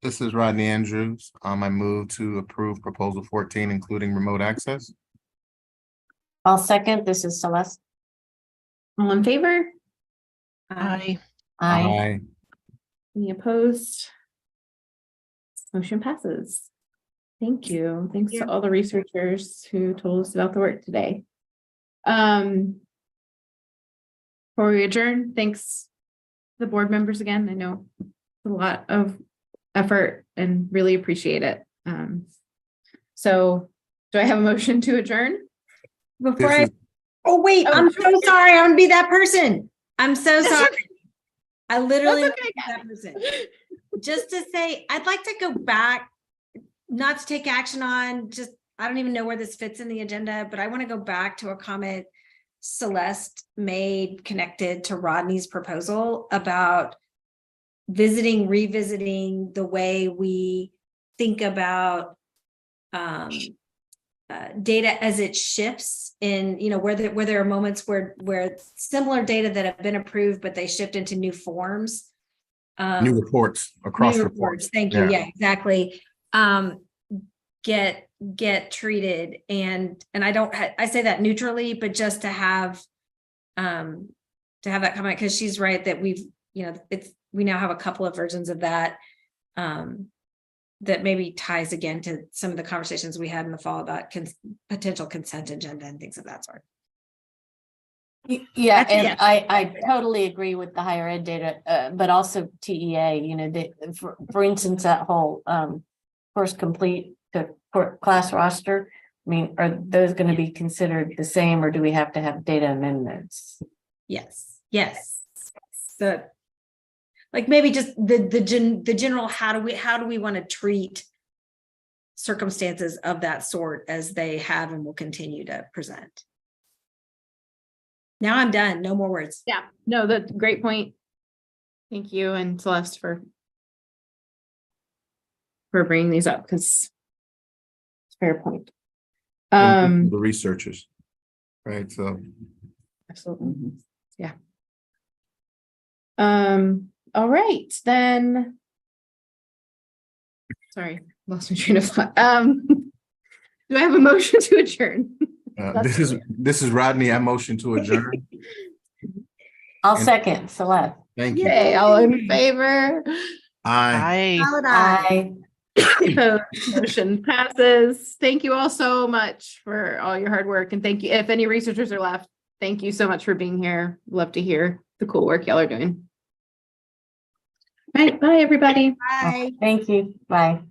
Speaker 3: This is Rodney Andrews. I move to approve proposal 14, including remote access.
Speaker 2: I'll second. This is Celeste.
Speaker 4: All in favor?
Speaker 15: Aye.
Speaker 2: Aye.
Speaker 4: Any opposed? Motion passes. Thank you. Thanks to all the researchers who told us about the work today. Before we adjourn, thanks to the board members again. I know it's a lot of effort and really appreciate it. So do I have a motion to adjourn?
Speaker 10: Before oh wait, I'm so sorry. I'm gonna be that person. I'm so sorry. I literally want to be that person. Just to say, I'd like to go back, not to take action on, just, I don't even know where this fits in the agenda, but I want to go back to a comment Celeste made connected to Rodney's proposal about revisiting the way we think about data as it shifts in, where there are moments where similar data that have been approved, but they shift into new forms.
Speaker 3: New reports across
Speaker 10: new
Speaker 3: reports.
Speaker 10: Thank you. Yeah, exactly. Get treated, and I say that neutrally, but just to have that comment, because she's right that we now have a couple of versions of that that maybe ties again to some of the conversations we had in the fall about potential consent agenda and things of that sort.
Speaker 2: Yeah, and I totally agree with the higher ed data, but also TEA, for instance, that whole course complete the class roster. I mean, are those going to be considered the same, or do we have to have data amendments?
Speaker 10: Yes. Like maybe just the general, how do we want to treat circumstances of that sort as they have and will continue to present. Now I'm done. No more words.
Speaker 4: Yeah, no, that's a great point. Thank you, and Celeste for bringing these up, because it's a fair point.
Speaker 3: The researchers, right? So
Speaker 4: absolutely, yeah. All right, then. Sorry, lost my train of thought. Do I have a motion to adjourn?
Speaker 3: This is Rodney. I motion to adjourn.
Speaker 2: I'll second Celeste.
Speaker 3: Thank you.
Speaker 4: Yay, all in favor?
Speaker 3: Aye.
Speaker 2: Aye.
Speaker 4: Motion passes. Thank you all so much for all your hard work, and thank you. If any researchers are left, thank you so much for being here. Love to hear the cool work y'all are doing. All right, bye everybody.
Speaker 10: Bye.
Speaker 2: Thank you. Bye.